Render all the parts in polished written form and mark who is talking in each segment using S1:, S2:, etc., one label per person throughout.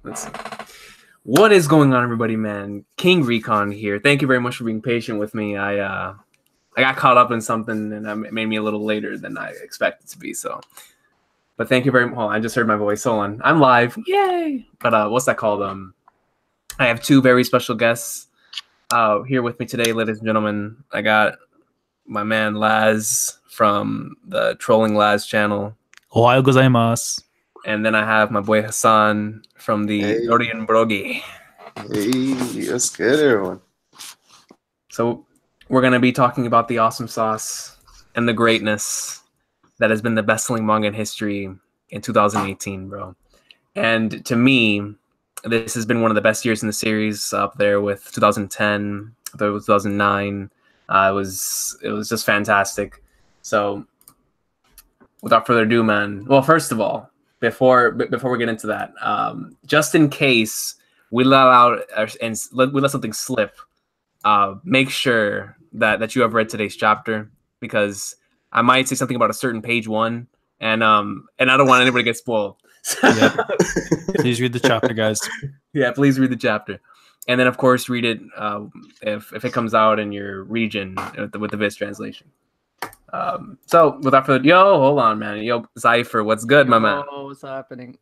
S1: Let's see. What is going on, everybody, man? King Recon here. Thank you very much for being patient with me. I got caught up in something, and it made me a little later than I expected to be. So, but thank you very much. Hold on, I just heard my voice. Hold on, I'm live. Yay! But what's that called? I have two very special guests here with me today, ladies and gentlemen. I got my man Laz from the Trolling Laz channel.
S2: Ohayou gozaimasu.
S1: And then I have my boy Hassan from the Dorian Brogi.
S3: Hey, that's good, everyone.
S1: So we're going to be talking about the awesome sauce and the greatness that has been the best-selling manga in history in 2018, bro. And to me, this has been one of the best years in the series, up there with 2010, 2009. It was just fantastic. So without further ado, man. Well, first of all, before we get into that, just in case we let out and we let something slip, make sure that you have read today's chapter, because I might say something about a certain page 1, and I don't want anybody to get spoiled.
S2: Yep. Please read the chapter, guys.
S1: Yeah, please read the chapter, and then of course read it if it comes out in your region with the Viz translation. So without further ado, hold on, man. Yo, Zypher, what's good, my man?
S4: Oh, what's happening?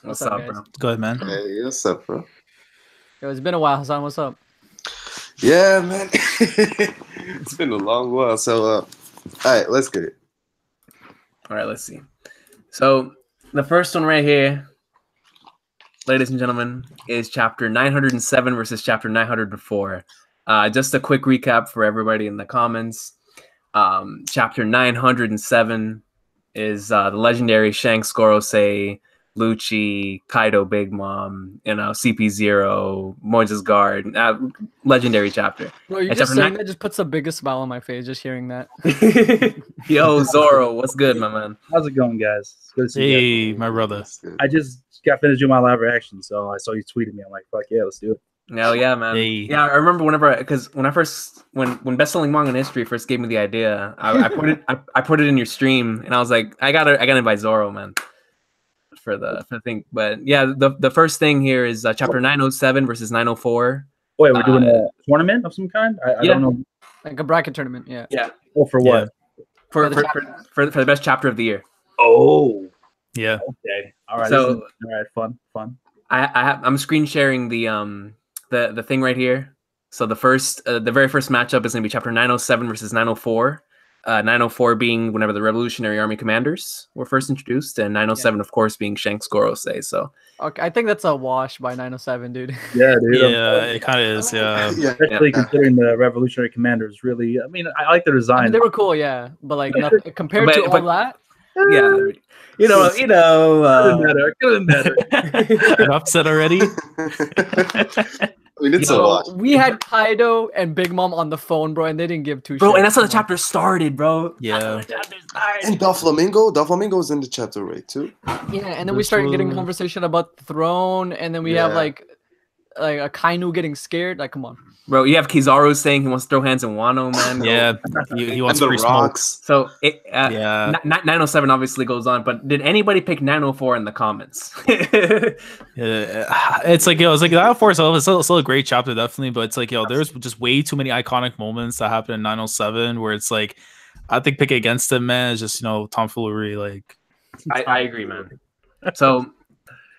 S1: What's up, bro?
S2: Go ahead, man.
S3: Hey, what's up, bro?
S4: Yo, it's been a while, Hassan. What's up?
S3: Yeah, man. It's been a long while. So, all right, let's get it.
S1: All right, let's see. So the first one right here, ladies and gentlemen, is chapter 907 versus chapter 904. Just a quick recap for everybody in the comments. Chapter 907 is the legendary Shanks, Gorosei, Lucci, Kaido, Big Mom, CP0, Moja's Guard, legendary chapter.
S4: Bro, you just saying that just puts the biggest smile on my face just hearing that.
S1: Yo, Zoro, what's good, my man?
S5: How's it going, guys? It's good to see you
S2: Hey, my brother.
S5: I just got finished doing my live reaction, so I saw you tweeted me. I'm like, fuck yeah, let's do it.
S1: Hell yeah, man.
S2: Hey.
S1: Yeah, I remember when best-selling manga in history first gave me the idea, I put it in your stream, and I was like, I gotta invite Zoro, man, for the thing. But yeah, the first thing here is chapter 907 versus 904.
S5: Wait, we're doing a tournament of some kind? I don't know.
S4: Like a bracket tournament, yeah.
S1: Yeah.
S5: Oh, for what?
S1: For the best chapter of the year.
S5: Oh.
S2: Yeah.
S5: Okay. All right.
S1: So,
S5: all right, fun.
S1: I'm screen sharing the thing right here. So the very first matchup is going to be chapter 907 versus 904. 904 being whenever the Revolutionary Army commanders were first introduced, and 907, of course, being Shanks, Gorosei. So
S4: okay, I think that's a wash by 907, dude.
S5: Yeah, dude.
S2: Yeah, it kind of is. Yeah.
S5: Especially considering the Revolutionary commanders. Really, I mean, I like the design.
S4: I mean, they were cool, yeah, but like compared to all that.
S1: Yeah,
S5: couldn't matter.
S2: I'm upset already.
S3: We did so much.
S4: We had Kaido and Big Mom on the phone, bro, and they didn't give two shits.
S1: Bro, and that's how the chapter started, bro.
S2: Yeah.
S3: And Doflamingo is in the chapter, right, too?
S4: Yeah, and then we started getting conversation about the throne, and then we have like a Kainu getting scared. Like, come on.
S1: Bro, you have Kizaru saying he wants to throw hands in Wano, man.
S2: Yeah, he wants
S3: And
S2: free
S3: the
S2: smoke.
S3: rocks.
S1: So, 907 obviously goes on, but did anybody pick 904 in the comments?
S2: It's like, it's like 904 is still a great chapter, definitely, but it's like, there's just way too many iconic moments that happen in 907 where it's like, I think picking against him, man, is just, tomfoolery. Like,
S1: I agree, man. So,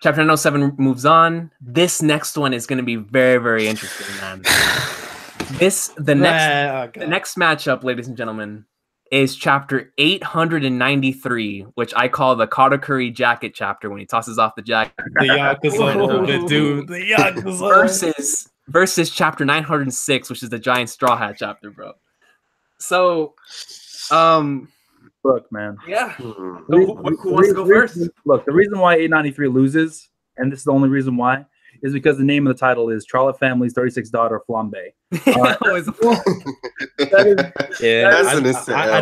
S1: chapter 907 moves on. This next one is going to be very, very interesting, man. The next matchup, ladies and gentlemen, is chapter 893, which I call the Katakuri jacket chapter when he tosses off the jacket.
S2: The Yakuza, dude. The Yakuza.
S1: Versus chapter 906, which is the giant straw hat chapter, bro. So,
S5: Look, man.
S1: yeah. Who wants to go first?
S5: Look, the reason why 893 loses, and this is the only reason why, is because the name of the title is Charlotte Family's 36th Daughter, Flambe.
S2: I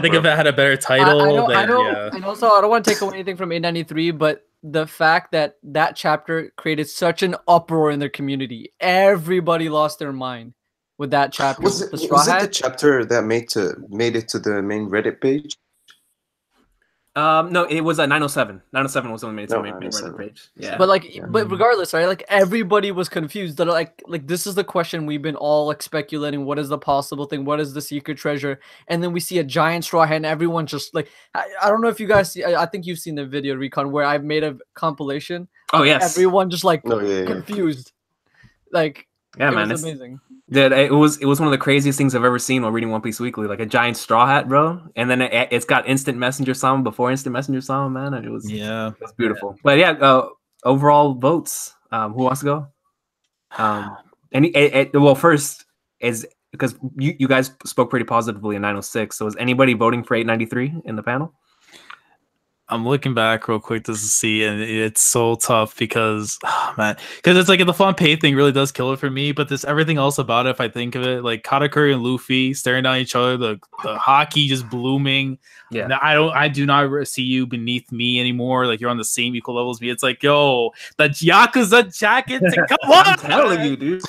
S2: think if it had a better title,
S4: I don't want to take away anything from 893, but the fact that chapter created such an uproar in their community, everybody lost their mind with that chapter.
S3: Was it the chapter that made it to the main Reddit page?
S1: No, it was 907. 907 was the one made
S3: No,
S1: made right
S3: 907.
S1: page. Yeah.
S4: But like, but regardless, right? Like everybody was confused. They're like this is the question we've been all like speculating. What is the possible thing? What is the secret treasure? And then we see a giant straw hat, and everyone just like I don't know if you guys see. I think you've seen the video Recon where I've made a compilation.
S1: Oh yes.
S4: Everyone just like
S3: Oh, yeah.
S4: confused. Like
S1: Yeah,
S4: it
S1: man.
S4: was
S1: It's,
S4: amazing.
S1: dude, it was one of the craziest things I've ever seen while reading One Piece Weekly. Like a giant straw hat, bro, and then it's got instant messenger summon before instant messenger summon, man. And it was beautiful. But yeah, overall votes. Who wants to go? Well, first is because you guys spoke pretty positively in 906. So is anybody voting for 893 in the panel?
S2: I'm looking back real quick just to see, and it's so tough because, because it's like the fun pay thing really does kill it for me. But there's everything else about it. If I think of it, like Katakuri and Luffy staring down each other, the hockey just blooming.
S1: Yeah,
S2: I do not see you beneath me anymore. Like you're on the same equal level as me. It's like, yo, the Yakuza jacket. Come on,
S1: I'm telling you, dude.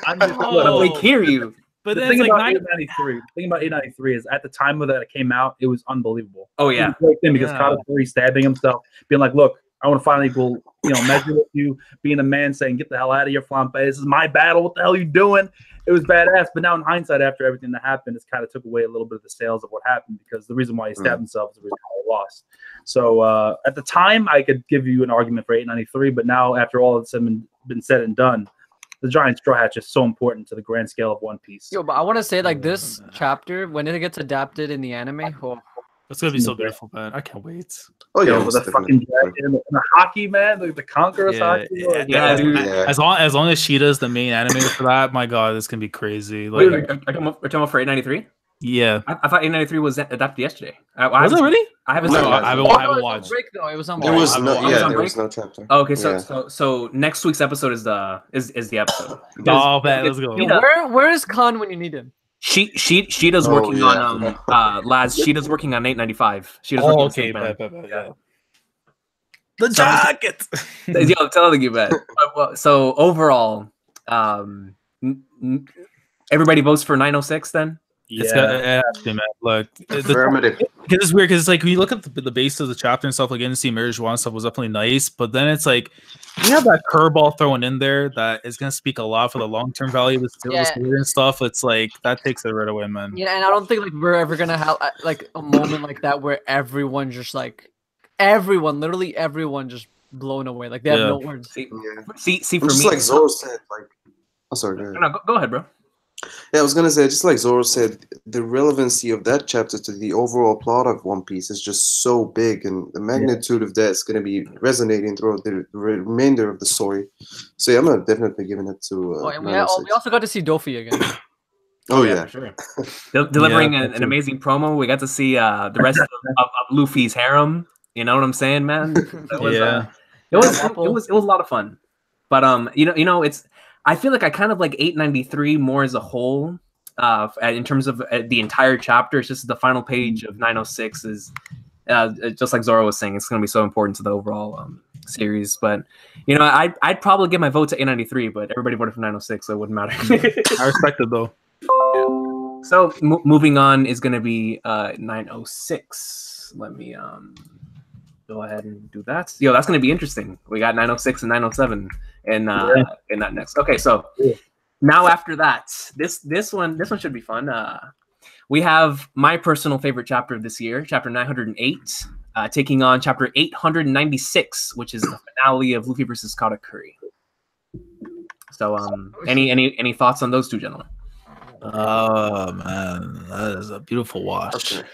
S5: I'm just,
S1: They hear you.
S2: But
S5: the
S2: then
S5: thing
S2: it's
S5: about
S2: like
S5: 893, the thing about 893 is at the time that it came out, it was unbelievable.
S1: Oh
S5: It
S1: yeah,
S5: was a great thing because
S2: Yeah.
S5: Katakuri stabbing himself, being like, "Look, I want to finally equal, measure with you." Being a man saying, "Get the hell out of here, Flampe. This is my battle. What the hell are you doing?" It was badass. But now in hindsight, after everything that happened, it's kind of took away a little bit of the sales of what happened because the reason why he stabbed himself is the reason why he lost. So at the time, I could give you an argument for 893, but now after all that's been said and done, the giant straw hat is so important to the grand scale of One Piece.
S4: Yo, but I want to say like this chapter when it gets adapted in the anime. Oh,
S2: it's gonna be so beautiful, man. I can't wait.
S3: Oh yeah,
S5: With the fucking dragon and the hockey, man, the Conqueror's hockey.
S1: Yeah, dude.
S2: As long as Sheeta's the main animator for that, my god, it's gonna be crazy.
S1: Wait,
S2: Like,
S1: are you talking about for 893?
S2: yeah,
S1: I thought 893 was adapted yesterday.
S2: was it really?
S1: I haven't.
S3: No,
S1: seen it.
S2: I haven't
S4: it was on
S2: watched.
S4: break though. It was on
S3: There
S4: break.
S3: was
S1: Oh,
S3: no,
S1: it was
S3: yeah,
S1: on
S3: there
S1: break?
S3: was no chapter.
S1: Oh, okay,
S3: Yeah.
S1: so next week's episode is the episode.
S2: Oh man, let's go.
S1: Sheeta-
S4: Where is Khan when you need him?
S1: Sheeta's
S3: Oh,
S1: working
S3: yeah.
S1: on Laz. Sheeta's working on 895. Sheeta's
S2: Oh,
S1: working
S2: okay,
S1: on
S2: bet.
S1: yeah.
S2: The jacket.
S1: Yo, telling you, man. So overall, everybody votes for 906 then.
S2: It's got it has to be, man. Look,
S3: Affirmative.
S2: because it's weird because it's like when you look at the base of the chapter and stuff, like getting to see Marriage One stuff was definitely nice, but then it's like you have that curveball thrown in there that is gonna speak a lot for the long term value of the story and stuff. It's like that takes it right away, man.
S4: Yeah, and I don't think like we're ever gonna have like a moment like that where everyone just like literally everyone just blown away. Like they have no words.
S1: See,
S3: Yeah.
S1: for
S3: Just
S1: me,
S3: like Zoro said, like, oh sorry, go ahead.
S1: no, go ahead, bro.
S3: Yeah, I was gonna say, just like Zoro said, the relevancy of that chapter to the overall plot of One Piece is just so big, and the magnitude of that is gonna be resonating throughout the remainder of the story. So yeah, I'm gonna definitely giving it to.
S4: Oh, and we
S3: 906.
S4: also got to see Dofi again.
S3: Oh yeah,
S1: for sure. Delivering
S2: Yeah,
S1: an amazing promo. We got to see the rest of Luffy's harem. You know what I'm saying, man? It was,
S2: Yeah.
S1: it was a lot of fun. But it's. I feel like I kind of like 893 more as a whole. In terms of the entire chapter, it's just the final page of 906 is just like Zoro was saying. It's going to be so important to the overall series. But I'd probably give my vote to 893, but everybody voted for 906, so it wouldn't matter.
S2: I respect it though.
S1: So moving on is going to be 906. Let me go ahead and do that. Yo, that's going to be interesting. We got 906 and 907 in that next. Okay, so now after that, this one should be fun. We have my personal favorite chapter of this year, chapter 908, taking on chapter 896, which is the finale of Luffy versus Katakuri. So, any thoughts on those two gentlemen?
S2: Oh man, that is a beautiful watch.
S3: Okay.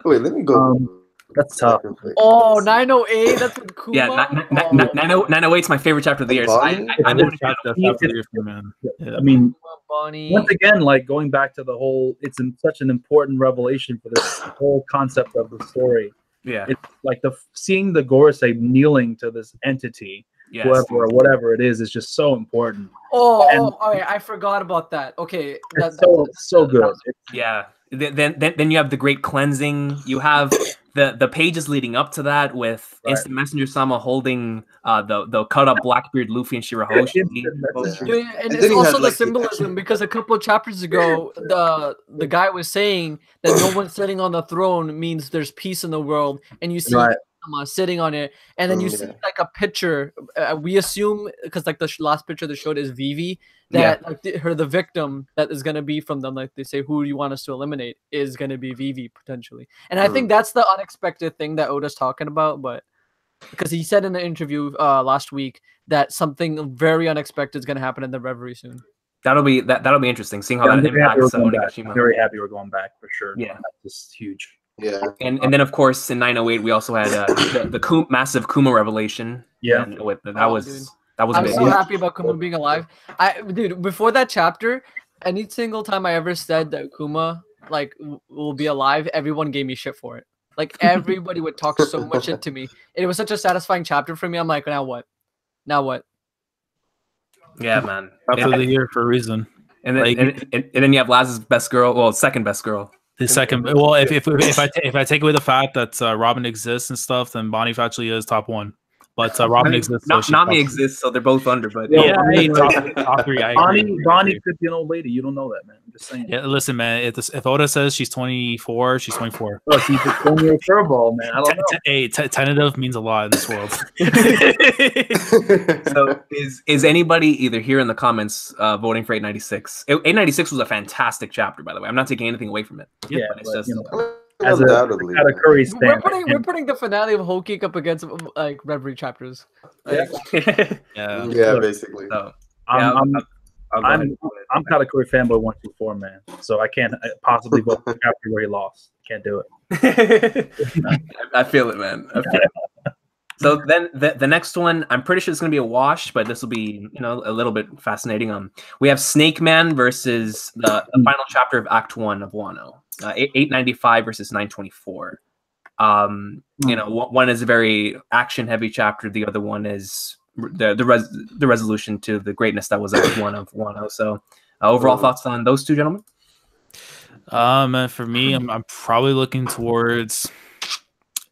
S3: Wait, let me go.
S5: That's tough.
S4: Oh, 908. That's with Kuma.
S1: Yeah, 908 is my favorite chapter of the year. So I voted for that.
S2: Man.
S5: I mean,
S4: Bunny.
S5: once again, like going back to the whole, it's such an important revelation for this whole concept of the story.
S1: Yeah,
S5: It's like seeing the Gorosei kneeling to this entity,
S1: yes.
S5: whoever or whatever it is just so important.
S4: Oh, okay. I forgot about that. Okay,
S5: It's so good.
S1: Yeah. Then you have the great cleansing. You have the pages leading up to that with Instant Messenger Sama holding the cut up Blackbeard Luffy and Shirahoshi.
S3: Yeah.
S4: Yeah, and
S3: And
S4: it's
S3: then he
S4: also
S3: had,
S4: the
S3: like, the
S4: symbolism because a couple of chapters ago, the guy was saying that no one sitting on the throne means there's peace in the world, and you see
S5: Right.
S4: Sama sitting on it, and then you see
S3: Yeah.
S4: like a picture. We assume because like the last picture they showed is Vivi, that like the victim that is gonna be from them. Like they say, who do you want us to eliminate is gonna be Vivi potentially, and I think that's the unexpected thing that Oda's talking about, but. Because he said in the interview last week that something very unexpected is going to happen in the Reverie soon.
S1: That'll be interesting, seeing how
S5: I'm
S1: that
S5: very happy we're
S1: impacts
S5: going back.
S1: Onigashima.
S5: Very happy we're going back for sure.
S1: Yeah.
S5: That's just huge.
S3: Yeah.
S1: And then of course in 908 we also had the massive Kuma revelation.
S5: Yeah.
S1: And with that
S4: Oh,
S1: was
S4: dude.
S1: that was
S4: I'm
S1: big.
S4: so happy about Kuma being alive. Dude, before that chapter, any single time I ever said that Kuma like will be alive, everyone gave me shit for it. Like everybody would talk so much shit to me. It was such a satisfying chapter for me. I'm like, now what? Now what?
S1: Yeah, man.
S2: After the year for a reason.
S1: And then
S2: Like-
S1: and then you have Laz's best girl, well, second best girl.
S2: The second, well, if I take away the fact that Robin exists and stuff, then Bonnie actually is top one. But Robin exists. So she's
S1: Nami
S2: top-
S1: exists, so they're both under. But
S2: Yeah, hey, top three. I agree.
S5: Bonnie could be an old lady. You don't know that, man. I'm just saying.
S2: Yeah, listen, man. If Oda says she's 24, she's 24.
S5: Oh, she's just throwing me a curveball, man. I don't know.
S2: Hey, tentative means a lot in this world.
S1: So is anybody either here in the comments voting for 896? 896 was a fantastic chapter, by the way. I'm not taking anything away from it.
S5: Yeah,
S1: but it's
S5: but,
S1: just
S5: you know, as
S3: Undoubtedly.
S5: a Curry
S4: We're
S5: stand.
S4: putting the finale of Whole Cake up against like Reverie chapters.
S5: Yeah.
S2: Yeah.
S3: Yeah, basically.
S1: So,
S5: I'm
S1: I'll go ahead and vote it.
S5: I'm Katakuri fanboy 124, man. So I can't possibly vote for the chapter where he lost. Can't do it.
S1: I feel it, man. I feel it. So then the next one, I'm pretty sure it's going to be a wash, but this will be, a little bit fascinating. We have Snake Man versus the final chapter of Act 1 of Wano. 895 versus 924. One is a very action-heavy chapter. The other one is the resolution to the greatness that was Act 1 of Wano. So overall thoughts on those two, gentlemen?
S2: And for me, I'm probably looking towards.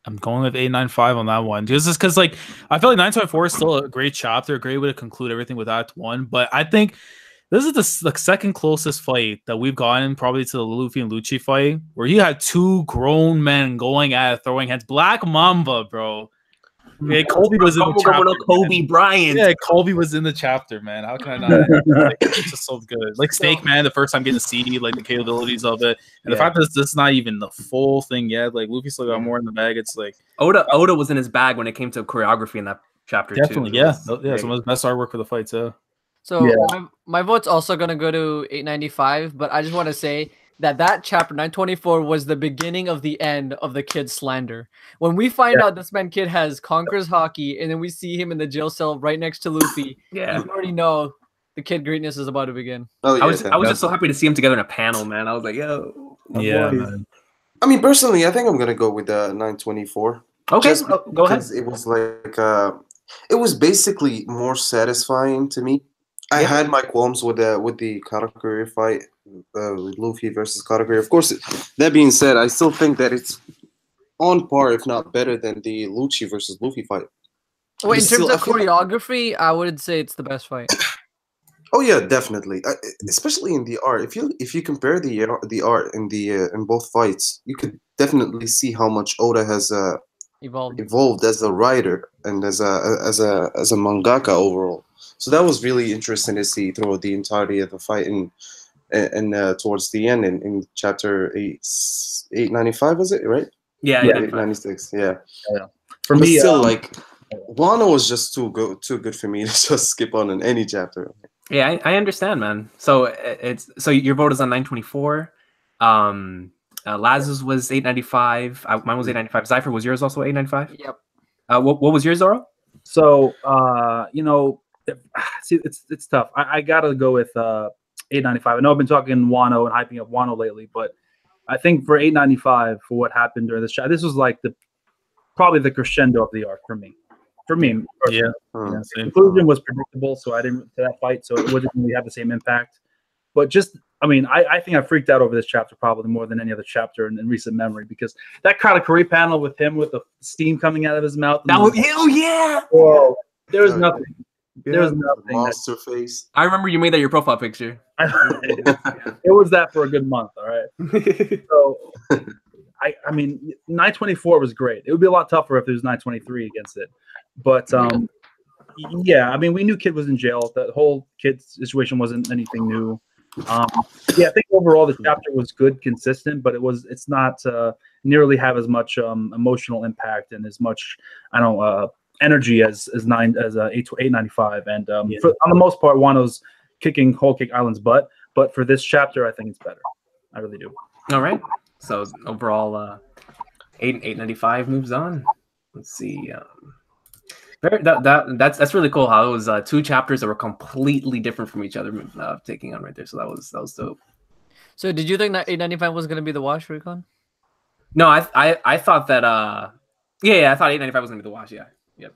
S2: I'm going with 895 on that one. Just because, like, I feel like 924 is still a great chapter, a great way to conclude everything with Act 1. But I think this is the second closest fight that we've gotten probably to the Luffy and Lucci fight, where you had two grown men going at it, throwing hands. Black Mamba, bro. Yeah, Colby was in the chapter.
S1: Kobe Bryant.
S2: Yeah, Colby was in the chapter, man. How can I not? Like, it's just so good. Like Snake Man, the first time getting to see like the capabilities of it, and the fact that this is not even the full thing yet. Like Luffy still got more in the bag. It's like
S1: Oda was in his bag when it came to choreography in that chapter.
S2: Definitely,
S1: too.
S2: yeah. Some of the best artwork for the fights.
S4: So my vote's also gonna go to 895, but I just want to say that chapter 924 was the beginning of the end of the kid slander. When we find out this man kid has Conqueror's Hockey, and then we see him in the jail cell right next to Luffy, you already know the kid greatness is about to begin.
S3: Oh, yeah,
S1: I was just so happy to see him together in a panel, man. I was like, yo,
S2: man.
S3: I mean, personally, I think I'm gonna go with 924.
S1: Okay,
S3: Just
S1: go ahead.
S3: because it was like it was basically more satisfying to me. I had my qualms with the Katakuri fight, with Luffy versus Katakuri. Of course, that being said, I still think that it's on par, if not better, than the Lucci versus Luffy fight.
S4: Well, in terms of choreography, I would say it's the best fight.
S3: Oh yeah, definitely. Especially in the art. If you compare the art in both fights, you could definitely see how much Oda has evolved as a writer and as a mangaka overall. So that was really interesting to see throughout the entirety of the fight and towards the end in chapter 895, was it right?
S1: Yeah,
S3: 896. Yeah.
S5: For me,
S3: still like Wano was just too good for me to just skip on in any chapter.
S1: Yeah, I understand, man. So your vote is on 924. Laz's was 895. Mine was 895. Zypher, was yours also 895?
S4: Yep.
S1: What was yours, Zoro?
S5: So see, it's tough. I gotta go with 895. I know I've been talking Wano and hyping up Wano lately, but I think for 895, for what happened during this this was like probably the crescendo of the arc for me.
S2: Yeah.
S5: The conclusion was predictable, so I didn't to that fight, so it wouldn't really have the same impact. But just I mean, I think I freaked out over this chapter probably more than any other chapter in recent memory, because that Katakuri panel with him with the steam coming out of his mouth.
S1: That was hell yeah.
S5: Whoa, there was
S3: Oh,
S5: nothing.
S3: Yeah,
S5: There was
S3: the
S5: nothing.
S3: monster face.
S1: I remember you made that your profile picture.
S5: It was that for a good month. All right. So, I mean, 924 was great. It would be a lot tougher if it was 923 against it. But yeah, I mean, we knew Kid was in jail. The whole Kid situation wasn't anything new. Yeah, I think overall the chapter was good, consistent, but it's not nearly have as much emotional impact and as much energy as 895. And on the most part, Wano's kicking Whole Cake Island's butt. But for this chapter, I think it's better. I really do.
S1: All right. So overall, 895 moves on. Let's see. That's really cool. How it was 2 chapters that were completely different from each other, taking on right there. So that was dope.
S4: So did you think that 895 was gonna be the wash, Recon?
S1: No, I thought that I thought 895 was gonna be the wash. Yeah, yep.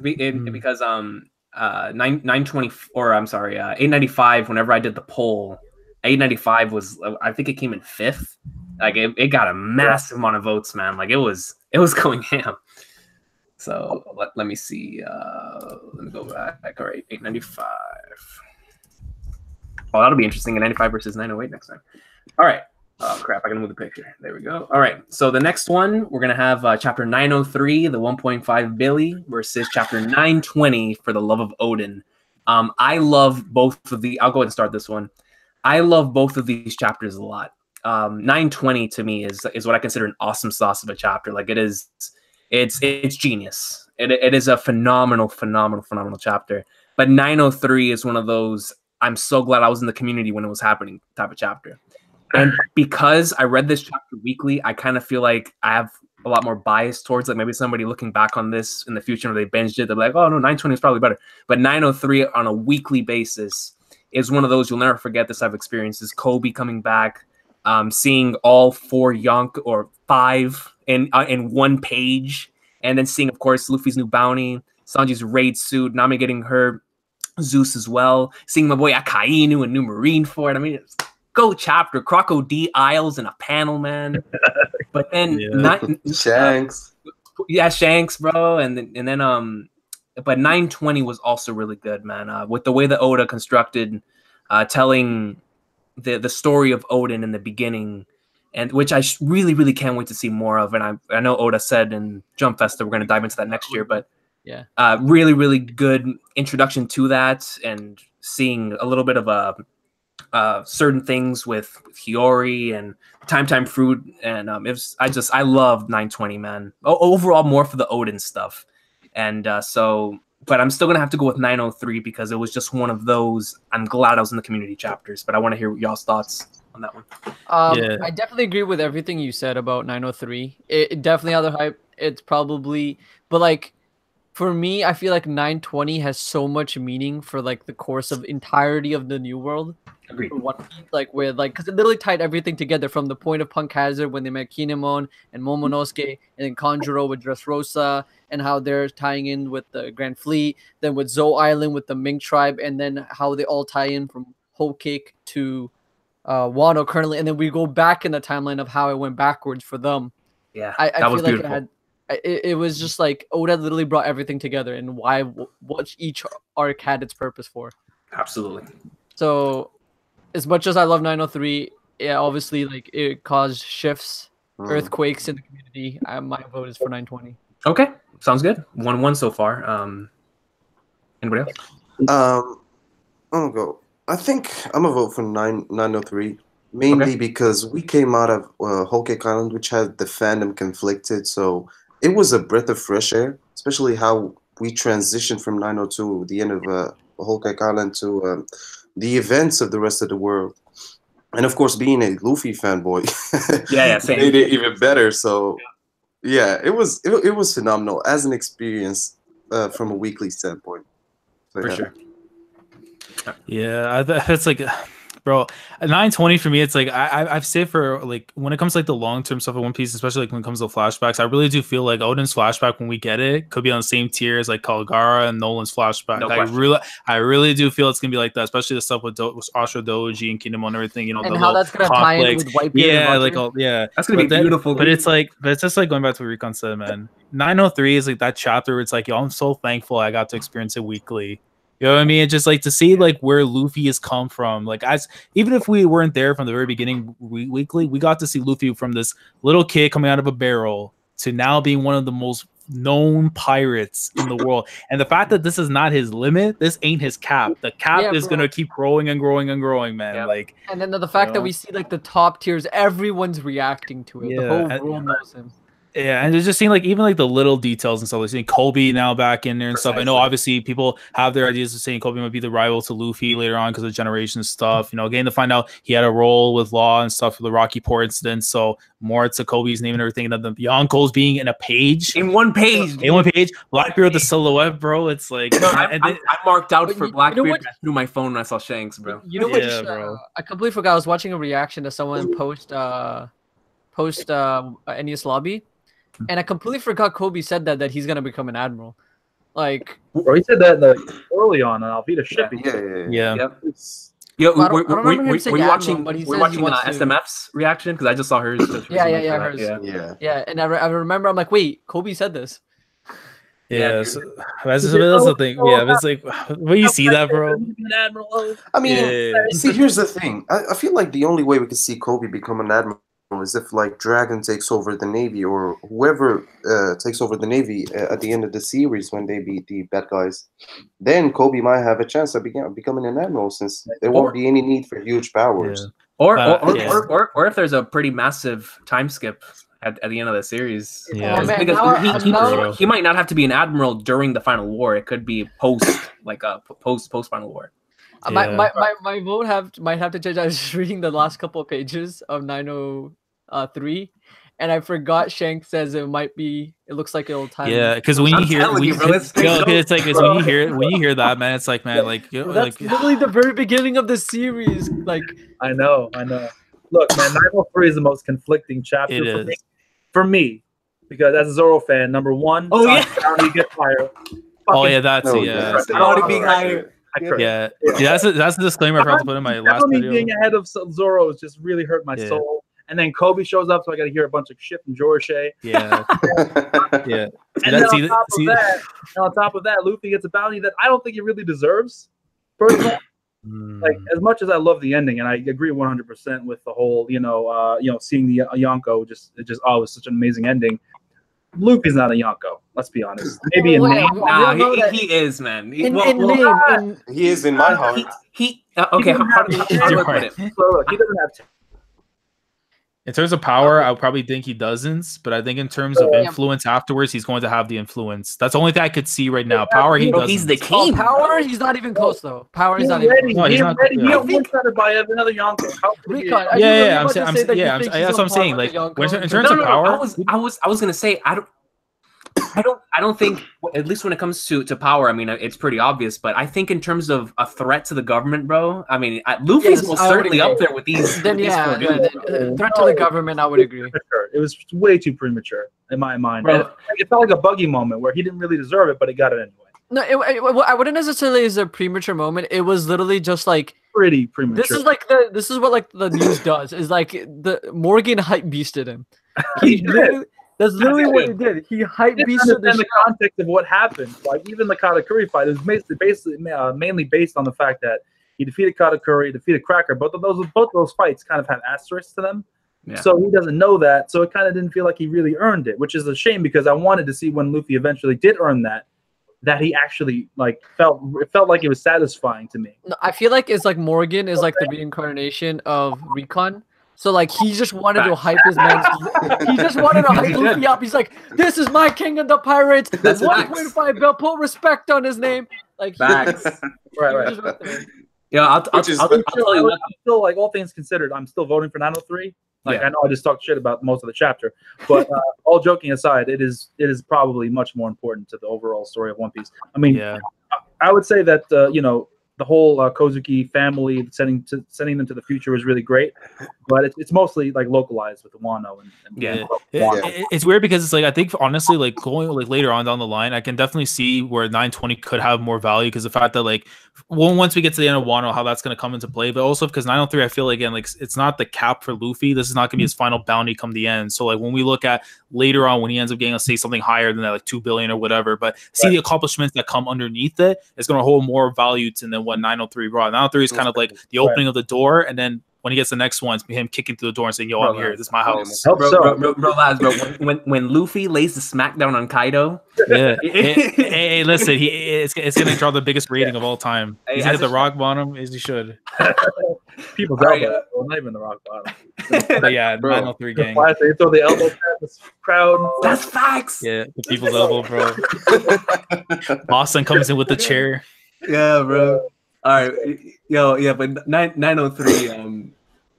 S1: Because 920 or I'm sorry, 895. Whenever I did the poll, 895 was, I think it came in 5th. Like it got a massive amount of votes, man. Like it was going ham. So let me see. Let me go back. All right, 895. Oh, that'll be interesting. 895 versus 908 next time. All right. Oh crap! I gotta move the picture. There we go. All right. So the next one, we're gonna have chapter 903, the 1.5 Billy, versus chapter 920 for the love of Odin. I love both of the. I'll go ahead and start this one. I love both of these chapters a lot. 920 to me is what I consider an awesome sauce of a chapter. Like it is, it's genius. It is a phenomenal chapter. But 903 is one of those, I'm so glad I was in the community when it was happening type of chapter. And because I read this chapter weekly, I kind of feel like I have a lot more bias towards like maybe somebody looking back on this in the future when they binged it, they're like, oh no, 920 is probably better. But 903 on a weekly basis is one of those you'll never forget this type of experiences. Kobe coming back, seeing all 4 Yonk or 5 in one page, and then seeing, of course, Luffy's new bounty, Sanji's raid suit, Nami getting her Zeus as well, seeing my boy Akainu and new Marine for it. I mean, it's go chapter, Crocodile Isles in a panel, man. But then
S3: Shanks.
S1: Shanks, bro, and then but 920 was also really good, man. With the way that Oda constructed, telling the story of Odin in the beginning, and which I really can't wait to see more of. And I know Oda said in Jump Fest that we're going to dive into that next year, but
S4: yeah,
S1: really good introduction to that, and seeing a little bit of certain things with Hiyori and Time Fruit, and I loved 920, man. Overall, more for the Odin stuff. And but I'm still going to have to go with 903 because it was just one of those. I'm glad I was in the community chapters, but I want to hear y'all's thoughts on that one.
S4: I definitely agree with everything you said about 903. It definitely had the hype. It's probably, but like for me, I feel like 920 has so much meaning for like the course of entirety of the New World.
S1: Agreed.
S4: Like where like because it literally tied everything together from the point of Punk Hazard when they met Kinemon and Momonosuke, and then Kanjuro with Dressrosa, and how they're tying in with the Grand Fleet, then with Zou Island with the Ming tribe, and then how they all tie in from Whole Cake to Wano currently, and then we go back in the timeline of how it went backwards for them.
S1: Yeah,
S4: I
S1: that
S4: feel
S1: was
S4: like
S1: beautiful.
S4: it was just like Oda literally brought everything together and what each arc had its purpose for.
S1: Absolutely.
S4: So as much as I love 903, yeah, obviously like it caused shifts, earthquakes in the community. My vote is for 920.
S1: Okay, sounds good. 1-1 so far. Anybody else?
S3: I'm gonna go. I think I'm gonna vote for 903, mainly because we came out of Whole Cake Island, which had the fandom conflicted, so it was a breath of fresh air, especially how we transitioned from 902, the end of Whole Cake Island, to the events of the rest of the world. And of course, being a Luffy fanboy,
S1: same.
S3: made it even better. So yeah, it was phenomenal as an experience from a weekly standpoint. So,
S1: For sure.
S2: Yeah, that's like Bro, 920 for me, it's like I've said for like when it comes to like the long-term stuff of One Piece, especially like when it comes to flashbacks, I really do feel like Oden's flashback when we get it could be on the same tier as like Kalgara and Nolan's flashback.
S1: No
S2: I really do feel it's gonna be like that, especially the stuff with Ashura Doji and Kingdom and everything, you know,
S4: And
S2: the
S4: how that's gonna tie in with Whitebeard.
S2: Yeah, like
S1: that's gonna be beautiful.
S2: But it's like, but it's just like going back to what Recon said, man. 903 is like that chapter where it's like, yo, I'm so thankful I got to experience it weekly. You know what I mean? It's just like to see like where Luffy has come from. Like even if we weren't there from the very beginning weekly, we got to see Luffy from this little kid coming out of a barrel to now being one of the most known pirates in the world. And the fact that this is not his limit, this ain't his cap. The cap is gonna keep growing and growing and growing, man. Yep. Like,
S4: and then the fact that we see like the top tiers, everyone's reacting to it. The whole world knows him.
S2: Yeah, and it's just seeing like even like the little details and stuff. Like seeing Kobe now back in there and stuff. I know obviously people have their ideas of saying Kobe might be the rival to Luffy later on because of generation stuff. You know, getting to find out he had a role with Law and stuff for the Rocky Port incident. So more to Kobe's name and everything. And then the Yonkos being in a page.
S1: In one page.
S2: Blackbeard with the silhouette, bro. It's like
S1: I marked out for Blackbeard through my phone when I saw Shanks, bro.
S4: You know what? Bro. I completely forgot. I was watching a reaction to someone post Enies Lobby. And I completely forgot Kobe said that he's gonna become an admiral. Like,
S5: bro, he said that like early on on Alvida shipping.
S2: Yeah.
S1: Yo, were you watching SMF's reaction? Because I just saw hers.
S4: Hers. Yeah. And I remember I'm like, wait, Kobe said this.
S2: Yeah, so that's the thing. Yeah, it's like when you see that, bro.
S3: I mean, see, here's the thing. I feel like the only way we could see Kobe become an admiral is if like Dragon takes over the Navy or whoever takes over the Navy at the end of the series when they beat the bad guys. Then Kobe might have a chance of becoming an admiral since there won't be any need for huge powers.
S1: Yeah. Or if there's a pretty massive time skip at the end of the series.
S2: Yeah,
S1: because he might not have to be an admiral during the final war. It could be post final war.
S4: My vote might have to change. I was just reading the last couple of pages of 903, and I forgot Shank says it looks like it'll time.
S2: Yeah, because when you hear it's like when you hear that, man, it's like, man, like
S4: that's literally the very beginning of the series. Like,
S5: I know. Look, man, 903 is the most conflicting chapter for me because as a Zoro fan, number one, he gets higher.
S2: That's
S1: being higher.
S2: That's the disclaimer I forgot to put in my last video.
S5: Being ahead of Zoro has just really hurt my soul. And then Kobe shows up, so I got to hear a bunch of shit from Jorge.
S2: Yeah.
S5: And then on top of that, Luffy gets a bounty that I don't think he really deserves. Personally, like as much as I love the ending, and I agree 100% with the whole, seeing the Yonko, it was such an amazing ending. Luffy's not a Yonko. Let's be honest. Maybe in name.
S1: He is, man.
S3: He is in my heart.
S1: Okay. How do I put it?
S5: Look, he doesn't have.
S2: In terms of power, I would probably think he doesn't, but I think in terms of influence afterwards, he's going to have the influence. That's the only thing I could see right now. Power, he doesn't.
S1: He's the king.
S4: Power, he's not even close though. Power, he's not even close.
S5: He's not ready. He started by another Yonko.
S2: That's what I'm saying. Like, in terms of power,
S1: I was gonna say I don't think, at least when it comes to power, I mean, it's pretty obvious, but I think in terms of a threat to the government, bro, I mean, Luffy's most certainly up there with these.
S4: Threat to the government, I would agree.
S5: It was way too premature in my mind. Bro, it felt like a Buggy moment where he didn't really deserve it, but he got it anyway.
S4: No, I wouldn't necessarily say a premature moment. It was literally just like
S5: pretty premature.
S4: This is what the news does. Is like the Morgan hype beasted him. That's literally what he did. He hype beasted
S5: the context of what happened. Like even the Katakuri fight is basically mainly based on the fact that he defeated Katakuri, defeated Cracker. Both those fights kind of have asterisks to them. Yeah. So he doesn't know that. So it kind of didn't feel like he really earned it, which is a shame because I wanted to see when Luffy eventually did earn that he actually felt like it was satisfying to me.
S4: No, I feel like it's like Morgan is like the reincarnation of Recon. So like he just wanted to hype his man. He just wanted to hype Luffy up. He's like, "This is my king of the pirates. 1.5 bill. Put respect on his name." Like
S1: facts.
S5: Right.
S1: Yeah, I'll tell you what.
S5: Still, like all things considered, I'm still voting for 903. Like I know I just talked shit about most of the chapter, but all joking aside, it is probably much more important to the overall story of One Piece. I mean, I would say that the whole Kozuki family sending them to the future was really great, but it's mostly like localized with the Wano and
S2: it's weird because it's like I think honestly like going like later on down the line I can definitely see where 920 could have more value because the fact that like once we get to the end of Wano how that's going to come into play, but also because 903 I feel again like it's not the cap for Luffy. This is not going to be his final bounty come the end. So like when we look at later on when he ends up getting let's say something higher than that like 2 billion or whatever, but see the accomplishments that come underneath it, it's going to hold more value to than what 903 brought. 903 is kind of like the opening of the door, and then when he gets the next one, it's him kicking through the door and saying, "Yo, I'm here. This is my house."
S1: When Luffy lays the smackdown on Kaido,
S2: yeah. hey, listen, it's gonna draw the biggest rating of all time. He's gonna hit the rock bottom as he should.
S5: People doubt that. Well, not even the rock bottom.
S2: But yeah, 903 gang.
S5: They throw the elbow at this crowd.
S1: That's facts.
S2: Yeah, the people's elbow, bro. Boston comes in with the chair.
S1: Yeah, bro. All right, yeah, but 903,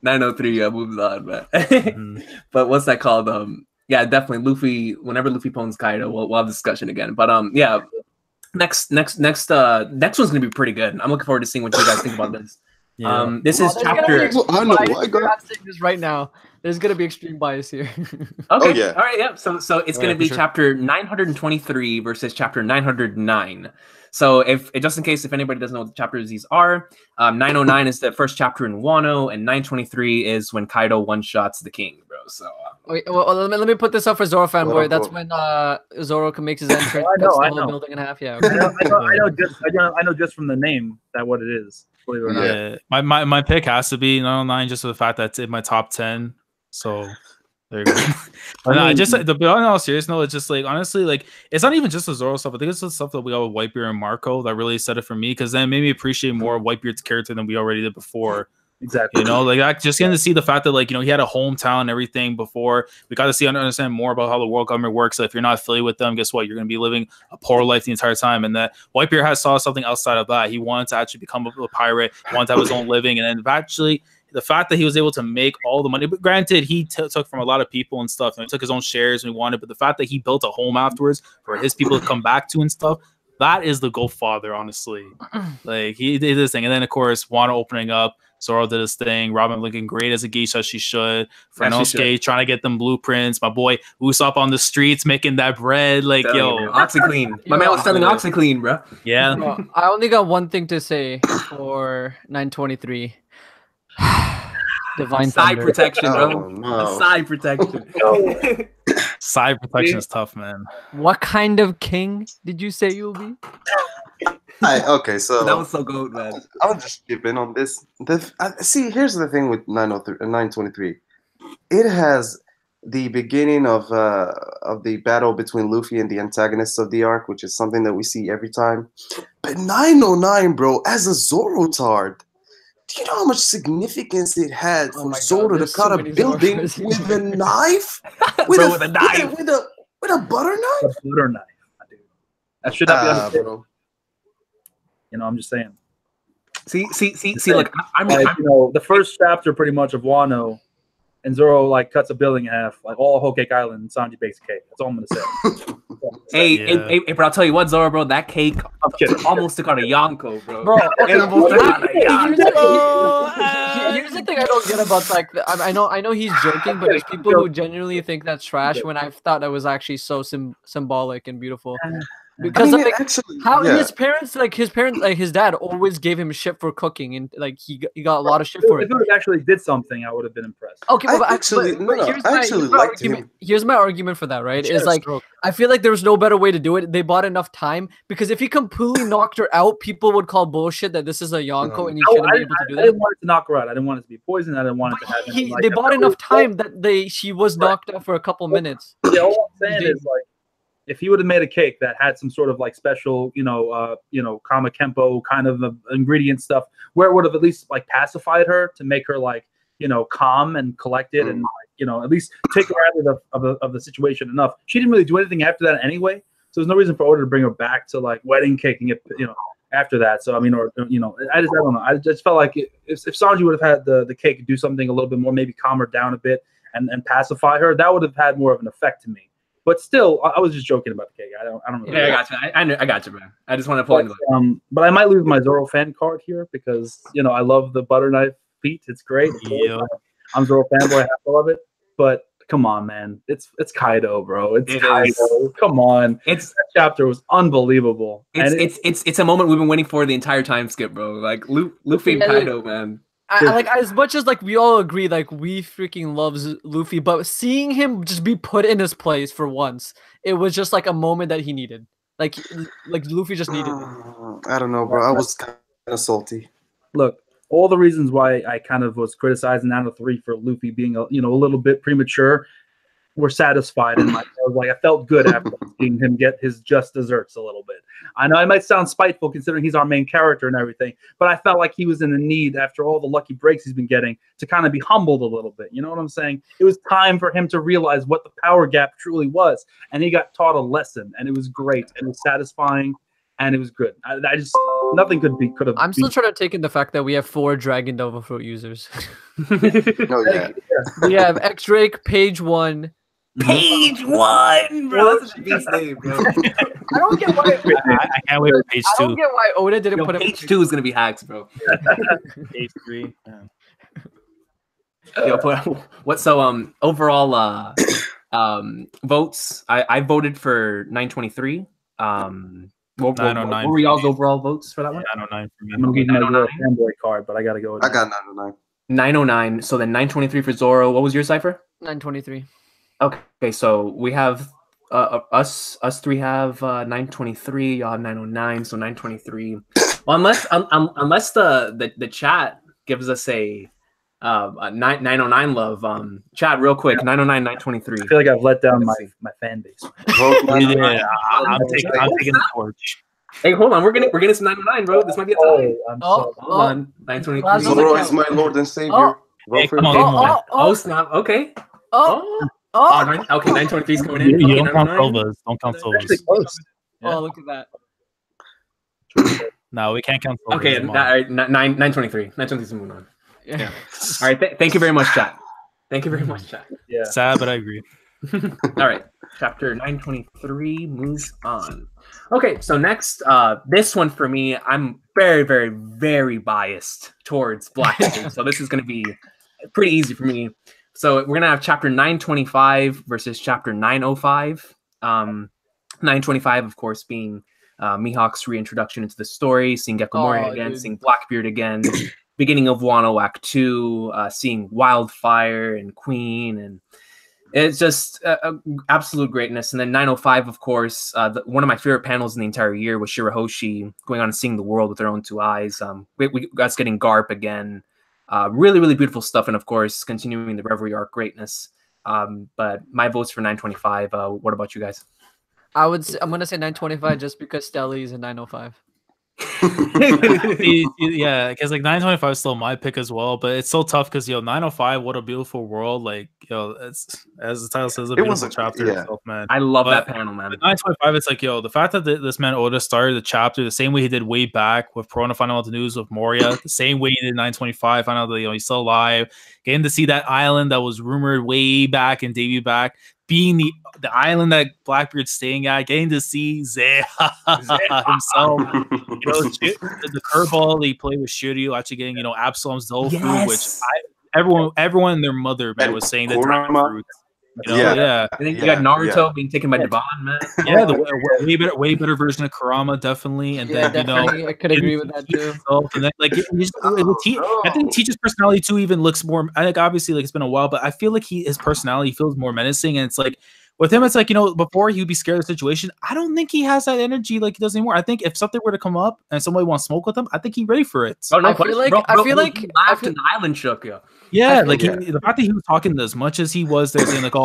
S1: 903 moves on, man. But what's that called? Yeah, definitely Luffy. Whenever Luffy pawns Kaido, we'll have a discussion again. But yeah, next one's gonna be pretty good. I'm looking forward to seeing what you guys think about this. Yeah. This is chapter.
S3: I know.
S4: I'm saying this right now. There's gonna be extreme bias here.
S1: Okay.
S3: Yeah.
S1: All right. Yeah. So it's gonna be chapter 923 versus chapter 909. So if just in case if anybody doesn't know what the chapters these are, 909 is the first chapter in Wano, and 923 is when Kaido one shots the king, bro. So.
S4: Wait, well, let me put this up for Zoro fanboy. That's when Zoro can make his entrance.
S5: I know.
S4: The building in half. Yeah.
S5: I know just from the name that what it is. Believe it or not.
S2: Yeah. My pick has to be 909 just for the fact that it's in my top 10. So there you go. Just the on all serious note, it's just like honestly, like it's not even just the Zoro stuff. I think it's the stuff that we got with Whitebeard and Marco that really set it for me because then it made me appreciate more of Whitebeard's character than we already did before.
S5: Exactly.
S2: You know, like I just getting to see the fact that like he had a hometown and everything before. We got to see and understand more about how the world government works. So if you're not affiliated with them, guess what? You're going to be living a poor life the entire time. And that Whitebeard saw something outside of that. He wanted to actually become a pirate. He wanted to have his own living, and then actually. The fact that he was able to make all the money, but granted, he took from a lot of people and stuff, and he took his own shares when he wanted. But the fact that he built a home afterwards for his people to come back to and stuff, that is the Godfather, honestly. Like he did this thing, and then of course, Wano opening up, Zoro did his thing, Robin looking great as a geisha, she should. Franosuke trying to get them blueprints. My boy Usopp on the streets making that bread, like
S1: OxyClean. My man was selling OxyClean, bro.
S2: Yeah.
S4: I only got one thing to say for 923. Divine
S1: side
S4: thunder.
S1: protection, bro.
S3: No.
S1: Side protection.
S2: Side protection is tough, man.
S4: What kind of king did you say you'll be?
S3: Okay, so
S1: that was so good, man.
S3: I'll just chip in on this. See, here's the thing with 923. It has the beginning of the battle between Luffy and the antagonists of the arc, which is something that we see every time. But 909, bro, as a Zoro-tard, do you know how much significance it had for Zoro to cut a building with a knife? With a knife? With a butter knife?
S5: A butter knife, dude. That should not be understood.
S3: Bro.
S5: You know, I'm just saying.
S1: See, like I'm
S5: the first chapter pretty much of Wano, and Zoro like cuts a building in half, like all of Whole Cake Island, and Sanji bakes a cake. That's all I'm gonna say.
S1: Hey, but I'll tell you what, Zoro, bro, that cake almost took out a Yonko, bro.
S4: Here's the thing I don't get about like I know he's joking, but there's people who genuinely think that's trash when I thought that was actually so symbolic and beautiful. Because his parents, like his dad always gave him shit for cooking, and like he got a lot of shit for it.
S5: If he actually did something, I would have been impressed.
S4: Okay, here's my argument for that, right? Is like I feel like there was no better way to do it. They bought enough time because if he completely knocked her out, people would call bullshit that this is a Yonko and he shouldn't be able to do that.
S5: I didn't want it to knock her out. I didn't want it to be poisoned. I didn't want it to happen.
S4: They bought enough time that she was knocked out for a couple minutes.
S5: Yeah, all I'm saying is like, if he would have made a cake that had some sort of like special, Kama Kempo kind of ingredient stuff, where it would have at least like pacified her to make her like, calm and collected and like, at least take her out of the situation enough. She didn't really do anything after that anyway, so there's no reason for Oda to bring her back to like wedding caking it, after that. So I mean, I don't know. I just felt like if Sanji would have had the cake do something a little bit more, maybe calm her down a bit and pacify her, that would have had more of an effect to me. But still, I was just joking about the cake. I don't really.
S1: Yeah, I got you. I got you, man. I just want to point it.
S5: But I might lose my Zoro fan card here because I love the butter knife feat. It's great.
S2: Yeah.
S5: I'm Zoro fanboy. I have to love it. But come on, man. It's Kaido, bro. It's Kaido. Come on. That chapter was unbelievable.
S1: It's a moment we've been waiting for the entire time skip, bro. Like Luffy and Kaido, man.
S4: Like as much as like we all agree, like we freaking love Luffy, but seeing him just be put in his place for once, it was just like a moment that he needed. Like Luffy just needed it.
S3: I don't know, bro. I was kind of salty.
S5: Look, all the reasons why I kind of was criticizing Nano 3 for Luffy being a little bit premature were satisfied, and I felt good after seeing him get his just desserts a little bit. I know it might sound spiteful considering he's our main character and everything, but I felt like he was in the need after all the lucky breaks he's been getting to kind of be humbled a little bit. You know what I'm saying? It was time for him to realize what the power gap truly was, and he got taught a lesson, and it was great, and it was satisfying, and it was good. I just nothing could have.
S4: I'm still trying to take in the fact that we have 4 Dragon Devil Fruit users. We have X Drake, Page 1.
S1: Page 1, bro. That's a beast name, bro.
S4: I don't get why.
S2: I can't wait for Page 2.
S4: I don't get why Oda didn't put
S1: Page 2 is gonna be hacks, bro.
S2: Page 3.
S1: What? So overall votes. I voted for 923. What were y'all's overall votes for that one?
S2: 909 for me.
S5: I'm gonna give you my fanboy card, but I gotta go.
S3: I got 909.
S1: 909. So then 923 for Zoro. What was your cipher?
S4: 923.
S1: Okay, so we have us three have 923. Y'all have 909. So 923. Well, unless the chat gives us a 909 love. Chat real quick. 909, 923.
S5: I feel like I've let down my fan base.
S2: I'm taking the torch.
S1: Hey, hold on. We're getting some 909, bro. This might be a tie. Hold on. 923.
S3: Zoro is my Lord and Savior.
S2: Hey, come on.
S1: Oh, snap. Okay. Okay, 923 is coming in.
S2: You don't count Silvas. Don't count Silvas.
S4: Oh, look at that.
S2: No, we can't count Silvas.
S1: Okay, all right, 923. 923 is moving on. Yeah. All right. Thank you very much, chat. Thank you very much, chat.
S5: Yeah.
S2: Sad, but I agree.
S1: All right. Chapter 923 moves on. Okay, so next, this one for me, I'm very, very, very biased towards Blackbeard. So this is going to be pretty easy for me. So we're going to have chapter 925 versus chapter 905. 925, of course, being Mihawk's reintroduction into the story, seeing Gecko Moria again, seeing Blackbeard again, beginning of Wano Act 2, seeing Wildfire and Queen, and it's just absolute greatness. And then 905, of course, one of my favorite panels in the entire year was Shirahoshi going on and seeing the world with their own 2 eyes. We got us getting Garp again. Really, really beautiful stuff. And of course, continuing the Reverie arc greatness. But my vote's for 925. What about you guys?
S4: I'm going to say 925 just because Stelly is a 905.
S2: Yeah, because like 925 is still my pick as well, but it's so tough because 905, what a beautiful world. Like it's, as the title says, a beautiful chapter itself, man.
S1: I love that panel, man.
S2: 925, it's like the fact that this man Oda started the chapter the same way he did way back with Corona, finding out the news with Moria, the same way he did 925, find out that he's still alive, getting to see that island that was rumored way back and debut back, being the island that Blackbeard's staying at, getting to see Zeha himself, the curveball they play with Shiryu, actually getting Absalom's Dofu, which everyone and their mother was saying that dragon fruit.
S1: And then you got Naruto being taken by Devon, man.
S2: Yeah, the way better version of Kurama, definitely. And then
S4: I could agree with that too.
S2: And then I think Teach's personality too even looks more. I think obviously it's been a while, but I feel like his personality feels more menacing, and it's like. With him, it's like, before he would be scared of the situation. I don't think he has that energy like he does anymore. I think if something were to come up and somebody wants to smoke with him, I think he's ready for it.
S1: Oh, no, I feel like he laughed and the island shook,
S2: Yeah, the fact that he was talking as much as he was there, saying like,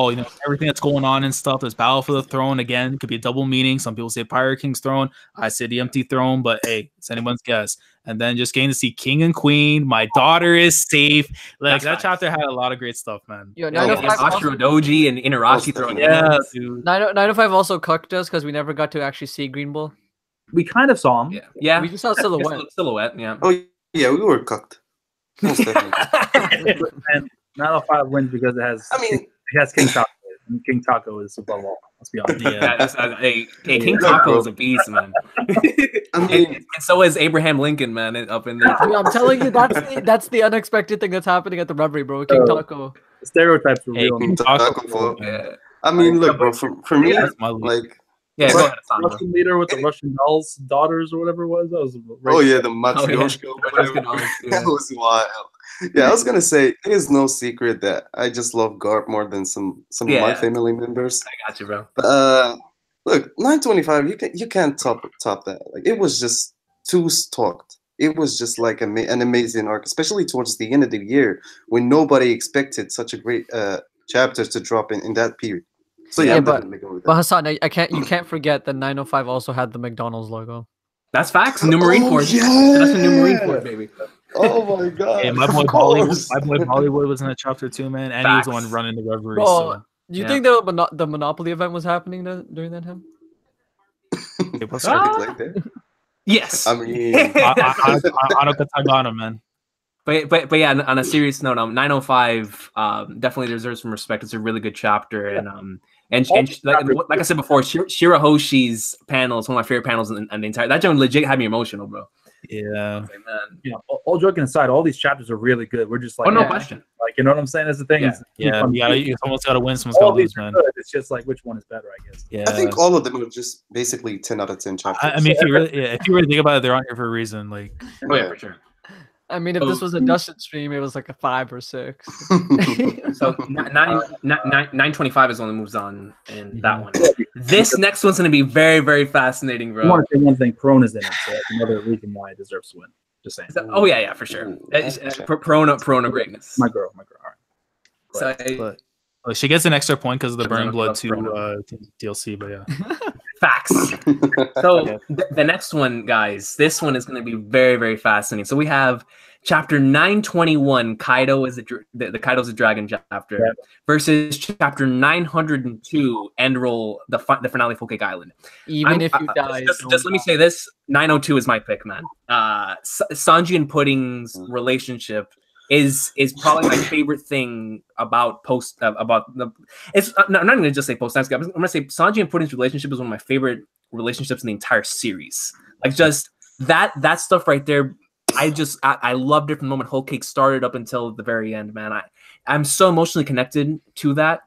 S2: everything that's going on and stuff. There's Battle for the Throne again. Could be a double meaning. Some people say Pirate King's throne. I say the empty throne, but hey, it's anyone's guess. And then just getting to see King and Queen. My daughter is safe. Like that chapter had a lot of great stuff, man.
S1: Ashura Doji and Inarashi throwing.
S2: Yeah, dude.
S4: 905 also cucked us because we never got to actually see Green Bull.
S5: We kind of saw him.
S1: Yeah.
S4: We just saw
S1: silhouette. Yeah.
S3: Oh yeah, we were cooked.
S5: And 905 wins because it has King Sasuke. King Taco is above all. Let's be honest.
S2: Yeah.
S1: Hey, King Taco is a beast, man.
S3: I mean,
S1: and so is Abraham Lincoln, man, up in there.
S4: Dude, I'm telling you, that's the unexpected thing that's happening at the Reverie, bro. King Taco.
S5: The stereotypes are
S2: Hey,
S5: real.
S2: King
S3: Taco
S2: Taco,
S3: Fall.
S1: Yeah.
S3: I mean,
S5: Like,
S3: look, bro. For me,
S2: that's my lead.
S3: like,
S1: Yeah, go ahead, Hassan, bro.
S5: Russian leader with the Russian doll's daughters or whatever it was. That was
S3: oh yeah, the
S1: Oh, yeah.
S3: Matryoshka.
S1: Matryoshka dolls, yeah.
S3: That was wild. Yeah, I was gonna say it is no secret that I just love Garp more than some of my
S1: Yeah.
S3: family members.
S1: I got you, bro.
S3: But look, 925, you can't top that. Like it was just too talked. It was just like an amazing arc, especially towards the end of the year when nobody expected such a great chapters to drop in that period. So yeah, I'm definitely going with
S4: But
S3: that.
S4: Hassan, you can't forget that 905 also had the McDonald's logo.
S1: That's facts. New Marine Corps.
S3: yeah.
S1: That's a new Marine Corps, baby.
S3: Oh my god!
S2: Hey, my boy Bollywood was in that chapter too, man, and he was the one running the Reverie.
S4: Bro,
S2: So
S4: do you
S1: yeah.
S4: think the Monopoly event was happening during that time?
S2: it was
S3: Like that.
S1: Yes.
S3: I mean,
S2: Tagana, man.
S1: But yeah, on a serious note, 905 definitely deserves some respect. It's a really good chapter, and like I said before, Shirahoshi's panel is one of my favorite panels in the entire. That joke legit had me emotional, bro.
S2: Yeah.
S1: Like, man.
S5: You know, all joking aside, all these chapters are really good. We're just like,
S1: Oh, no
S4: Yeah.
S1: question.
S5: like, you know what I'm saying? That's the thing.
S1: Yeah.
S5: Is
S2: Yeah, you almost got to win, someone's
S5: all
S2: got to
S5: these
S2: lose,
S5: are
S2: man.
S5: good. It's just like which one is better, I guess.
S2: Yeah.
S3: I think all of them are just basically 10 out of 10 chapters.
S2: I mean, if you really think about it, they're on here for a reason. Like,
S1: Oh yeah, for sure.
S4: I mean, if this was a Dustin stream, it was like a 5 or 6.
S1: So 925 is the one that moves on in that one. This next one's gonna be very, very fascinating,
S5: I
S1: bro.
S5: want to say one thing: Corona's in it, so that's another reason why it deserves to win. Just saying.
S1: Oh yeah, for sure. Corona greatness.
S5: My girl. All right.
S1: So
S2: but she gets an extra point because of the
S1: Should
S2: Burn
S1: not
S2: Blood
S1: love
S2: 2
S1: Corona.
S2: DLC. But yeah,
S1: facts. So the next one, guys, this one is going to be very, very fascinating. So we have chapter 921, Kaido is the Kaido's a Dragon chapter, versus chapter 902, End Roll, the finale, Full Cake Island.
S4: Even if you die.
S1: Just let me say this: 902 is my pick, man. Sanji and Pudding's relationship is probably my favorite thing about it's I'm not going to just say post I'm going to say Sanji and Pudding's relationship is one of my favorite relationships in the entire series. Like just that stuff right there. I loved it from the moment Whole Cake started up until the very end, man. I'm so emotionally connected to that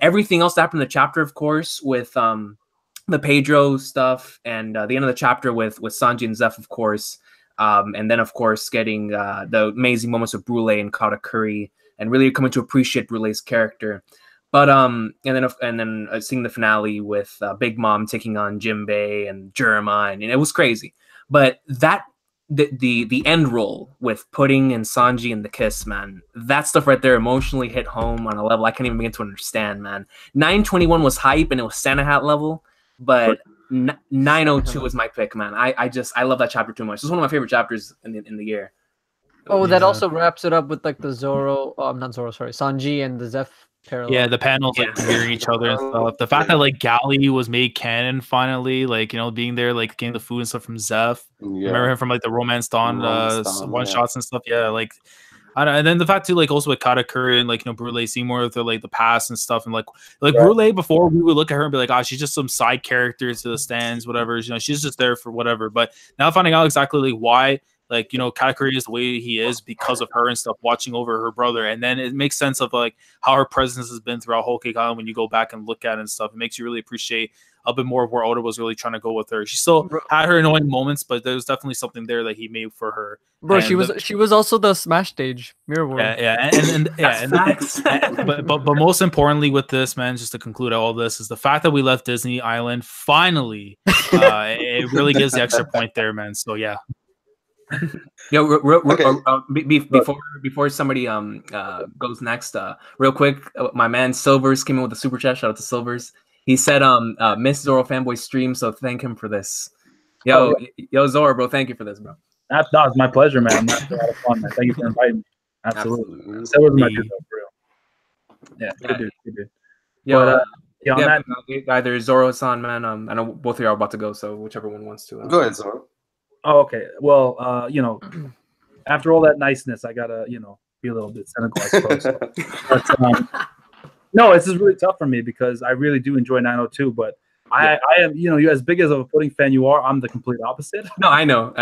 S1: everything else that happened in the chapter, of course, with the Pedro stuff and the end of the chapter with Sanji and Zeph, of course. And then, of course, getting the amazing moments of Brule and Katakuri, and really coming to appreciate Brule's character. But and then seeing the finale with Big Mom taking on Jinbei and Jeremiah, and it was crazy. But the end roll with Pudding and Sanji and the kiss, man, that stuff right there emotionally hit home on a level I can't even begin to understand, man. 921 was hype and it was Santa Hat level, but 902 is my pick, man. I love that chapter too much. It's one of my favorite chapters in the year.
S4: Oh, that also wraps it up with like the Sanji and the Zeph parallel.
S2: yeah, the panels like hearing each other and stuff. The fact that like Galley was made canon finally, like being there, like getting the food and stuff from Zeph. Remember him from like the Romance Dawn one shots and stuff. Yeah, like I don't know. And then the fact too, like also with Katakuri and like Brule seeing more of the past and stuff, and like Brule before we would look at her and be like, she's just some side character to the stands, whatever. She's just there for whatever. But now finding out exactly like why. Like, Katakuri is the way he is because of her and stuff, watching over her brother. And then it makes sense of like how her presence has been throughout Whole Cake Island when you go back and look at it and stuff. It makes you really appreciate a bit more of where Oda was really trying to go with her. She still had her annoying moments, but there was definitely something there that he made for her.
S4: Bro,
S2: and
S4: she was also the Smash stage mirror world.
S2: But most importantly with this, man, just to conclude all this, is the fact that we left Disney Island finally. It really gives the extra point there, man. So yeah.
S1: Before somebody goes next, real quick, my man Silvers came in with a super chat. Shout out to Silvers. He said miss Zoro fanboy stream, so thank him for this. Yo Zoro, bro, thank you for this, bro.
S5: No, it's my pleasure, man. That's a lot of fun, man. Thank you for inviting me. Absolutely. That was my good though, for real. Yeah, good dude.
S1: Either Zoro-san, man. I know both of you are about to go, so whichever one wants to.
S3: Go ahead, Zoro.
S5: Oh, okay. Well, after all that niceness, I gotta, be a little bit cynical, I suppose. But, No, this is really tough for me because I really do enjoy 902, but I am, you as big as a pudding fan you are, I'm the complete opposite.
S1: No, I know.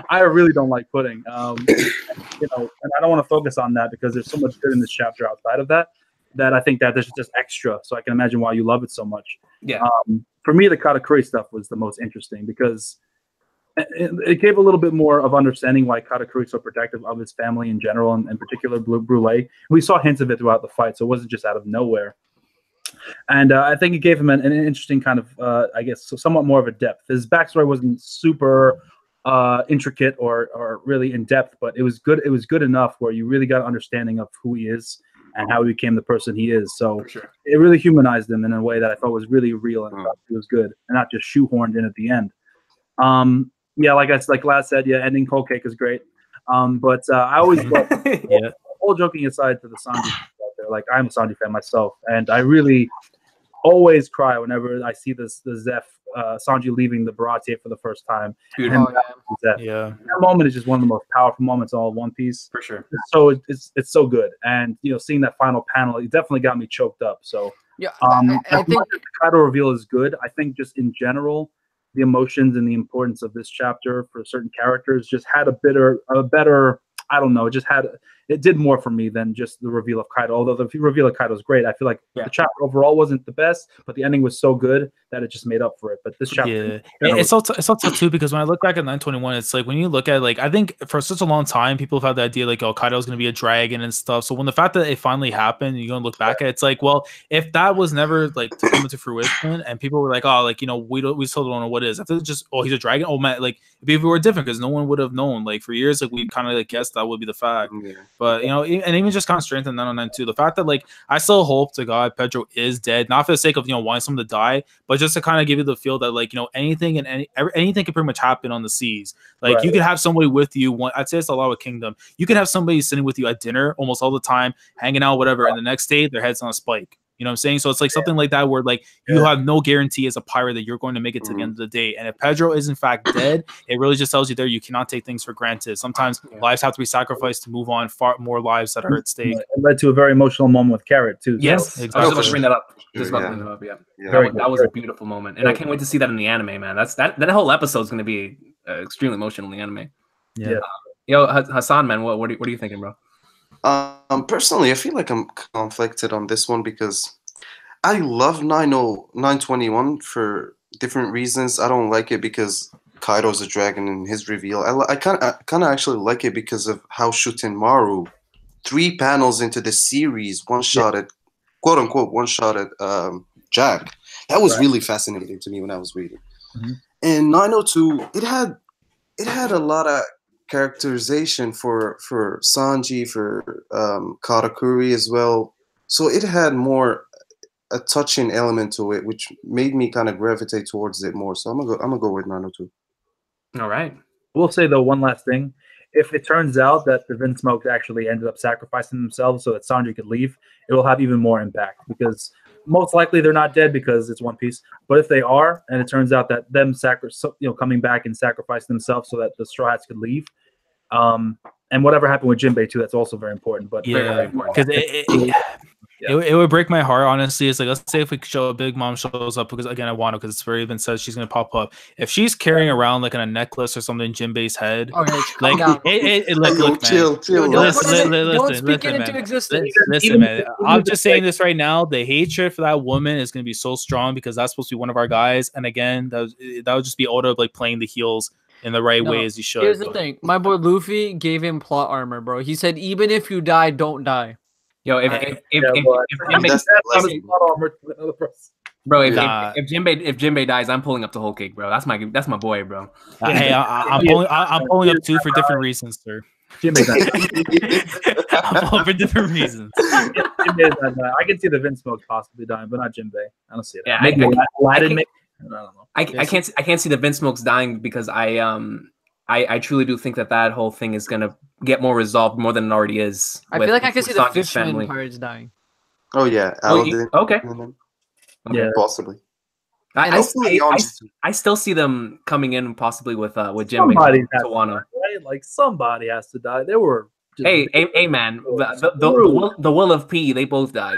S5: I really don't like pudding. And I don't want to focus on that because there's so much good in this chapter outside of that I think that there's just extra. So I can imagine why you love it so much.
S1: Yeah.
S5: For me, the Katakuri stuff was the most interesting because it gave a little bit more of understanding why Katakuri is so protective of his family in general, and in particular Brule. We saw hints of it throughout the fight, so it wasn't just out of nowhere. And I think it gave him an interesting kind of, I guess, somewhat more of a depth. His backstory wasn't super intricate or really in depth, but it was good. It was good enough where you really got an understanding of who he is and how he became the person he is. So it really humanized him in a way that I thought was really real and it was good, and not just shoehorned in at the end. Like Laz said, ending Cold Cake is great. But I always love, all joking aside to the Sanji out there, like I'm a Sanji fan myself, and I really always cry whenever I see the Zeph Sanji leaving the Baratie for the first time. That moment is just one of the most powerful moments in all of One Piece.
S1: For sure.
S5: So it's so good, and seeing that final panel, it definitely got me choked up. So I think the Kaido reveal is good. I think just in general, the emotions and the importance of this chapter for certain characters just had a better, I don't know, it did more for me than just the reveal of Kaido. Although the reveal of Kaido is great, I feel like the chapter overall wasn't the best, but the ending was so good that it just made up for it. But this chapter,
S2: it's also tough too, because when I look back at 921, it's like when you look at, like, I think for such a long time people have had the idea like, oh, Kaido's going to be a dragon and stuff. So when the fact that it finally happened, you're going to look back at it, it's like, well, if that was never like to come into fruition and people were like, oh, like, we still don't know what it is. If it's just, oh, he's a dragon, oh man, like if we were different, because no one would have known. Like for years, like we kind of like guessed that would be the fact. But and even just kind of strengthen 909 too. The fact that, like, I still hope to God Pedro is dead, not for the sake of wanting someone to die, but just to kind of give you the feel that, like, anything and anything can pretty much happen on the seas. Like you could have somebody with you. I'd say it's a lot with Kingdom. You could have somebody sitting with you at dinner almost all the time, hanging out, whatever, and the next day their head's on a spike. You know what I'm saying? So it's like something like that where, like, you have no guarantee as a pirate that you're going to make it to the end of the day. And if Pedro is in fact dead, it really just tells you there you cannot take things for granted. Sometimes lives have to be sacrificed to move on, far more lives that are at stake.
S5: It led to a very emotional moment with Carrot too.
S1: Yes,
S2: exactly.
S1: I was about to bring that up. That was a beautiful moment, and I can't wait to see that in the anime, man. That whole episode is going to be extremely emotional in the anime. Yo, Hassan, man, what are you thinking, bro?
S3: Personally, I feel like I'm conflicted on this one because I love 921 for different reasons. I don't like it because Kaido's a dragon in his reveal. I kind of actually like it because of how Shutenmaru, 3 panels into the series, one-shotted, quote-unquote, one-shotted Jack. That was really fascinating to me when I was reading. And 902, it had a lot of characterization for Sanji, for Katakuri as well. So it had more a touching element to it, which made me kind of gravitate towards it more. So I'm gonna go with 902.
S1: All right.
S5: We'll say though one last thing. If it turns out that the Vinsmokes actually ended up sacrificing themselves so that Sanji could leave, it will have even more impact because most likely they're not dead because it's One Piece. But if they are, and it turns out that them coming back and sacrificing themselves so that the Straw Hats could leave, and whatever happened with Jinbei too, that's also very important. But
S2: because it would break my heart, honestly. It's like, let's say if we show a Big Mom shows up, because again I want to, because it's already been said she's gonna pop up. If she's carrying around like in a necklace or something Jinbei's head, like look,
S3: chill.
S2: Listen,
S4: speak it into existence.
S2: Listen, man. I'm just saying this right now. The hatred for that woman is gonna be so strong because that's supposed to be one of our guys. And again, that would just be Oda like playing the heels in the right way as he should.
S4: Here's the thing. My boy Luffy gave him plot armor, bro. He said, even if you die, don't die.
S1: Yo, if Jinbei dies, I'm pulling up to Whole Cake, bro. That's my boy, bro.
S2: Hey, I'm pulling up too for different reasons, sir.
S5: Jinbei
S2: I'm pulling for different reasons.
S5: I can see the Vinsmokes possibly dying, but not Jinbei. I don't see it.
S1: Yeah,
S5: maybe Aladdin. I don't know.
S1: I can't see the Vinsmokes dying because I truly do think that whole thing is gonna get more resolved more than it already is.
S4: I feel like I can see the Fishman pirates dying.
S3: Oh yeah, Aladdin.
S1: Okay.
S5: Yeah,
S3: possibly.
S1: I still see them coming in possibly with Jinbei and Tawano.
S5: Right? Like somebody has to die. They were.
S1: Hey, man, the will of P, they both died.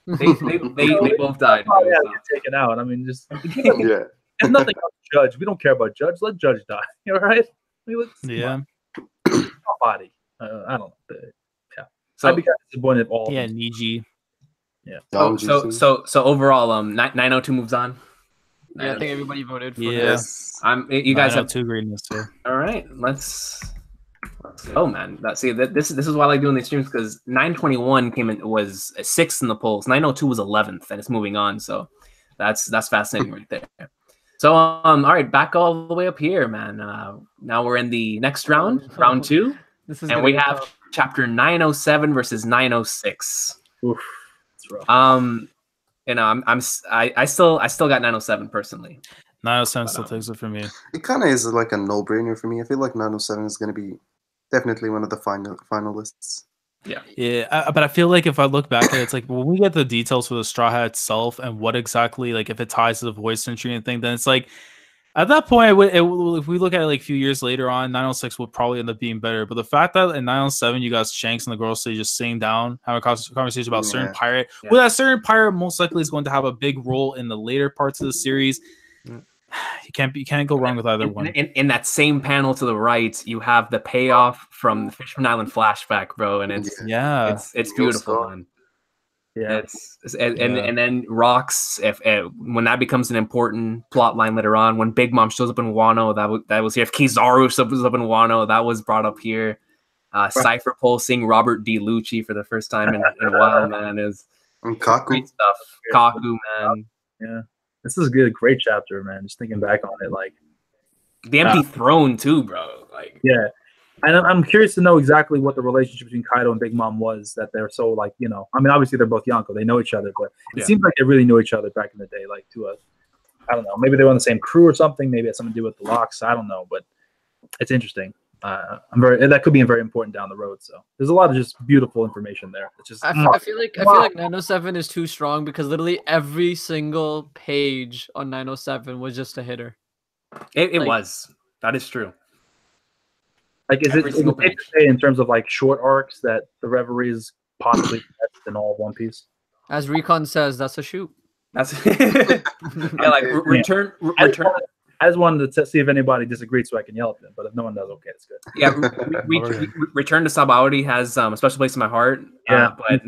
S1: Bro. They both died.
S5: Oh,
S1: bro,
S5: yeah,
S1: so.
S5: get taken out. I mean, just
S3: Yeah.
S5: there's nothing about Judge. We don't care about Judge. Let Judge die. All right. I mean,
S2: Yeah.
S5: Body. I don't know.
S1: So
S5: I'd be kind of disappointed if all.
S2: Yeah,
S5: Of them.
S2: Niji.
S5: Yeah.
S1: So overall, 902 moves on.
S4: Yeah, I think everybody voted for
S2: Yeah.
S4: it.
S3: Yes.
S1: You guys have
S2: 2 greatness too.
S1: all right. Let's go, man. This is why I like doing these streams because 921 was 6th in the polls. 902 was 11th, and it's moving on. So that's fascinating right there. So all right, back all the way up here, man. Now we're in the next round, round 2,
S4: This is
S1: and
S4: gonna
S1: we
S4: be
S1: have
S4: tough.
S1: chapter 907 versus 906.
S5: Oof, that's rough.
S1: You know, I still got 907 personally.
S2: 907 still takes it for me.
S3: It kind of is like a no-brainer for me. I feel like 907 is going to be definitely one of the finalists.
S2: Yeah, but I feel like if I look back at it, it's like when we get the details for the Straw Hat itself and what exactly, like if it ties to the voice century and thing, then it's like at that point, if we look at it like a few years later on, 906 will probably end up being better. But the fact that in 907 you got Shanks and the girl say just sitting down, having a conversation about a certain pirate, well, that certain pirate most likely is going to have a big role in the later parts of the series. You can't go wrong with either one.
S1: In that same panel to the right, you have the payoff from the Fisherman Island flashback, bro, and it's beautiful, man.
S5: Yeah,
S1: and then Rocks if when that becomes an important plot line later on, when Big Mom shows up in Wano, that was here. If Kizaru shows up in Wano, that was brought up here. Cypher pulsing Robert D. Lucci for the first time in a while, man, is
S3: Kaku.
S1: great stuff. Kaku, man.
S5: Yeah. This is a good, great chapter, man. Just thinking back on it, like
S1: the empty throne too, bro. Like,
S5: yeah, and I'm curious to know exactly what the relationship between Kaido and Big Mom was. That they're so like, you know, I mean, obviously they're both Yonko, they know each other, but it seems like they really knew each other back in the day. Like I don't know, maybe they were on the same crew or something. Maybe it had something to do with the locks. I don't know, but it's interesting. That could be very important down the road. So there's a lot of just beautiful information there. It's just
S4: I feel like 907 is too strong because literally every single page on 907 was just a hitter.
S1: It was. That is true.
S5: Like, is it safe to say in terms of like short arcs that the Reverie is possibly best in all of One Piece?
S4: As Recon says, that's a shoot.
S1: That's like return.
S5: I just wanted to see if anybody disagreed so I can yell at them. But if no one does, okay, it's good.
S1: Yeah, Return to Sabaody has a special place in my heart.
S5: Yeah,
S1: but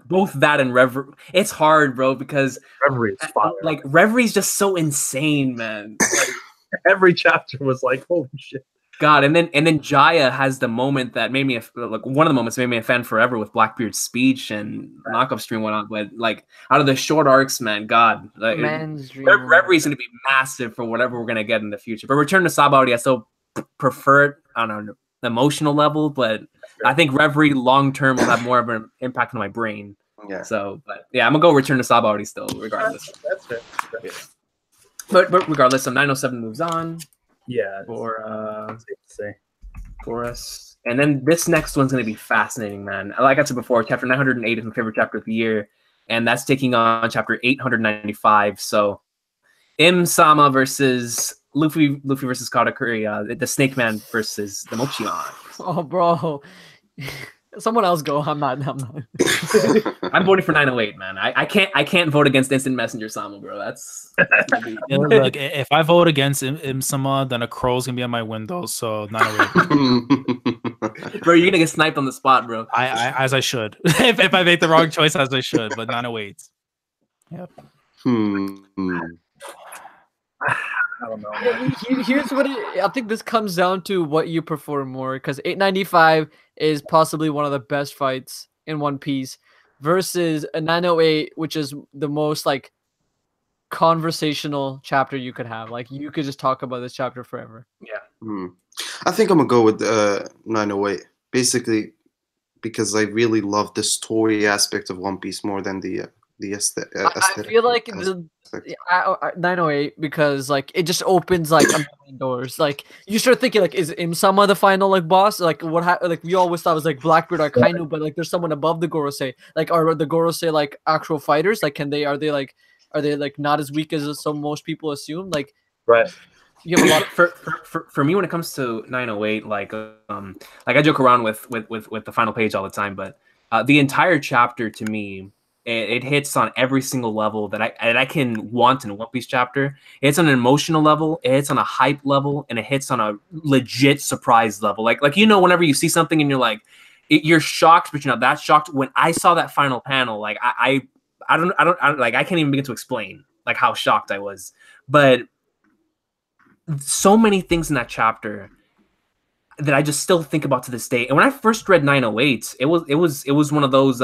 S1: both that and Reverie, it's hard, bro, because
S5: Reverie is fire.
S1: Like Reverie is just so insane, man. Like,
S5: every chapter was like, holy shit.
S1: God, and then Jaya has the moment that made me one of the moments made me a fan forever with Blackbeard's speech and knockup stream went on. But like out of the short arcs, man, God, like, Reverie's gonna be massive for whatever we're gonna get in the future. But Return to Sabaody, I still prefer it on an emotional level, but I think Reverie long term will have more of an impact on my brain.
S3: Yeah.
S1: So, but yeah, I'm gonna go Return to Sabaody still, regardless.
S5: That's fair.
S1: Yeah. But regardless, so 907 moves on.
S5: Yeah,
S1: for
S5: safe to say.
S1: For us. And then this next one's going to be fascinating, man. Like I said before, chapter 908 is my favorite chapter of the year, and that's taking on chapter 895. So, Im-sama versus Luffy versus Katakuri, the Snake Man versus the Mochiman.
S4: Oh, bro. Someone else go. I'm not.
S1: I'm voting for 908, man. I can't vote against Instant Messenger Sama, bro. That's
S2: look, if I vote against Im-sama, then a crow's gonna be on my window. So 908.
S1: Bro, you're gonna get sniped on the spot, bro.
S2: I as I should. if I make the wrong choice, as I should. But 908. Yep.
S5: I don't know.
S4: Here's what I think this comes down to what you prefer more, because 895 is possibly one of the best fights in One Piece versus a 908, which is the most like conversational chapter you could have. Like you could just talk about this chapter forever.
S1: Yeah.
S3: I think I'm gonna go with 908, basically because I really love the story aspect of One Piece more than the aesthetic.
S4: I feel like 908 because like it just opens like a million doors. Like you start thinking like, is Im-sama the final like boss? Like what? Like we always thought it was like Blackbeard or Kainu, but like there's someone above the Gorosei. Like are the Gorosei like actual fighters? Like are they not as weak as some most people assume? Like
S5: right.
S1: You have a lot for me when it comes to 908. Like I joke around with the final page all the time, but the entire chapter to me It hits on every single level that I can want in a One Piece chapter. It hits on an emotional level, it hits on a hype level, and it hits on a legit surprise level. Like whenever you see something and you're like, you're shocked, but you're not that shocked. When I saw that final panel, like I don't like, I can't even begin to explain like how shocked I was. But so many things in that chapter that I just still think about to this day. And when I first read 908, it was one of those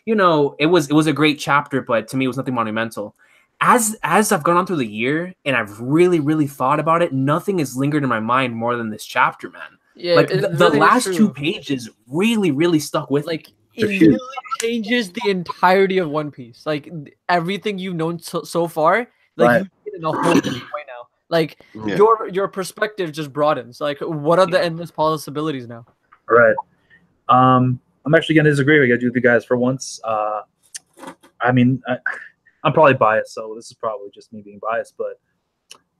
S1: it was a great chapter, but to me it was nothing monumental. As I've gone on through the year and I've really thought about it, nothing has lingered in my mind more than this chapter, man.
S4: Yeah,
S1: like the last 2 pages really stuck with
S4: like it literally changes the entirety of One Piece. Like everything you've known so far, like you get in a whole different way now. Like your perspective just broadens. Like what are the endless possibilities now?
S5: Right. I'm actually gonna disagree with you guys for once. I mean, I'm probably biased, so this is probably just me being biased, but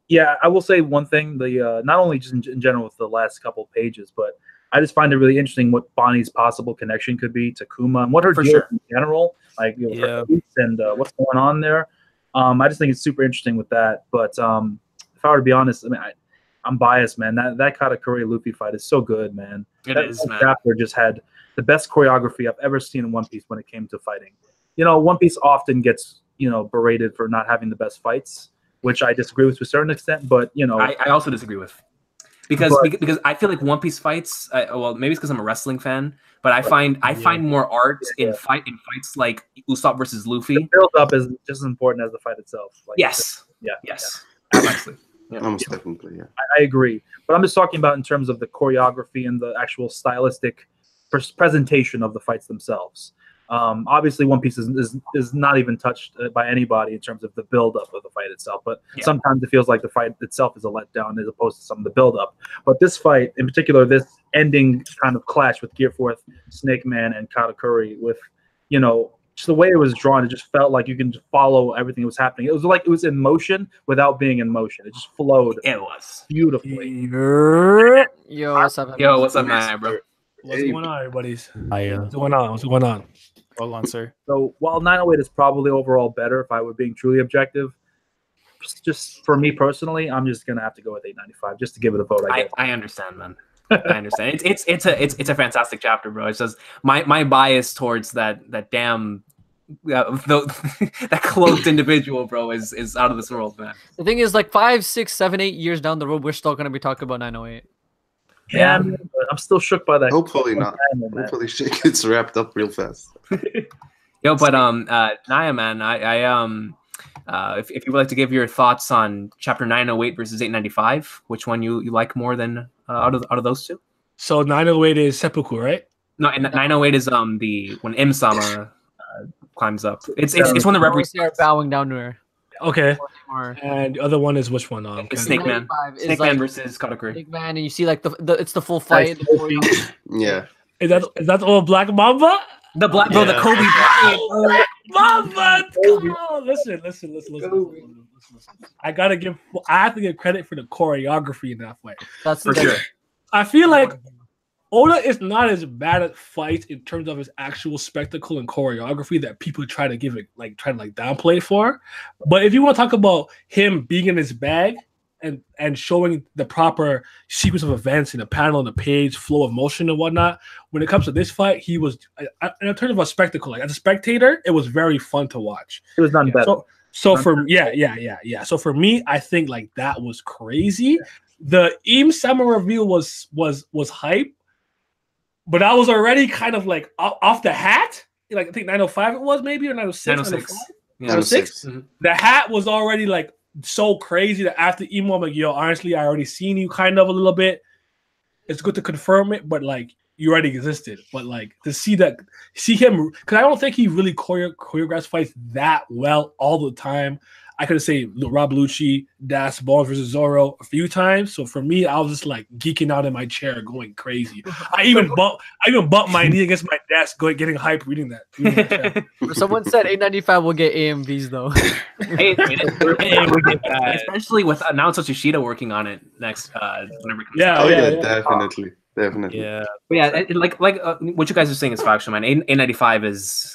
S5: yeah, I will say one thing. The not only just in general with the last couple of pages, but I just find it really interesting what Bonnie's possible connection could be to Kuma and what her deal in general, like her and what's going on there. I just think it's super interesting with that. But if I were to be honest, I mean, I'm biased, man. That Katakuri Luffy fight is so good, man. That chapter just had the best choreography I've ever seen in One Piece when it came to fighting. One Piece often gets berated for not having the best fights, which I disagree with to a certain extent. But
S1: I also disagree with because I feel like One Piece fights. Well, maybe it's because I'm a wrestling fan, but I find more art in fights like Usopp versus Luffy.
S5: The build up is just as important as the fight itself. Like,
S1: yes. Absolutely.
S3: Almost definitely, yeah.
S5: I agree, but I'm just talking about in terms of the choreography and the actual stylistic presentation of the fights themselves. Obviously, One Piece is not even touched by anybody in terms of the build-up of the fight itself, but sometimes it feels like the fight itself is a letdown as opposed to some of the build-up. But this fight, in particular, this ending kind of clash with Gear 4th, Snake Man, and Katakuri with, just the way it was drawn, it just felt like you can just follow everything that was happening. It was like it was in motion without being in motion. It just flowed.
S1: It was
S5: beautifully.
S4: Yo, what's up?
S1: What's up, man, bro?
S6: What's going on, everybody? What's going on? What's going on?
S2: Hold on, sir.
S5: So while 908 is probably overall better, if I were being truly objective, just for me personally, I'm just gonna have to go with 895 just to give it a vote.
S1: I understand, man. I understand. It's a fantastic chapter, bro. It's just my bias towards that damn that cloaked individual, bro, is out of this world, man.
S4: The thing is, like 5, 6, 7, 8 years down the road, we're still gonna be talking about 908.
S5: Yeah, I'm still shook by that.
S3: Hopefully not. Hopefully shit gets wrapped up real fast.
S1: Yo, but Naya, man, if you would like to give your thoughts on chapter 908 versus 895, which one you like more than out of those two?
S6: So 908 is seppuku, right?
S1: No, and 908 is the when M-sama climbs up. It's when the referee
S4: starts bowing down to her.
S6: Okay. And the other one is which one?
S1: Snake Man. Snake Man versus Katakuri.
S4: Snake Man, and you see like it's the full fight.
S3: Yeah.
S6: Is that the old Black Mamba?
S1: The Black bro, the Kobe Bryant.
S6: Mamba! Oh, listen. I have to give credit for the choreography in that fight.
S4: That's
S1: for sure.
S6: I feel like Oda is not as bad at fights in terms of his actual spectacle and choreography that people try to downplay for. But if you want to talk about him being in his bag and showing the proper sequence of events in the panel and the page, flow of motion and whatnot, when it comes to this fight, he was in terms of a spectacle. Like as a spectator, it was very fun to watch.
S5: It was not better.
S6: So for So for me, I think like that was crazy. The Im-sama reveal was hype. But I was already kind of like off the hat. Like I think 905 it was maybe or 906.
S1: 906.
S6: 906. Mm-hmm. The hat was already like so crazy that after Emo, I'm like, yo, honestly, I already seen you kind of a little bit. It's good to confirm it, but like you already existed. But like to see him, because I don't think he really choreographs fights that well all the time. I could say Rob Lucci, Das Bones versus Zoro a few times. So for me, I was just like geeking out in my chair, going crazy. I even bumped my knee against my desk, getting hype reading that.
S4: Someone said 895 will get AMVs though.
S1: Hey, we get especially with now Yoshida working on it next. Whenever it comes
S3: out. Definitely. Definitely.
S2: Yeah.
S1: But yeah, what you guys are saying is factual, man. A95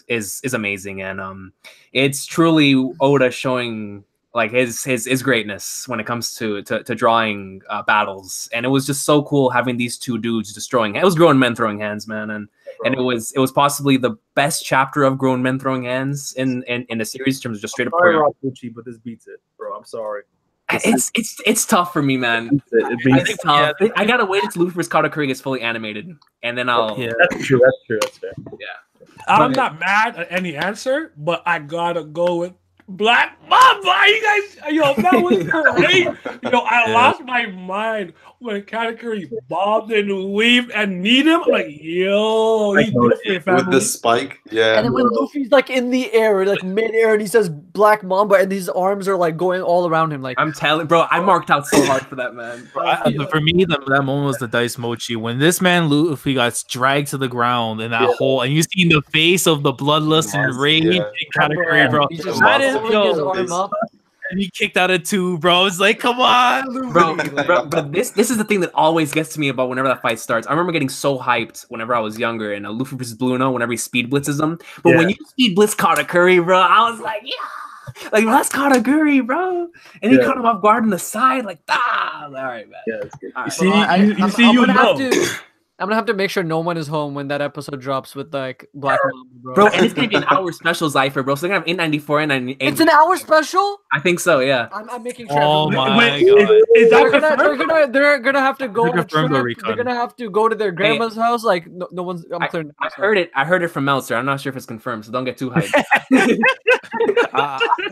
S1: is amazing, and it's truly Oda showing like his greatness when it comes to drawing battles, and it was just so cool having these two dudes destroying. It was grown men throwing hands, man, and it was possibly the best chapter of grown men throwing hands in the series in terms of just straight up.
S5: Sorry, Gucci, but this beats it, bro. I'm sorry.
S1: It's tough for me, man. It's tough.
S5: Yeah.
S1: I gotta wait until Luffy vs. Katakuri gets fully animated, and then I'll.
S2: Yeah.
S5: That's true. That's true. That's fair.
S1: Yeah.
S6: I'm not mad at any answer, but I gotta go with Black Mamba. You guys, yo, that was great. Yo, I lost my mind when Katakuri bobbed and weaved and need him. I'm like, yo, he's different, family.
S3: With the spike, yeah.
S4: And then when Luffy's like in the air, like mid-air, and he says Black Mamba, and his arms are like going all around him. Like
S1: I'm telling, bro, I marked out so hard for that, man.
S2: For me, that moment was the dice mochi when this man Luffy got dragged to the ground in that hole, and you see the face of the bloodlust and rage in Katakuri, bro.
S4: he's just
S2: That is
S4: pulling his arm up.
S2: And he kicked out at 2, bro. It's like, come on, Luffy.
S1: But this is the thing that always gets to me about whenever that fight starts. I remember getting so hyped whenever I was younger in Luffy vs. Bluno, whenever he speed blitzes them. But when you speed blitz Katakuri, bro, I was like, yeah, like that's Katakuri, bro. And he caught him off guard on the side, like, ah, all right, man.
S5: Yeah, it's good.
S4: I'm gonna have to make sure no one is home when that episode drops with like Black Mamba,
S1: bro. And it's gonna be an hour special, Zypher, bro. So they're gonna have 894 and 98.
S4: It's an hour special?
S1: I think so, yeah.
S4: I'm making sure.
S2: Oh my god.
S6: Is that
S4: they're gonna have to go on a trip.
S2: Recon.
S4: They're gonna have to go to their grandma's house. Like no one's.
S1: I heard it. I heard it from Meltzer. I'm not sure if it's confirmed, so don't get too hyped.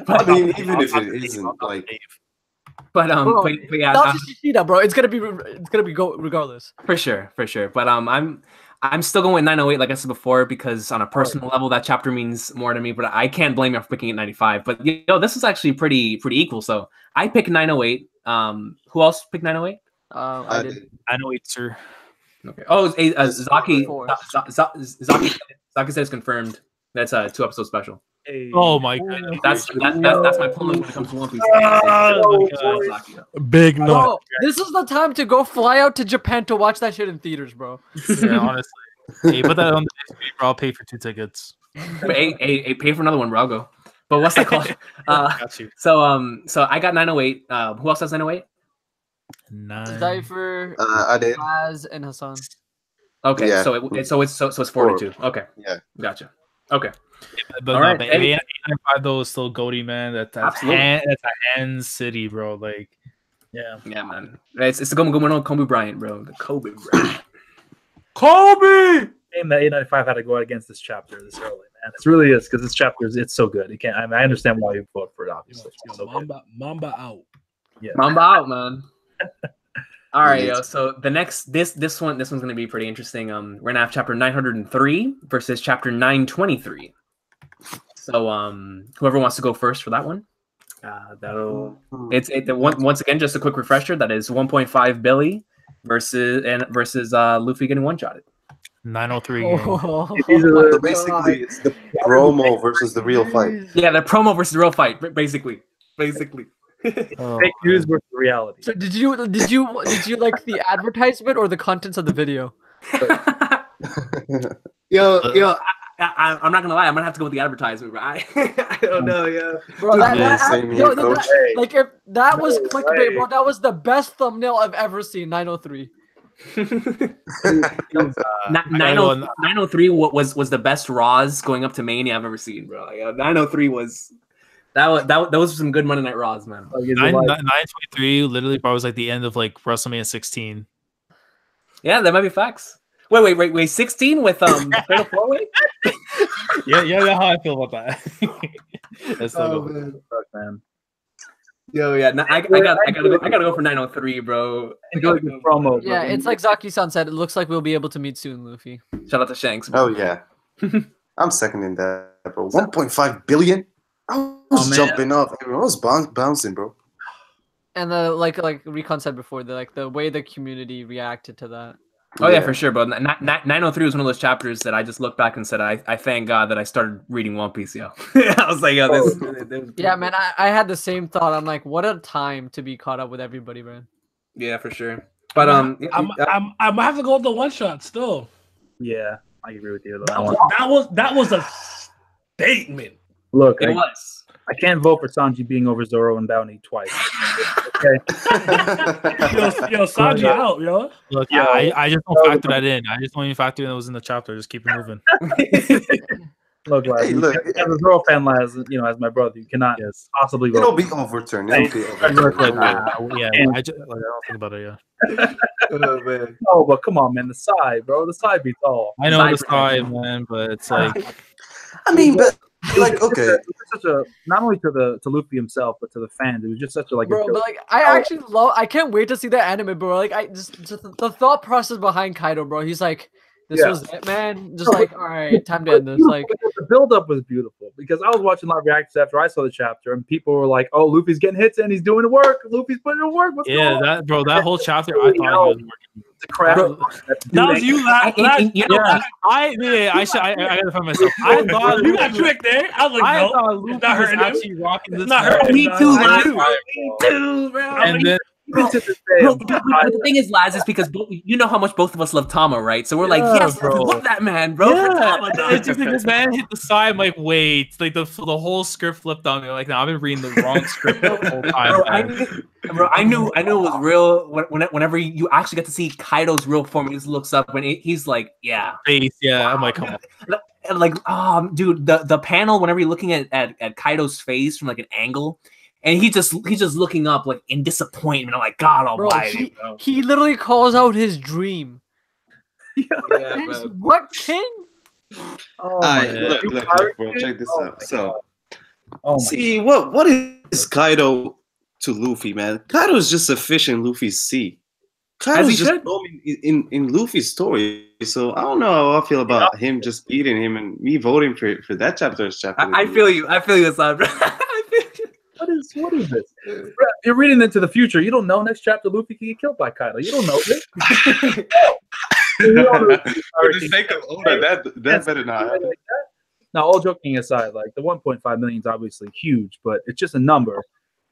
S3: I mean, even if it isn't, like.
S1: But yeah,
S4: bro, it's gonna be go regardless.
S1: For sure. But I'm still going with 908, like I said before, because on a personal level, that chapter means more to me. But I can't blame you for picking it 95. But this was actually pretty equal. So I picked 908. Who else picked 908?
S4: I did.
S2: 908, sir.
S1: Okay. Oh, Zaki said it's confirmed. That's a 2-episode special.
S5: Hey.
S2: Oh my god,
S1: that's my pulling when it comes to One Piece.
S6: Big nut.
S4: Bro, this is the time to go fly out to Japan to watch that shit in theaters, bro.
S2: Yeah, honestly. Hey, put that on the list, bro. I'll pay for 2 tickets.
S1: Hey, pay for another one, bro. I'll go. But what's that called?
S2: Got you.
S1: So I got 908. Who else has 908?
S4: Zypher,
S3: I did.
S4: Baz, and Hassan.
S1: Okay,
S3: Yeah.
S1: so it's 42. Okay,
S3: Yeah.
S1: Gotcha. Okay.
S2: But
S1: All
S2: no,
S1: right,
S2: but
S1: hey.
S2: 895 though is still Goaty, man. That's a hand city, bro. Like,
S5: Yeah,
S1: man. It's the going on Kobe Bryant, bro. The Kobe Bryant.
S6: Kobe.
S5: game that 895 had to go against this chapter this early, man. It really is because this chapter is so good. You can't. I mean, I understand why you vote for it, obviously. It's so good.
S6: Mamba out.
S5: Yeah.
S1: Mamba out, man. All right, yo. So the next this one's gonna be pretty interesting. We're gonna have chapter 903 versus chapter 923. So whoever wants to go first for that one, that'll once again just a quick refresher. That is 1.5 Billy versus Luffy getting one-shotted.
S2: 903.
S3: So basically, it's the promo versus the real fight.
S1: Yeah, the promo versus the real fight, basically.
S5: Fake news versus reality.
S4: So did you like the advertisement or the contents of the video?
S1: Yo, I'm not gonna lie. I'm gonna have to go with the advertisement, bro. I don't know, yo.
S4: Bro, like if that was
S5: No
S4: clickbait,
S5: way.
S4: bro, that was the best thumbnail I've ever seen. 903.
S1: 903 was the best Raws going up to Mania I've ever seen, bro. Like, 903 was those were some good Monday Night Raws, man.
S2: 923 literally probably was like the end of like WrestleMania 16.
S1: Yeah, that might be facts. Wait, 16 with Fatal 4-Way?
S2: yeah, how I feel about that. That's so
S1: man.
S5: Fuck, man.
S1: Yo, yeah, I gotta go for 903, bro.
S5: Enjoy the promo.
S4: Yeah,
S5: bro.
S4: it's like Zaki-san said. It looks like we'll be able to meet soon, Luffy.
S1: Shout out to Shanks, bro.
S3: Oh yeah, I'm seconding that, bro. 1.5 billion. I was jumping up. I was bouncing, bro.
S4: And the like Recon said before, the way the community reacted to that.
S1: Oh yeah, for sure, bro. 903 was one of those chapters that I just looked back and said, I thank God that I started reading One Piece, yo. I was like, yo, this
S4: Yeah, man, I had the same thought. I'm like, what a time to be caught up with everybody, man.
S1: Yeah, for sure. But
S6: I'm gonna have to go with the one shot still.
S5: Yeah, I agree with you.
S6: That was a statement.
S5: Look,
S1: it was.
S5: I can't vote for Sanji being over Zoro and Bounty twice. Okay.
S6: Yo, Sanji out, yo.
S2: Look,
S5: Yeah.
S2: I just don't factor that in. I just don't even factor in that was in the chapter. Just keep it moving.
S5: Look, Laz,
S3: Hey, look,
S5: as a Zoro fan, Laz, as my brother, you cannot possibly vote.
S3: It'll be overturned. It'll be overturned.
S2: I don't think about it. Yeah,
S3: Oh, man.
S5: Oh, but come on, man, the side, bro, the side beats all.
S2: I know the side, man, but it's like
S3: I mean, but like, okay.
S5: It was such a not only to Luffy himself, but to the fans. It was just such a
S4: Bro, but like I actually love. I can't wait to see that anime, bro. Like I just the thought process behind Kaido, bro. He's like, this was it, man. Just like, all right, time to end this. Like
S5: the build up was beautiful because I was watching live reactions after I saw the chapter, and people were like, "Oh, Luffy's getting hits and he's doing the work. Luffy's putting in work." What's going on?
S2: that whole chapter, I thought he was working.
S5: The crap.
S6: That was you,
S2: I gotta find myself. I thought
S6: you got tricked there. I was like, no,
S2: Luffy
S6: not
S2: was
S6: hurting
S2: actually rocking this.
S6: Not hurting
S1: Me too, Laz. Me too, bro.
S2: And then
S1: Bro, the thing is, Laz, is because you know how much both of us love Tama, right? So we're like, yes,
S5: bro.
S1: love that man, bro. For Tama, dog.
S2: it's just like this man hit the side. I'm like, wait, like the whole script flipped on me. Like, no, I've been reading the wrong script the whole time.
S1: I knew it was real. Whenever you actually get to see Kaido's real form, he just looks up when he's like, yeah,
S2: face, yeah. Wow. I'm like, come on.
S1: Like, dude, the panel whenever you're looking at Kaido's face from like an angle. And he's just looking up like in disappointment. I'm like, God Almighty, bro.
S4: He literally calls out his dream.
S1: Yeah,
S4: what king?
S3: Look, bro, check this out. So, see what is Kaido to Luffy, man? Kaido is just a fish in Luffy's sea. Kaido's just in Luffy's story. So I don't know how I feel about him just beating him and me voting for that chapter.
S1: I feel you. I feel you, Asad, bro.
S5: What is this? You're reading into the future. You don't know next chapter Luffy can get killed by Kaido. You don't know this.
S3: For the sake of Oda, that better not happen.
S5: Like that. Now, all joking aside, like the 1.5 million is obviously huge, but it's just a number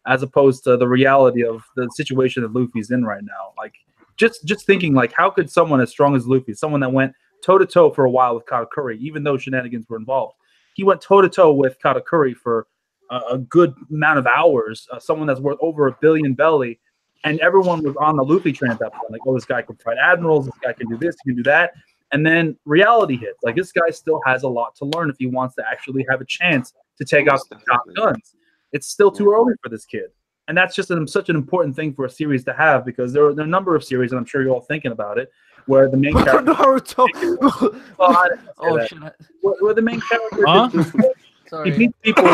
S5: as opposed to the reality of the situation that Luffy's in right now. Like just thinking like how could someone as strong as Luffy, someone that went toe-to-toe for a while with Katakuri, even though shenanigans were involved, he went toe-to-toe with Katakuri for a good amount of hours, someone that's worth over $1 billion belly, and everyone was on the Luffy train at that point. Like, oh, this guy can fight admirals, this guy can do this, he can do that. And then reality hits. Like, this guy still has a lot to learn if he wants to actually have a chance to take out the top guns. It's still too early for this kid. And that's just such an important thing for a series to have because there are a number of series, and I'm sure you're all thinking about it, where the main character...
S4: Naruto!
S5: Where the main character... He beats people.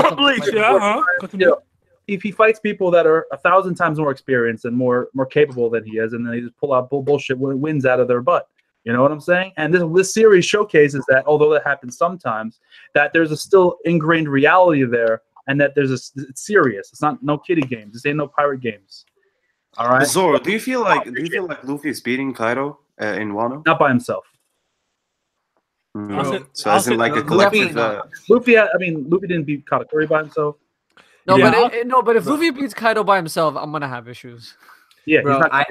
S5: If he fights people that are 1,000 times more experienced and more capable than he is, and then he just pull out bullshit wins out of their butt. You know what I'm saying? And this series showcases that, although that happens sometimes, that there's a still ingrained reality there, and that it's serious. It's not no kiddie games. This ain't no pirate games. All right.
S3: Zoro, do you feel like Luffy is beating Kaido in Wano?
S5: Not by himself.
S3: So as in like a collective.
S5: Luffy didn't beat Katakuri by himself.
S4: No, but if Luffy beats Kaido by himself, I'm gonna have issues.
S5: Yeah,
S1: bro.
S6: I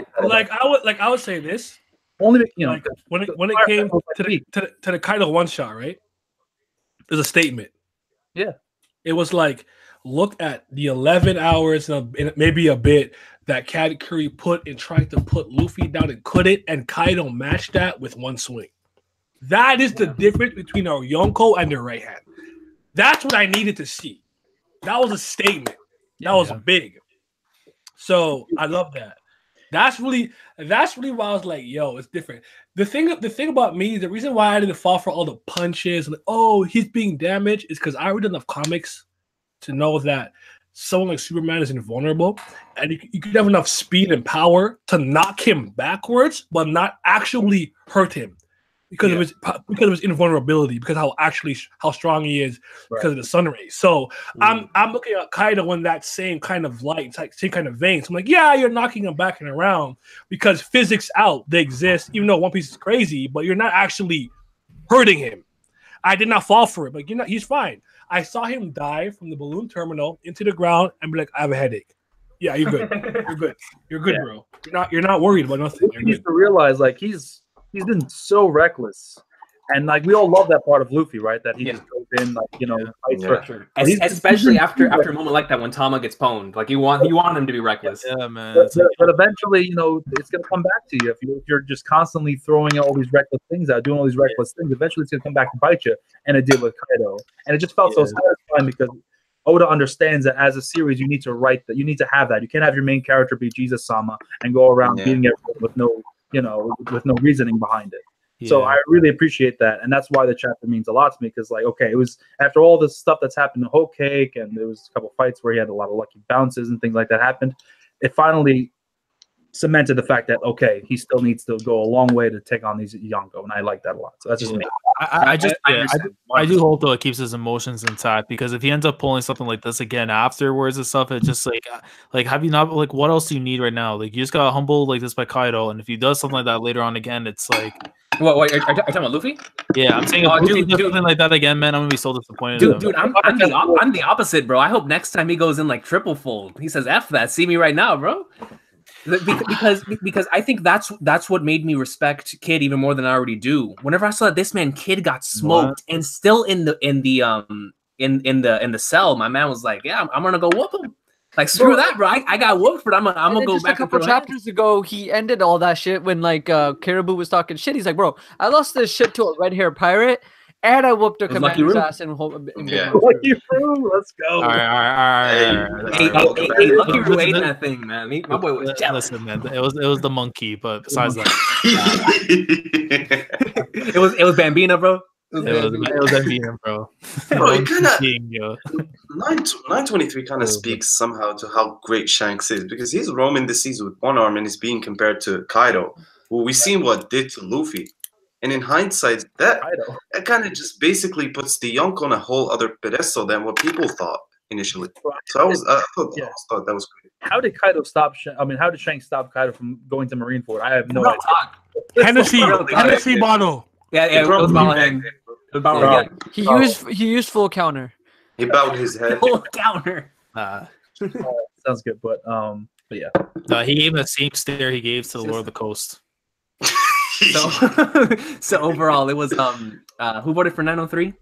S6: would say this.
S5: Only
S6: like, when it came to the Kaido one shot, right? There's a statement.
S5: Yeah,
S6: it was like, look at the 11 hours and maybe a bit that Katakuri put in trying to put Luffy down and couldn't, and Kaido matched that with one swing. That is the difference between our Yonko and their right hand. That's what I needed to see. That was a statement. That was big. So I love that. That's really why I was like, yo, it's different. The thing about me, the reason why I didn't fall for all the punches and he's being damaged is because I read enough comics to know that someone like Superman is invulnerable, and you could have enough speed and power to knock him backwards, but not actually hurt him. Because of his invulnerability, because how strong he is because of the sun rays. So I'm looking at Kaido in that same kind of light, same kind of vein. So I'm like, yeah, you're knocking him back and around because physics out, they exist. Even though One Piece is crazy, but you're not actually hurting him. I did not fall for it, but he's fine. I saw him dive from the balloon terminal into the ground and be like, I have a headache. Yeah, you're good. You're good. You're good, bro. You're not worried about nothing. You're
S5: He needs
S6: good.
S5: to realize like he's been so reckless, and like we all love that part of Luffy, right? That he just goes in like fights
S3: Yeah.
S5: for.
S1: Especially after a moment like that when Tama gets pwned. Like you want him to be reckless.
S2: Yeah, man.
S5: But eventually, it's gonna come back to you if you're just constantly throwing all these reckless things out, doing all these reckless things. Eventually, it's gonna come back to bite you, and it did with Kaido. And it just felt so satisfying because Oda understands that as a series, you need to write that. You need to have that. You can't have your main character be Jesus-sama and go around beating everyone with no reasoning behind it.
S2: Yeah.
S5: So I really appreciate that, and that's why the chapter means a lot to me. Because it was after all this stuff that's happened in Whole Cake, and there was a couple fights where he had a lot of lucky bounces and things like that happened. It finally cemented the fact that he still needs to go a long way to take on these Yonko, and I like that a lot. So that's just me.
S2: I do hope though it keeps his emotions intact, because if he ends up pulling something like this again afterwards and stuff, it's just like have you not what else do you need right now? Like you just got humbled like this by Kaido, and if he does something like that later on again, it's like.
S1: What? Are you talking about Luffy?
S2: Yeah, I'm saying if Luffy does something like that again, man, I'm gonna be so disappointed.
S1: Dude, I'm the opposite, bro. I hope next time he goes in like triple fold. He says, "F that, see me right now, bro." Because I think that's what made me respect Kid even more than I already do. Whenever I saw that this man Kid got smoked and still in the cell, my man was like, "Yeah, I'm gonna go whoop him." Like screw that, bro. I got whooped, but I'm gonna go back.
S4: A couple chapters ago, he ended all that shit when Caribou was talking shit. He's like, "Bro, I lost this shit to a red-haired pirate, and I whooped a commander's ass in
S5: Lucky Roo, let's go.
S2: All right.
S1: Hey, Lucky Roo ate that thing, man. My boy was jealous.
S2: Listen, man, it was the monkey, but besides that,
S1: it was Bambina, bro.
S2: It was Bambina, bro.
S3: Bro, it kind of 923 kind of speaks somehow to how great Shanks is, because he's roaming the seas with one arm and is being compared to Kaido, who we seen what did to Luffy. And in hindsight, that kind of just basically puts the Yonko on a whole other pedestal than what people thought initially. So I thought that was great.
S5: How did Kaido stop? How did Shanks stop Kaido from going to Marineford? I have no idea.
S6: Hennessy bottle.
S1: Yeah, it was bottle.
S4: He used full counter.
S3: He bowed his head.
S1: Full counter.
S5: Sounds good, but yeah.
S2: No, he gave him the same stare he gave to the Lord of the Coast.
S1: So overall, it was who voted for 903?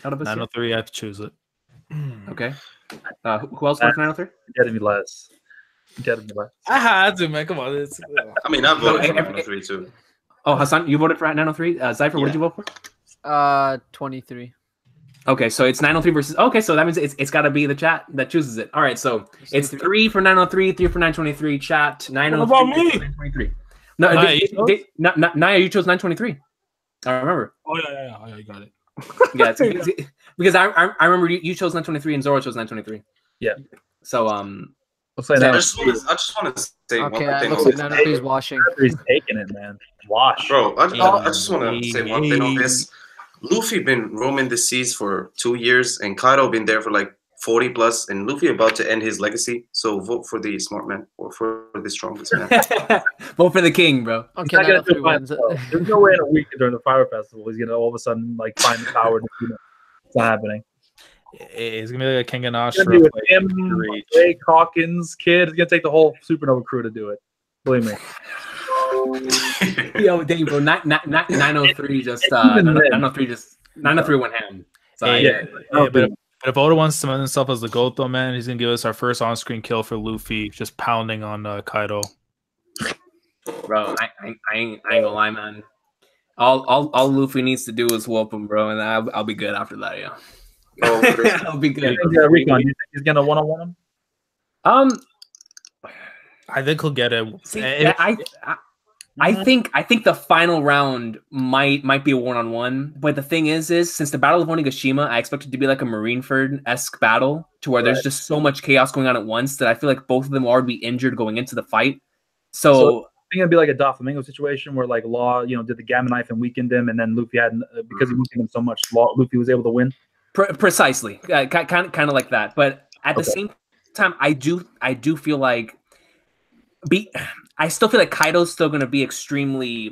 S1: Out of us,
S2: 903, I have to choose it.
S1: Okay. Who else voted for 903?
S5: Getting me less.
S2: I had to, man. Come on.
S3: I mean, I voted for 903 too.
S1: Oh, Hassan, you voted for 903. Cypher, what did you vote for?
S4: 23.
S1: Okay, so it's 903 versus. Okay, so that means it's got to be the chat that chooses it. All right, so it's 3 for 903, 3 for 923. Chat 903.
S6: What about me?
S1: 923. No, Naya, you chose 923. I remember.
S6: Oh yeah, you got it.
S1: Yeah, because I remember you chose 923 and Zoro chose 923.
S5: Yeah.
S1: So
S3: I just want to say one thing.
S4: Looks like 903 is washing.
S5: He's taking it, man. Wash,
S3: bro. I just want to say one thing on this. Luffy been roaming the seas for 2 years, and Kaido been there for like 40 plus, and Luffy about to end his legacy. So vote for the smart man or for the strongest man.
S1: Vote for the king, bro.
S5: Okay, there's no way in a week during the Fire Festival he's gonna all of a sudden like find the power to do it. It's not happening.
S2: It's gonna be like a King and
S5: It's gonna be with him, Jake Hawkins, Kid. It's gonna take the whole Supernova crew to do it. Believe me.
S1: Yo, dang, bro, 903 just 903 went ham. So
S2: but if Oda wants to cement himself as the GOAT, though, man, he's gonna give us our first on-screen kill for Luffy, just pounding on Kaido.
S1: Bro, I ain't gonna lie, man. All Luffy needs to do is whoop him, bro, and I'll be good after that. Yeah, I'll be good.
S5: Recon, you think he's gonna one-on-one him?
S2: I think he'll get it.
S1: See, I think the final round might be a one-on-one, but the thing is since the Battle of Onigashima, I expect it to be like a Marineford-esque battle to where there's just so much chaos going on at once that I feel like both of them will already be injured going into the fight. So
S5: I think it'd be like a Doflamingo situation where like Law, did the Gamma Knife and weakened him, and then Luffy had because he weakened him so much, Luffy was able to win.
S1: Precisely, kind of like that. But at the same time, I do feel like I still feel like Kaido's still going to be extremely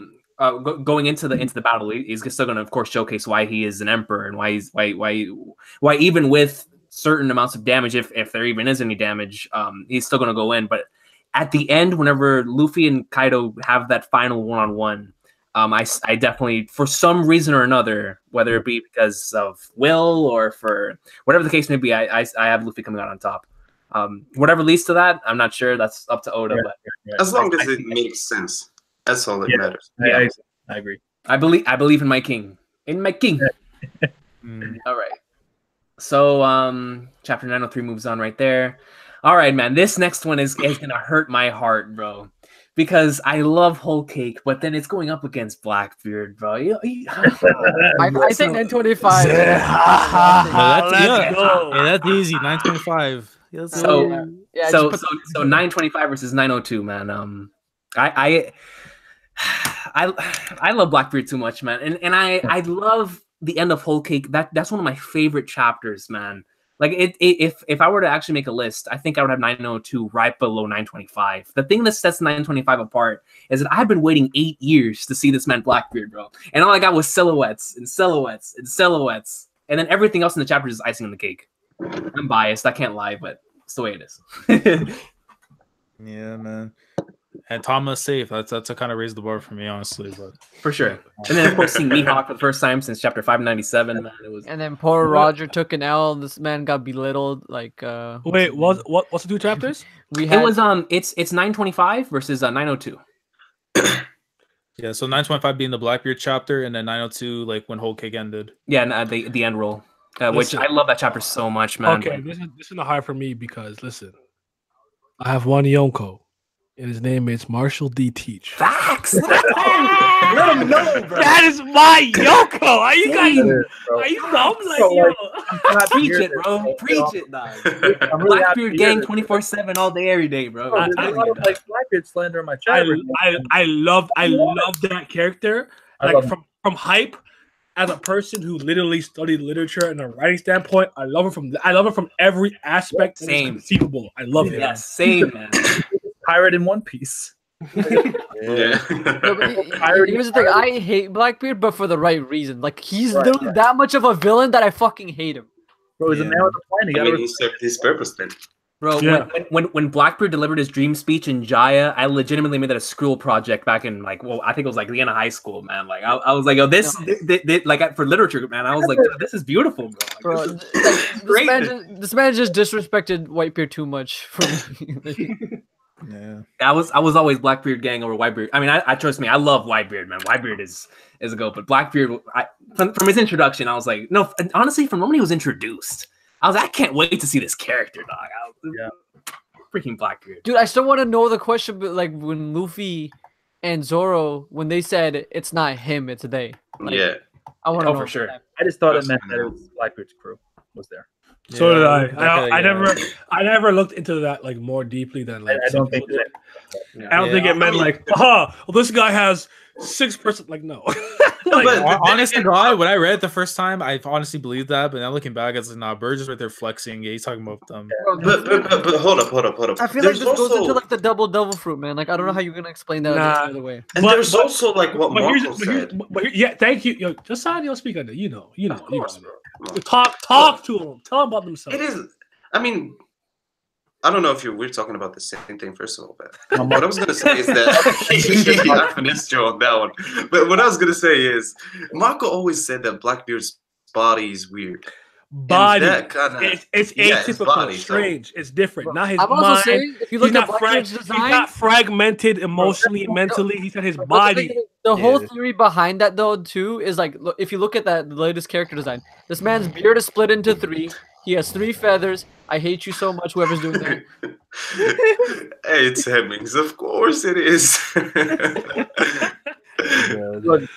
S1: going into the battle. He's still going to, of course, showcase why he is an emperor and why even with certain amounts of damage, if there even is any damage, he's still gonna go in. But at the end, whenever Luffy and Kaido have that final one-on-one, I definitely, for some reason or another, whether it be because of will or for whatever the case may be, I have Luffy coming out on top. Whatever leads to that, I'm not sure. That's up to Oda. But
S3: as long as it makes sense, that's all that matters.
S5: I agree.
S1: I believe in my king. In my king. All right. So chapter 903 moves on right there. All right, man. This next one is gonna hurt my heart, bro. Because I love Whole Cake, but then it's going up against Blackbeard, bro.
S4: I think 925.
S2: Let's go. Yeah, that's easy. 925.
S1: So 925 versus 902, man. I love Blackbeard too much, man, and I love the end of Whole Cake. That's one of my favorite chapters, man. Like if I were to actually make a list, I think I would have 902 right below 925. The thing that sets 925 apart is that I've been waiting 8 years to see this man Blackbeard, bro, and all I got was silhouettes and silhouettes and silhouettes, and then everything else in the chapter is icing on the cake. I'm biased, I can't lie, but it's the way it is.
S2: Yeah, man. And Thomas safe. That's a kind of raised the bar for me, honestly. But
S1: for sure. And then of course seeing Mihawk for the first time since chapter 597. Man, it was.
S4: And then poor Roger took an L. This man got belittled. Like
S6: wait, what's the two chapters?
S1: It was it's 925 versus 902.
S2: Yeah, so 925 being the Blackbeard chapter, and then 902 like when Whole Cake ended.
S1: Yeah, and the end roll, which I love that chapter so much, man.
S6: Okay, this is not hard for me because listen, I have one Yonko. And his name is Marshall D. Teach.
S1: Facts. Let him know, bro.
S6: That is my Yoko. Are you guys? Are you dumb? Like, yo.
S1: Preach it, bro. Preach it, dog. Blackbeard gang 24/7 all day, every day, bro.
S5: There's a lot of like Blackbeard slander in my chat.
S6: I love that character. Like from hype. As a person who literally studied literature and a writing standpoint, I love him from every aspect conceivable. I love him.
S1: Yes, same, man.
S5: Pirate in One Piece.
S4: Here's the thing, I hate Blackbeard, but for the right reason. Like he's literally that much of a villain that I fucking hate him.
S5: Bro, he's a man with a plan.
S3: He served his purpose then.
S1: Bro, when Blackbeard delivered his dream speech in Jaya, I legitimately made that a school project back in I think it was like the end of high school, man. Like I was like, yo, this like for literature, man. I was like, this is beautiful, bro. Like,
S4: this man just disrespected Whitebeard too much for me.
S2: Yeah,
S1: I was always Blackbeard gang over Whitebeard. I mean, I trust me, I love Whitebeard, man. Whitebeard is a goat, but Blackbeard, from his introduction, I was like, no, honestly, from when he was introduced, I can't wait to see this character, dog. Freaking Blackbeard,
S4: dude. I still want to know the question, but like when Luffy and Zoro, when they said it's not him, it's they. Like,
S3: yeah,
S4: I want to know
S1: for sure.
S5: I just thought it meant that it was Blackbeard's crew was there.
S6: So did I. I never looked into that like more deeply than like.
S5: I don't think
S6: it meant like, well, this guy has 6%. Like, no.
S2: Honestly, God, when I read it the first time, I honestly believed that. But now looking back, I was like, nah, Burge is right there flexing. Yeah, he's talking about them.
S3: But hold up.
S4: I feel like this goes into like the double fruit, man. Like I don't know how you're gonna explain that another way.
S3: And there's also like what Marco said.
S6: Yeah, thank you. Yo, just sign your speak on that. You know. Talk to them. Tell them about themselves.
S3: It is. I mean, I don't know if we're talking about the same thing. First of all, but what I was gonna say is that I finessed you on that one. But what I was gonna say is, Marco always said that Blackbeard's body is weird.
S6: It's atypical, strange. It's different. Not his mind.
S4: Saying, if you look at Blackbeard's design,
S6: he's not fragmented emotionally, mentally. He said his body.
S4: The whole theory behind that, though, too, is like if you look at the latest character design, this man's beard is split into 3. He has 3 feathers. I hate you so much, whoever's doing that.
S3: Hey, it's Hemmings. Of course it is.
S5: Look.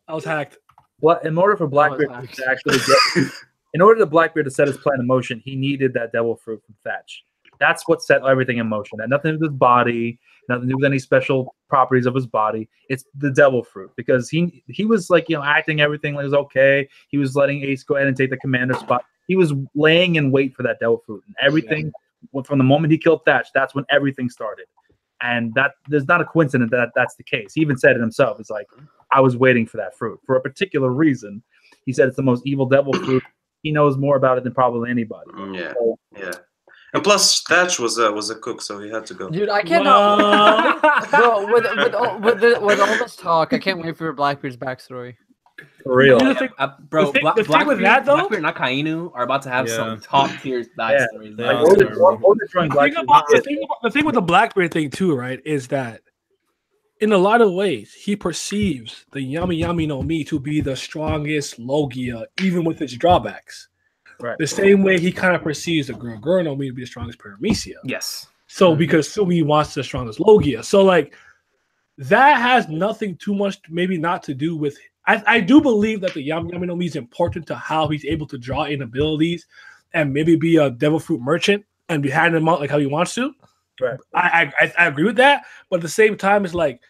S6: I was hacked.
S5: Well, in order for Blackbeard to actually get, in order for Blackbeard to set his plan in motion, he needed that devil fruit from Thatch. That's what set everything in motion. That had nothing to do with his body, nothing to do with any special properties of his body. It's the devil fruit because he was like acting everything like it was okay. He was letting Ace go ahead and take the commander spot. He was laying in wait for that devil fruit, and everything from the moment he killed Thatch, that's when everything started. And that there's not a coincidence that that's the case. He even said it himself. It's like I was waiting for that fruit for a particular reason. He said it's the most evil devil fruit he knows more about it than probably anybody.
S3: Yeah,
S5: So,
S3: yeah. And plus, Thatch was a cook, so he had to go.
S4: Dude, I cannot. Bro, with all this talk, I can't wait for Blackbeard's backstory.
S5: for real.
S6: Here's the thing-
S1: Bro,
S6: the thing with that, though-
S1: Blackbeard and Akainu are about to have
S2: Yeah.
S1: some top tier backstories.
S2: Yeah.
S1: man.
S2: Like,
S5: Oda's drawing
S6: The thing with the Blackbeard thing too, right, is that in a lot of ways he perceives the Yami Yami no Mi to be the strongest Logia, even with its drawbacks.
S5: Right.
S6: The same way he kind of perceives the Girl no Mi to be the strongest Paramecia.
S1: Yes.
S6: So because Sumi wants the strongest Logia. So like that has nothing too much maybe not to do with I do believe that the Yami Yami no Mi is important to how he's able to draw in abilities and maybe be a devil fruit merchant and be handing them out like how he wants to.
S5: Right.
S6: I agree with that, but at the same time, it's like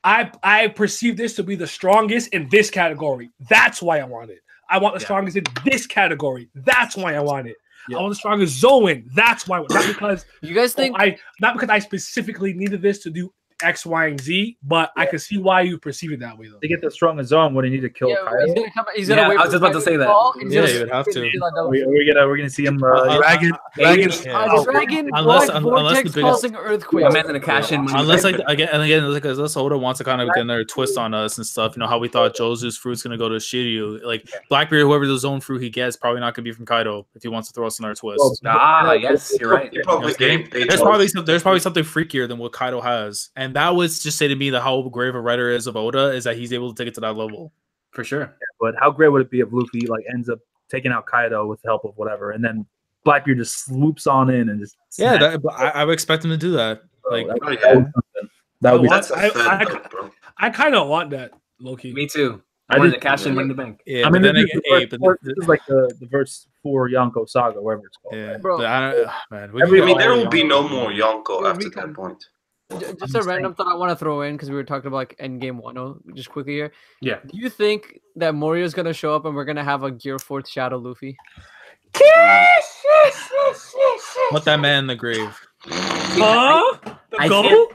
S6: I perceive this to be the strongest in this category. That's why I want it. I want the strongest in this category. That's why I want it.
S5: Yeah.
S6: I want the strongest Zoan. That's why. Not because
S4: You guys think?
S6: not because I specifically needed this to do X, Y, and Z, but I can see why you perceive it that way though.
S5: To get the strongest zone, what do you need to kill
S4: Yeah,
S5: Kaido?
S4: he's gonna come. He's gonna
S1: Yeah,
S4: wait.
S1: I was
S4: for
S1: just about to
S4: Kaido
S1: say that.
S4: fall, and he's
S2: Yeah,
S4: gonna
S2: you would have to.
S5: We're gonna see him.
S6: Dragon,
S4: Dragon,
S2: Unless-
S4: Black
S2: unless
S4: Vortex
S2: the biggest-
S4: causing earthquake.
S1: My man's gonna cash in.
S2: Unless like again, like unless Oda wants to kind of get another twist on us and stuff, you know how we thought Josu's fruit's gonna go to Shiryu. Like Blackbeard, whoever the zone fruit he gets, probably not gonna be from Kaido if he wants to throw us another twist.
S1: Yes, you're right.
S3: He probably
S2: There's probably something freakier than what Kaido has, and that was just say to me that how great of a writer is of Oda is that he's able to take it to that level.
S1: For sure.
S5: But how great would it be if Luffy like ends up taking out Kaido with the help of whatever, and then Blackbeard just swoops on in and just
S2: I would expect him to do that. Like,
S5: that would be
S3: That's a fed up, bro.
S6: I kind of want that, Loki.
S1: Me too. I wanted to cash in, win the bank.
S2: yeah,
S5: I mean,
S2: but then
S5: this
S2: again,
S5: is this is like the verse 4 Yonko saga, whatever it's called.
S2: yeah,
S4: Bro.
S2: but I don't, man. we
S3: I
S2: can
S3: mean,
S2: go
S3: there
S2: all
S3: will be
S2: Yonko.
S3: no more Yonko
S4: Yeah,
S3: after
S4: we can-
S3: that point.
S4: Just a random thought I want to throw in because we were talking about like Endgame 1.0 just quickly here.
S1: Yeah.
S4: Do you think that Morio's gonna show up and we're gonna have a Gear 4th Shadow Luffy?
S2: Put that man in the grave.
S6: Huh? The
S1: I
S6: goat?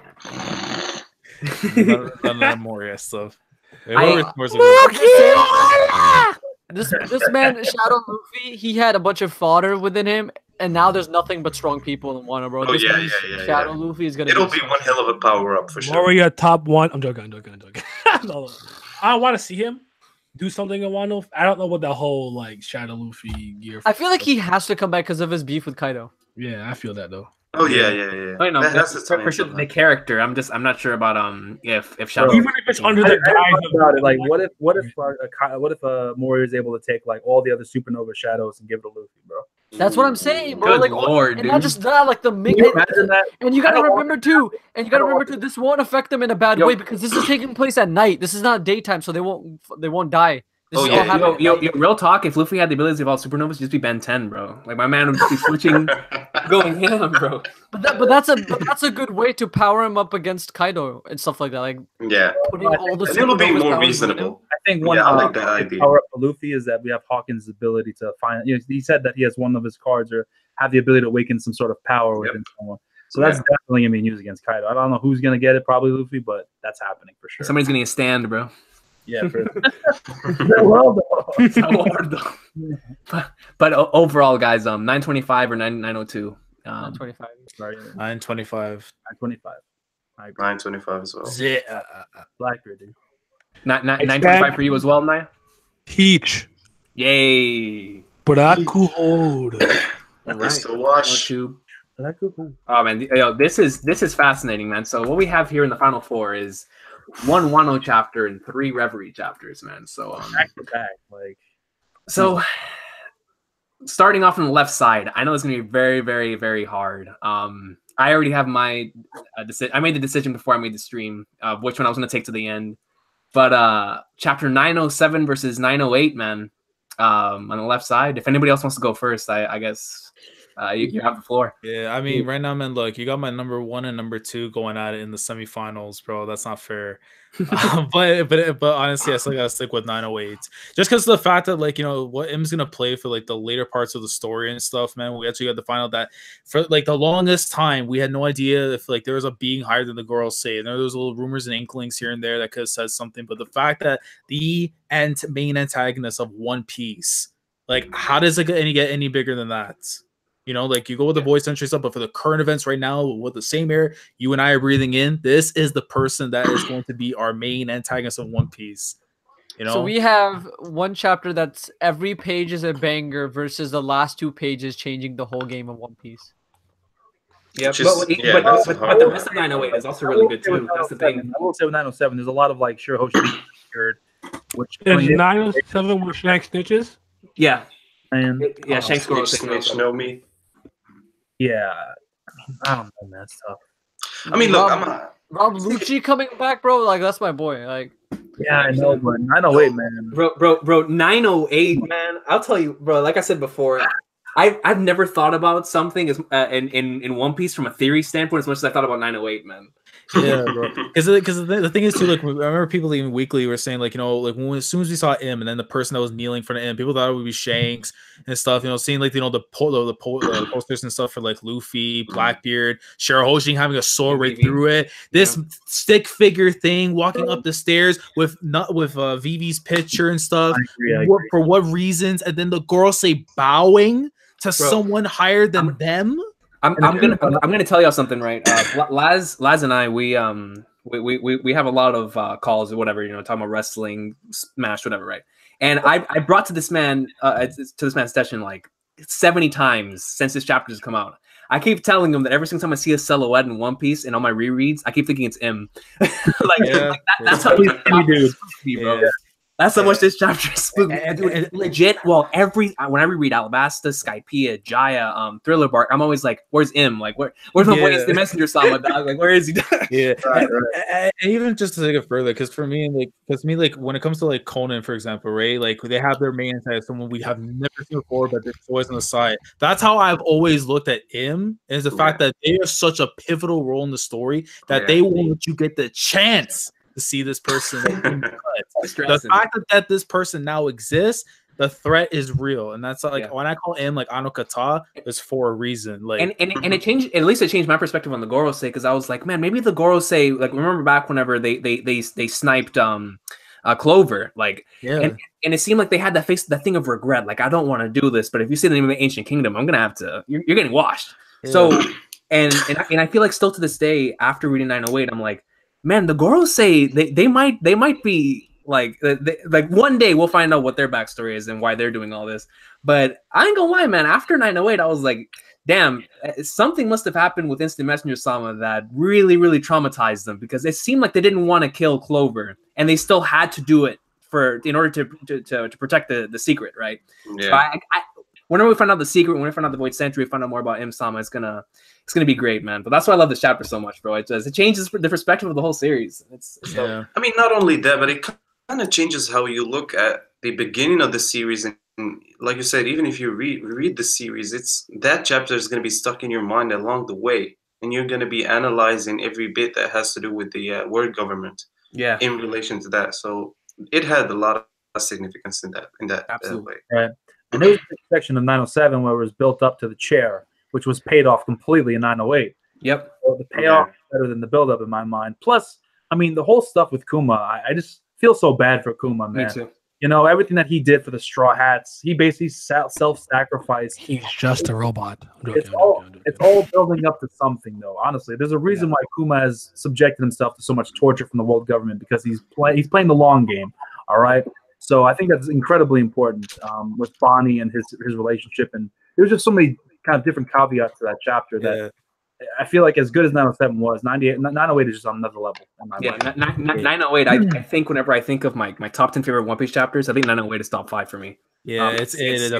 S2: None of that Moria stuff.
S4: This man Shadow Luffy, he had a bunch of fodder within him, and now there's nothing but strong people in Wano, bro.
S3: Oh,
S4: This
S3: yeah,
S4: means
S3: yeah,
S4: Shadow
S3: yeah.
S4: Luffy is gonna.
S3: It'll be one hell of a power up for sure.
S6: Warrior top 1. I'm joking. No. I want to see him do something in Wano. I don't know what that whole like Shadow Luffy gear.
S4: I feel like he has to come back because of his beef with Kaido.
S6: Yeah, I feel that though.
S3: Oh yeah.
S1: I know
S3: That has to
S1: for
S3: tie
S1: sure
S3: into
S1: the
S3: that.
S1: character. I'm not sure about if Shadow.
S6: Even if it's under the
S5: I
S6: guise
S5: thought
S6: of
S5: about it. Like, what if Moria is able to take like all the other supernova shadows and give it to Luffy, bro?
S4: That's what I'm saying, bro.
S1: Good
S4: Like,
S1: lord,
S4: and not
S1: dude.
S4: just that, like the
S5: Can you imagine that?
S4: and you gotta
S5: I don't
S4: remember too, this won't affect them in a bad way because this is taking place at night. This is not daytime, so they won't die. This
S3: Oh,
S4: is
S3: yeah,
S4: all happening.
S1: Yo, real talk. If Luffy had the abilities of all supernovas, it'd just be Ben 10, bro. Like my man would just be switching, going ham, bro.
S4: But that's a good way to power him up against Kaido and stuff like that. Like
S3: Yeah,
S4: putting all the
S3: and it'll be
S4: supernovas
S3: more
S4: powers within him.
S3: reasonable.
S5: I think one
S3: Yeah, I like that idea.
S5: power up for Luffy is that we have Hawkins' ability to find. You know, he said that he has one of his cards or have the ability to awaken some sort of power within someone. So that's definitely gonna be used against Kaido. I don't know who's gonna get it, probably Luffy, but that's happening for sure.
S1: Somebody's gonna stand, bro.
S5: Yeah, for well,
S1: But overall, guys, 925 or 902.
S4: 25.
S5: sorry,
S2: 925.
S5: 925. I agree.
S3: 925 as well.
S2: Yeah.
S5: Blackbeard, dude.
S1: 925 for you as well, Naya.
S6: Peach.
S1: Yay!
S6: But I could hold.
S3: Mr. Wash.
S1: Oh man, this is fascinating, man. So what we have here in the final four is one Wano chapter and 3 Reverie chapters, man. So
S5: Back to back, like.
S1: So starting off on the left side, I know it's gonna be very, very, very hard. I already have my decision. I made the decision before I made the stream which one I was gonna take to the end. But chapter 907 versus 908, man. On the left side. If anybody else wants to go first, I guess you have the floor.
S2: Yeah, I mean, right now, man, look, you got my number 1 and number 2 going at it in the semifinals, bro. That's not fair. But honestly, I still gotta stick with 908. Just because of the fact that, like, you know, what M's gonna play for like the later parts of the story and stuff, man. We actually got to find out that for like the longest time, we had no idea if like there was a being higher than the girls say. And there was little rumors and inklings here and there that could have said something. But the fact that the main antagonist of One Piece Like, how does it get any bigger than that? You know, like you go with the voice century stuff, but for the current events right now, with the same air you and I are breathing in, this is the person that is going to be our main antagonist of One Piece. You know,
S4: So we have one chapter that's every page is a banger versus the last 2 pages changing the whole game of One Piece.
S1: Yeah,
S3: Which is-
S1: but
S3: that's hard.
S1: the rest of 908 is also really good too. That's the thing.
S5: I will say with 907, there's a lot of like Shirahoshi, which
S6: There's 907 with Shanks snitches.
S1: Yeah,
S5: and
S1: yeah. Shanks
S3: Snitch, snitch, know me.
S5: yeah, I don't know, man, that's tough.
S3: I mean, look,
S4: Rob Lucci coming back, bro. Like that's my boy. Like
S5: Yeah, I know, but 908, man.
S1: bro, 908, man. I'll tell you, bro. Like I said before, I've never thought about something as in One Piece from a theory standpoint as much as I thought about 908, man.
S2: yeah, bro. Because the thing is too, like I remember people even weekly were saying like, you know, like as soon as we saw M and then the person that was kneeling for the M, people thought it would be Shanks and stuff. You know, seeing like the posters and stuff for like Luffy, Blackbeard, Shirahoshi having a sword right through it. This stick figure thing walking up the stairs with Vivi's picture and stuff. For what reasons? And then the girls say bowing to someone higher than them.
S1: I'm gonna tell y'all something, right? Laz and I, we have a lot of calls or whatever, you know, talking about wrestling, Smash, whatever, right? And I brought to this man's session like 70 times since this chapter has come out. I keep telling him that every single time I see a silhouette in One Piece in all my rereads, I keep thinking it's M. That's how he's bro.
S2: Yeah.
S1: That's how much this chapter is spooky. Dude, legit. Well, when I reread Alabasta, Skypiea, Jaya, Thriller Bark, I'm always like, "Where's M? Like, where's my boy? It's the messenger Sama, dog. Like, where is he?"
S2: Yeah, right. And even just to take it further, because for me, like when it comes to like Conan, for example, right? Like they have their main antagonist, someone we have never seen before, but there's always on the side. That's how I've always looked at him, is the fact that they are such a pivotal role in the story that they won't let you get the chance to see this person. The fact that this person now exists, the threat is real, and that's like when I call him like Anokata, it's for a reason. Like, and
S1: it changed. At least it changed my perspective on the Gorosei, because I was like, man, maybe the Gorosei, like, remember back whenever they sniped Clover, like, and it seemed like they had that thing of regret, like, I don't want to do this, but if you say the name of the Ancient Kingdom, I'm gonna have to. You're getting washed. Yeah. So, and I feel like still to this day, after reading 908, I'm like, man, the Gorosei, they might be like one day we'll find out what their backstory is and why they're doing all this. But I ain't gonna lie, man. After 908, I was like, damn, something must have happened with Instant Messenger Sama that really, really traumatized them, because it seemed like they didn't want to kill Clover and they still had to do it in order to protect the secret, right? Yeah. So whenever we find out the secret, when we find out the Void Century, we find out more about M-Sama, it's gonna be great, man. But that's why I love this chapter so much, bro. It changes the perspective of the whole series.
S3: I mean, not only that, but it kind of changes how you look at the beginning of the series. And like you said, even if you read the series, that chapter is going to be stuck in your mind along the way, and you're going to be analyzing every bit that has to do with the word government. Yeah. In relation to that, so it had a lot of significance in that way.
S5: Right. And there was a section of 907 where it was built up to the chair, which was paid off completely in 908.
S1: Yep.
S5: So the payoff is better than the buildup in my mind. Plus, I mean, the whole stuff with Kuma, I just feel so bad for Kuma, man.
S1: Me too.
S5: You know, everything that he did for the Straw Hats, he basically self-sacrificed.
S6: He's just a robot.
S5: It's all building up to something, though. Honestly, there's a reason why Kuma has subjected himself to so much torture from the world government, because he's playing the long game. All right. So I think that's incredibly important with Bonnie and his relationship, and there's just so many kind of different caveats to that chapter that I feel like, as good as 907 was, 908 is just on another level. In my mind.
S1: 908. I think whenever I think of my top 10 favorite One Piece chapters, I think 908 is top 5 for me.
S2: Yeah, it's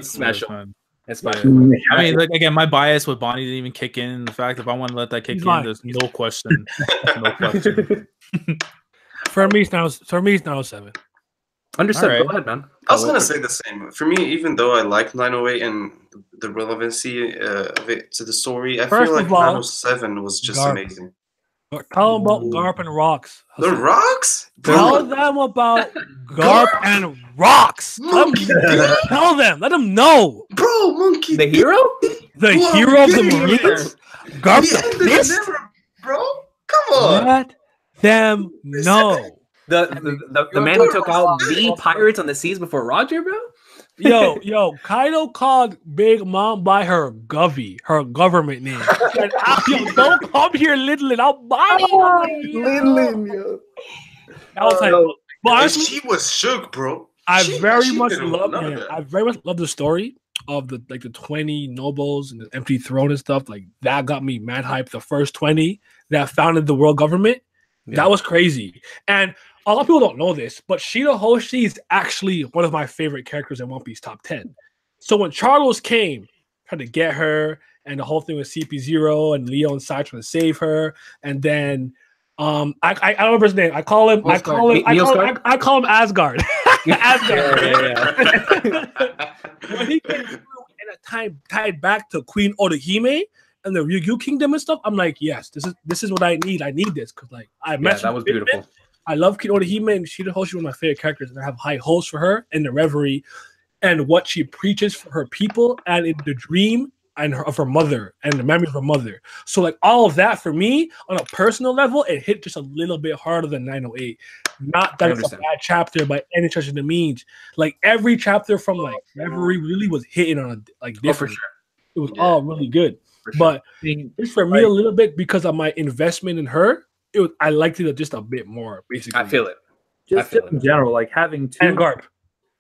S2: special.
S1: Fun. It's special.
S2: Yeah. I mean, like, again, my bias with Bonnie didn't even kick in. The fact, if I want to let that kick in, there's no question. No question.
S6: For me, it's 907.
S1: Understood.
S2: Right.
S1: Go ahead, man.
S3: I was gonna say the same. For me, even though I like 908 and the relevancy of it to the story, I feel like 907 was just amazing.
S6: Tell them about Garp and Rocks.
S3: The Rocks?
S6: Tell them about Garp and Rocks. Tell them. Let them know.
S3: Bro, Monkey.
S1: The hero?
S6: The hero of the Marines? Garp the Fist?
S3: Bro, come on.
S6: Let them know.
S1: The man who took out the pirates on the seas before Roger, bro?
S6: Yo, Kaido called Big Mom by her govy, her government name. And yo, don't come here, Lidlin. I'll buy you.
S3: Lin, yo.
S6: That was like, but
S7: And
S6: honestly,
S7: she was shook, bro.
S6: I
S7: She
S6: very much
S7: didn't
S6: love
S7: know none of that.
S6: I very much love the story of the 20 nobles and the empty throne and stuff. Like that got me mad hype. The first 20 that founded the world government.
S1: Yeah.
S6: That was crazy. And a lot of people don't know this, but Shida Hoshi is actually one of my favorite characters in One Piece top 10. So when Charlos came, tried to get her, and the whole thing with CP0 and Leo and Sai trying to save her, and then I don't remember his name. I call him Asgard. Asgard. When he came through and a time tied back to Queen Orihime and the Ryukyu Kingdom and stuff, I'm like, yes, this is what I need. I need this because like I met
S1: that was beautiful.
S6: I love Queen Orihime and Shida Hoshi, one of my favorite characters, and I have high hopes for her and the Reverie and what she preaches for her people and in the dream and of her mother and the memory of her mother. So like all of that for me on a personal level, it hit just a little bit harder than 908. Not that it's a bad chapter by any stretch of the means. Like every chapter from like Reverie really was hitting on a like different.
S1: For sure.
S6: It was all really good.
S1: For sure.
S6: But just for me a little bit because of my investment in her, I liked it just a bit more, basically.
S1: I feel it.
S5: Just in general, like having
S6: And Garp.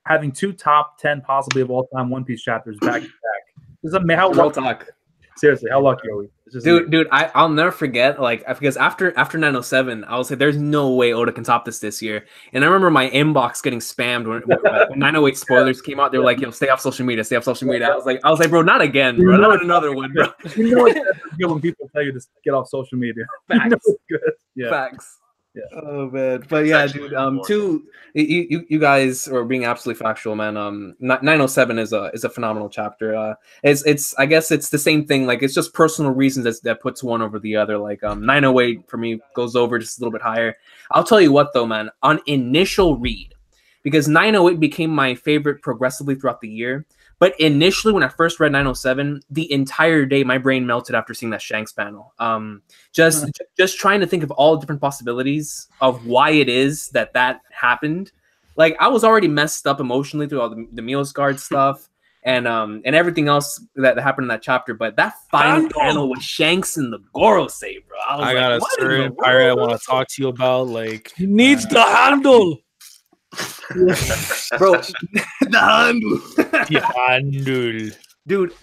S5: having two top 10 possibly of all time One Piece chapters back to back. This is how
S1: Real
S5: lucky,
S1: talk.
S5: seriously, how lucky are we? It's just
S1: Dude, I'll never forget, like, because after 907, I was like, there's no way Oda can top this year. And I remember my inbox getting spammed when 908 spoilers came out. They were like, yo, stay off social media, stay off social media. I was like, bro, not again, bro, not another one, bro.
S5: You know it's good when people tell you to get off social media. You know it's good. Yeah.
S1: Facts.
S5: Yeah.
S1: Oh man, but yeah, dude. You guys are being absolutely factual, man. 907 is a phenomenal chapter. It's I guess it's the same thing. Like it's just personal reasons that puts one over the other. Like 908 for me goes over just a little bit higher. I'll tell you what though, man. On initial read, because 908 became my favorite progressively throughout the year. But initially, when I first read 907, the entire day my brain melted after seeing that Shanks panel. Just trying to think of all different possibilities of why it is that happened. Like I was already messed up emotionally through all the Meals Guard stuff and everything else that happened in that chapter. But that final panel with Shanks and the Gorosei, bro.
S2: I got a certain pirate I want to talk to you about. Like
S6: He needs the handle.
S1: Bro, the handle.
S2: the handle.
S1: Dude,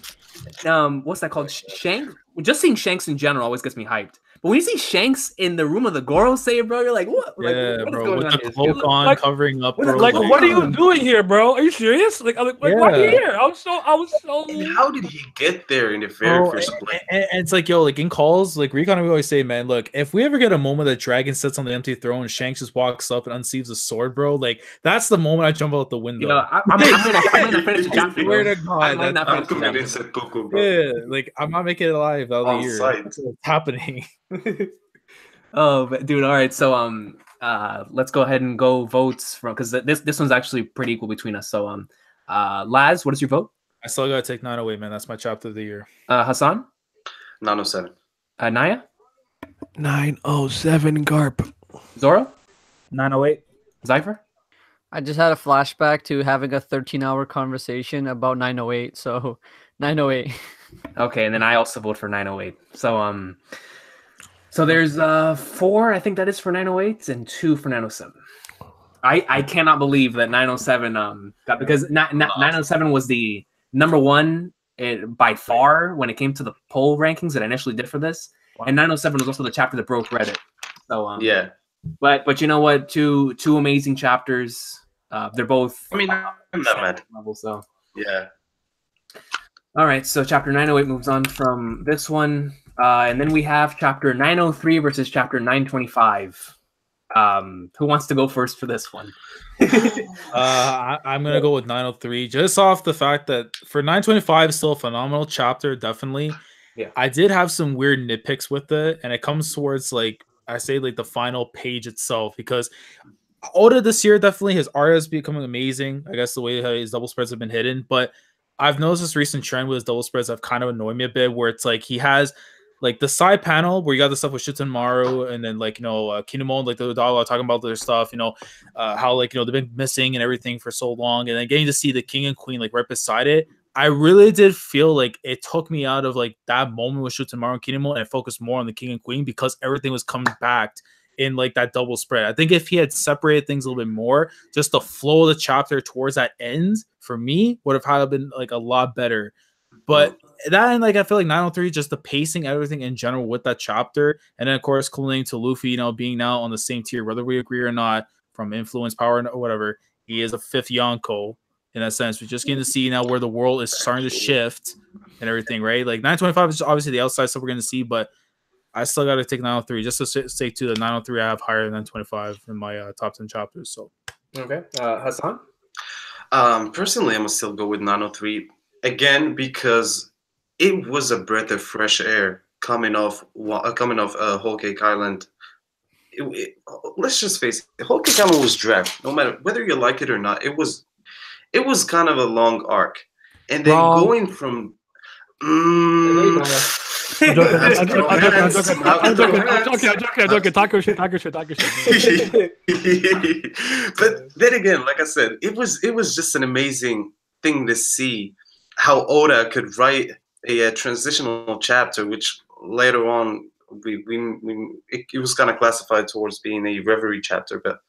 S1: what's that called? Shanks? Just seeing Shanks in general always gets me hyped. But when you see Shanks in the room of the Gorosei, bro, you're like, what? Like,
S2: Yeah,
S1: what is
S2: bro,
S1: going
S2: with
S1: on
S2: the
S1: here?
S2: cloak on,
S6: Like-
S2: covering up,
S1: What-
S2: bro.
S6: Like,
S1: Like,
S6: what are you doing here, bro? Are you serious? Like, why are you
S2: Yeah.
S6: here? I was so.
S7: And how did he get there in the very
S2: Bro,
S7: first place?
S2: and it's like, yo, like in calls, like Recon, we always say, man, look, if we ever get a moment that Dragon sits on the empty throne and Shanks just walks up and unsheathes a sword, bro, like that's the moment I jump out the window.
S1: You know, I'm gonna finish the
S2: I
S1: chapter.
S2: swear
S1: bro.
S2: to God,
S1: I might not
S7: I'm
S1: finish the
S7: coming in
S1: chapter.
S7: seppuku, bro.
S2: yeah, like I'm not making it alive the other
S7: On
S2: year.
S7: site.
S2: That's what's happening.
S1: Oh, but dude, all right. So let's go ahead and go votes from because this one's actually pretty equal between us. So Laz, what is your vote?
S2: I still gotta take 908, man. That's my chapter of the year.
S1: Hassan,
S7: 907.
S1: Naya,
S6: 907 Garp.
S1: Zoro,
S5: 908.
S1: Zypher.
S4: I just had a flashback to having a 13-hour conversation about 908. So 908.
S1: Okay, and then I also vote for 908. So there's 4, I think that is for 908s and 2 for 907. I cannot believe that 907 got because 907 was the number one by far when it came to the poll rankings that I initially did for this, and 907 was also the chapter that broke Reddit. So
S7: Yeah.
S1: but you know what? Two amazing chapters. They're both.
S7: I mean, I'm not mad.
S1: level. So
S7: Yeah.
S1: all right, so chapter 908 moves on from this one. And then we have chapter 903 versus chapter 925. Who wants to go first for this one?
S2: I'm gonna go with 903, just off the fact that for 925 is still a phenomenal chapter, definitely.
S1: Yeah.
S2: I did have some weird nitpicks with it, and it comes towards like I say like the final page itself because Oda this year definitely his art is becoming amazing. I guess the way his double spreads have been hidden, but I've noticed this recent trend with his double spreads have kind of annoyed me a bit, where it's like he has like the side panel where you got the stuff with Shitamaru and then like Kinemon, like the dialogue talking about their stuff, how like they've been missing and everything for so long, and then getting to see the king and queen like right beside it. I really did feel like it took me out of like that moment with Shitamaru and Kinemon and focused more on the king and queen because everything was coming back in like that double spread. I think if he had separated things a little bit more, just the flow of the chapter towards that end for me would have had been like a lot better. But that, and like I feel like 903, just the pacing, everything in general with that chapter, and then of course culminating to Luffy, being now on the same tier, whether we agree or not, from influence, power, or whatever, he is a fifth Yonko in that sense. We're just getting to see now where the world is starting to shift and everything, right? Like 925 is obviously the outside stuff we're going to see, but I still got to take 903 just to say too that 903 I have higher than 925 in my top 10 chapters. So
S1: okay, Hassan.
S7: Personally, I'm gonna still go with 903 again because it was a breath of fresh air coming off Whole Cake Island. Let's just face it, Whole Cake Island was drab. No matter whether you like it or not, it was kind of a long arc, and then going from.
S6: I'm joking. Talk your shit.
S7: But then again, like I said, it was just an amazing thing to see how Oda could write a transitional chapter, which later on it was kind of classified towards being a reverie chapter. But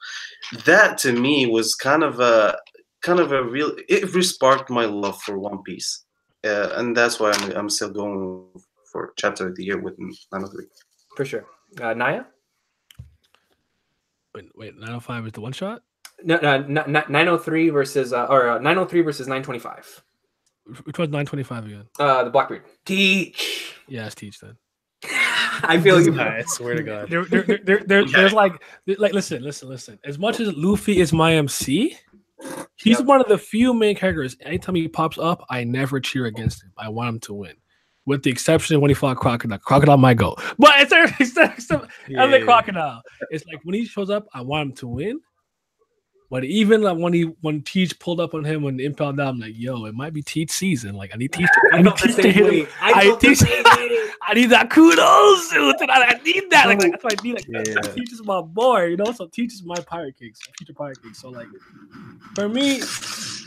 S7: that to me was kind of a real. It re-sparked my love for One Piece, and that's why I'm still going for chapter of the year with 903.
S1: For sure. Naya?
S6: Wait, 905 is the one shot?
S1: No, 903 versus 903 versus 925.
S6: Which one's 925 again?
S1: The Blackbeard. Teach.
S6: Yeah, it's Teach then.
S1: I feel you.
S2: I swear to God.
S6: There's like listen. As much as Luffy is my MC, he's one of the few main characters. Anytime he pops up, I never cheer against him. I want him to win. With the exception of when he fought Crocodile. Crocodile might go. But it's other Crocodile. It's like when he shows up, I want him to win. But even like when Teach pulled up on him when the impel down, I'm like, yo, it might be Teach season. Like I need Teach to hit him. I need that kudos. I need that. Like that's what I need. Like Teach is my boy, So Teach is my Pirate King. Future Pirate King. So like for me,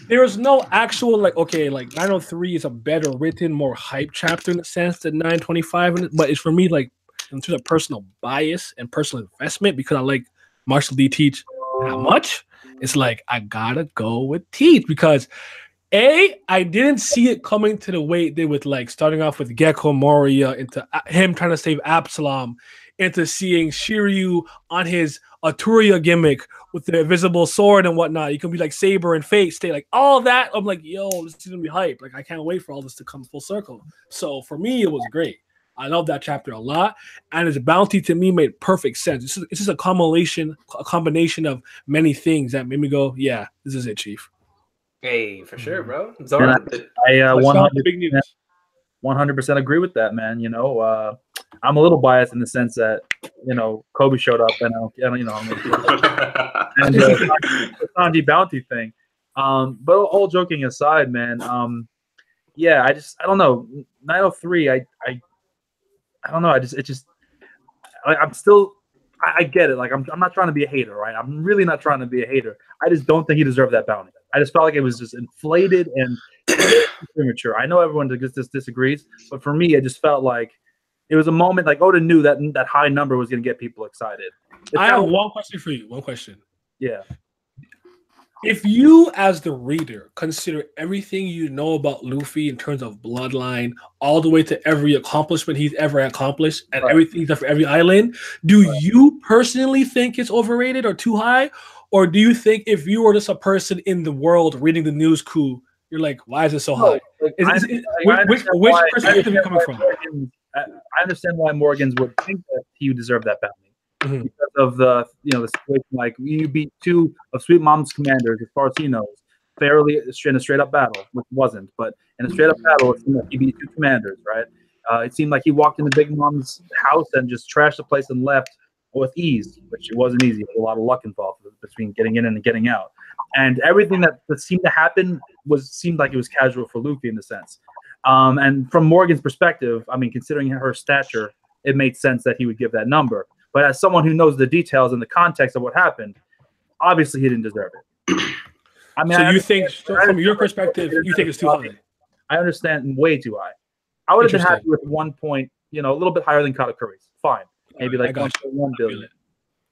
S6: there is no actual like 903 is a better written, more hype chapter in the sense than 925. But it's for me like in terms of personal bias and personal investment because I like Marshall D. Teach that much. It's like I gotta go with Teach because I didn't see it coming to the way it did with like starting off with Gecko Moria into him trying to save Absalom, into seeing Shiryu on his Aturia gimmick with the invisible sword and whatnot. You can be like Saber and Fate, stay like all that. I'm like, yo, this is gonna be hype. Like I can't wait for all this to come full circle. So for me, it was great. I love that chapter a lot, and his bounty to me made perfect sense. This is a combination of many things that made me go, yeah, this is it, Chief.
S1: Hey, for sure, bro. Zora.
S5: I 100% agree with that, man. I'm a little biased in the sense that Kobe showed up and and the Sanji bounty thing. But all joking aside, man, I don't know. 903, I don't know. I get it. Like I'm not trying to be a hater, right? I'm really not trying to be a hater. I just don't think he deserved that bounty. I just felt like it was just inflated and premature. I know everyone disagrees, but for me, it just felt like it was a moment. Like Oda knew that high number was going to get people excited.
S6: I have one question for you. One question.
S5: Yeah.
S6: If you, as the reader, consider everything you know about Luffy in terms of bloodline, all the way to every accomplishment he's ever accomplished, and everything he's done for every island, do you personally think it's overrated or too high? Or do you think if you were just a person in the world reading the news coup, you're like, why is it so high? Which perspective are you coming from?
S5: I understand why Morgans would think that he would deserve that bounty. Because of the situation, like you beat two of Sweet Mom's commanders, as far as he knows, fairly in a straight up battle, which wasn't, but in a straight up battle, it seemed like he beat two commanders, right? It seemed like he walked into Big Mom's house and just trashed the place and left with ease, which it wasn't easy. There was a lot of luck involved between getting in and getting out, and everything that seemed to happen seemed like it was casual for Luffy in a sense. And from Morgan's perspective, I mean, considering her stature, it made sense that he would give that number. But as someone who knows the details and the context of what happened, obviously he didn't deserve it. I mean,
S6: so you think, from your perspective, you think it's too high?
S5: I understand way too high. I would have been happy with 1 point, a little bit higher than Katakuri's. Fine. Maybe like 1.1 billion.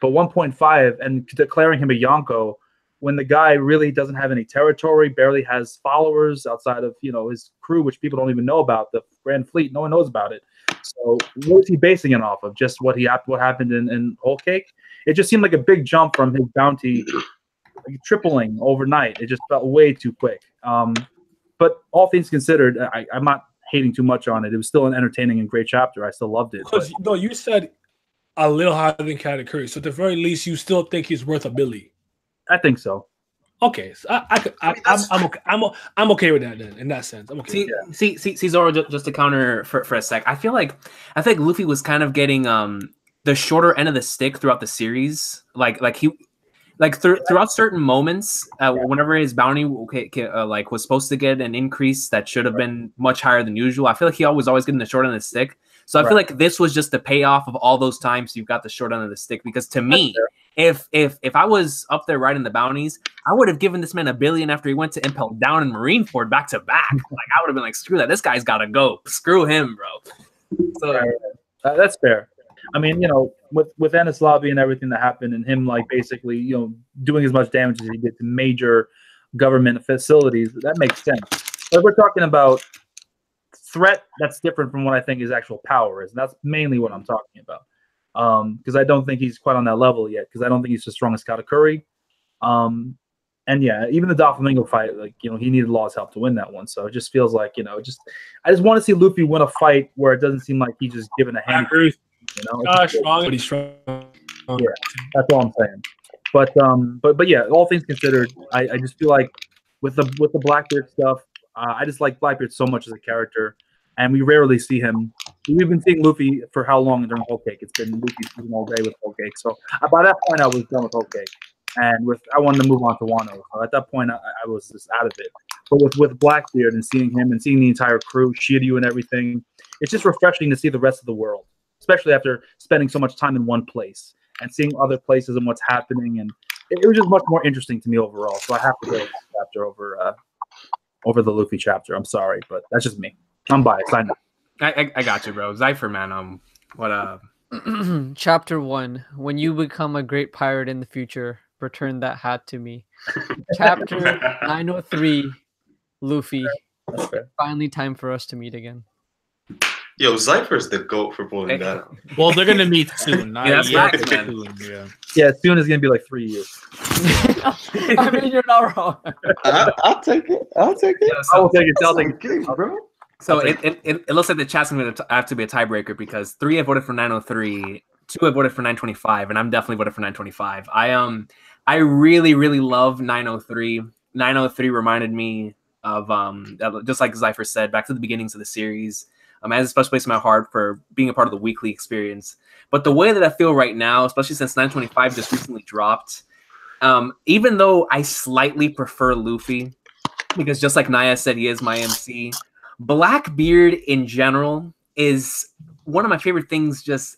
S5: But 1.5 and declaring him a Yonko when the guy really doesn't have any territory, barely has followers outside of, his crew, which people don't even know about, the Grand Fleet. No one knows about it. So what is he basing it off of? Just what happened in Whole Cake? It just seemed like a big jump from his bounty tripling overnight. It just felt way too quick. But all things considered, I'm not hating too much on it. It was still an entertaining and great chapter. I still loved it.
S6: Because you said a little higher than Katakuri, so at the very least, you still think he's worth a billy.
S5: I think so.
S6: Okay, so I'm okay. I'm okay with that then. In that sense, I'm okay.
S1: See, Zoro, just to counter for a sec. I feel like Luffy was kind of getting the shorter end of the stick throughout the series. Throughout certain moments, whenever his bounty was supposed to get an increase that should have been much higher than usual, I feel like he was always getting the short end of the stick. So I feel like this was just the payoff of all those times you've got the short end of the stick. Because to me, if I was up there writing the bounties, I would have given this man $1 billion after he went to Impel Down and Marineford back to back. Like I would have been like, screw that, this guy's got to go. Screw him, bro. So
S5: that's fair. I mean, with Enies Lobby and everything that happened, and him basically, doing as much damage as he did to major government facilities, that makes sense. But we're talking about threat that's different from what I think his actual power is, and that's mainly what I'm talking about. Because I don't think he's quite on that level yet. Because I don't think he's as strong as Katakuri. And yeah, even the Doflamingo fight, he needed Law's help to win that one. So it just feels like, I just want to see Luffy win a fight where it doesn't seem like he's just given a hand.
S6: Strong, but he's strong.
S5: Yeah, that's all I'm saying. But yeah, all things considered, I just feel like with the Blackbeard stuff, I just like Blackbeard so much as a character, and we rarely see him. We've been seeing Luffy for how long during Whole Cake? It's been Luffy season all day with Whole Cake. So by that point, I was done with Whole Cake, and I wanted to move on to Wano. So at that point, I was just out of it. But with Blackbeard and seeing him and seeing the entire crew, Shiryu and everything, it's just refreshing to see the rest of the world, especially after spending so much time in one place and seeing other places and what's happening. And it was just much more interesting to me overall. So I have to go with this chapter over the Luffy chapter. I'm sorry, but that's just me. I'm biased. I know.
S1: I got you, bro. Zypher, man.
S4: Chapter 1. When you become a great pirate in the future, return that hat to me. Chapter 903. Luffy. Finally, time for us to meet again.
S7: Yo, Zypher's the GOAT for pulling that out.
S2: Well, they're gonna meet soon.
S1: That's facts, man.
S5: Yeah, soon is gonna be like 3 years.
S4: I mean, you're not wrong.
S3: I'll take it. I'll take it.
S5: I will take it. I'll take
S3: it, bro.
S1: So it looks like the chat's going to have to be a tiebreaker because 3 have voted for 903, 2 have voted for 925, and I'm definitely voted for 925. I really, really love 903. 903 reminded me of just like Zypher said, back to the beginnings of the series. Has a special place in my heart for being a part of the weekly experience. But the way that I feel right now, especially since 925 just recently dropped, even though I slightly prefer Luffy, because just like Naya said, he is my MC, Blackbeard in general is one of my favorite things. Just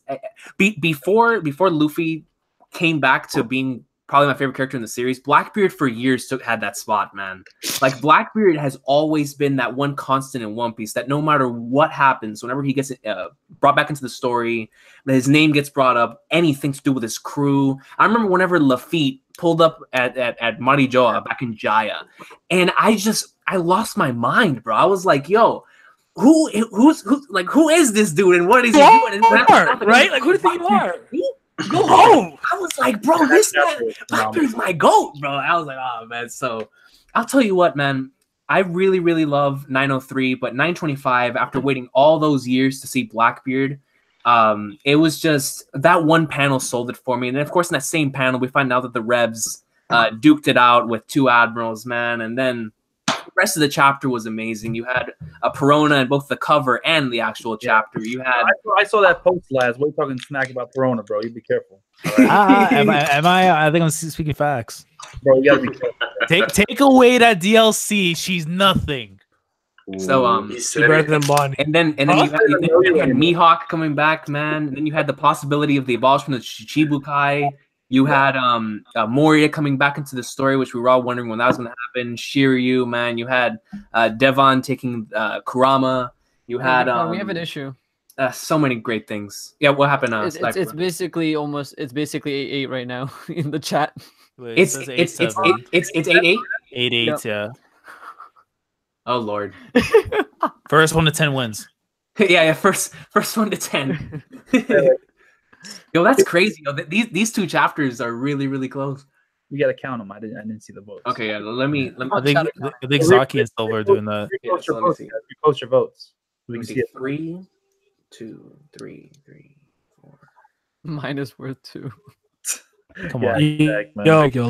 S1: before Luffy came back to being probably my favorite character in the series, Blackbeard for years had that spot, man. Like Blackbeard has always been that one constant in One Piece that no matter what happens, whenever he gets brought back into the story, his name gets brought up, anything to do with his crew. I remember whenever Lafitte pulled up at Marijoa back in Jaya, and I lost my mind, bro. I was like, yo, who is this dude and what is he doing? And
S6: right? Like, who do you think you are?
S1: Go home. I was like, bro, this man, Blackbeard's my GOAT, bro. I was like, oh, man. So I'll tell you what, man. I really, really love 903, but 925, after waiting all those years to see Blackbeard, it was just that one panel sold it for me. And then, of course, in that same panel, we find out that the Rebs duked it out with 2 admirals, man. And then the rest of the chapter was amazing. You had a Perona in both the cover and the actual chapter. You had.
S5: I saw that post, Laz. What are you talking smack about Perona, bro? You be careful.
S2: Right. Am I? I think I'm speaking facts.
S5: Bro, you gotta be careful.
S2: Take away that DLC. She's nothing.
S1: So
S7: He
S6: He's
S7: said
S6: better
S7: it.
S6: than Bonnie.
S1: and then you had Mihawk coming back, man. And then you had the possibility of the abolishment of Shichibukai. You had Moria coming back into the story, which we were all wondering when that was going to happen. Shiryu, man. You had Devon taking Kurama. You had
S4: we have an issue.
S1: so many great things. Yeah, what happened?
S4: It's basically almost 8-8 right now in the chat.
S2: Wait,
S1: It's
S2: it
S1: it's
S2: says
S1: it's 8-8.
S2: 8-8,
S4: Yep.
S2: yeah.
S1: Oh Lord.
S2: First 1 to 10 wins.
S1: yeah. First 1 to 10. Yo, that's crazy. Yo, these two chapters are really close.
S5: You gotta count them. I didn't see the votes.
S1: Okay, yeah. Let me.
S2: I think Zaki and Silver are doing that.
S1: Yeah, so let me see.
S5: Post your votes. We
S1: Let me
S5: can
S1: see.
S5: see it.
S1: 3, 2, 3, 4.
S4: Mine is worth 2.
S2: Come
S5: Yeah.
S2: on.
S5: Exact, man.
S6: Yo,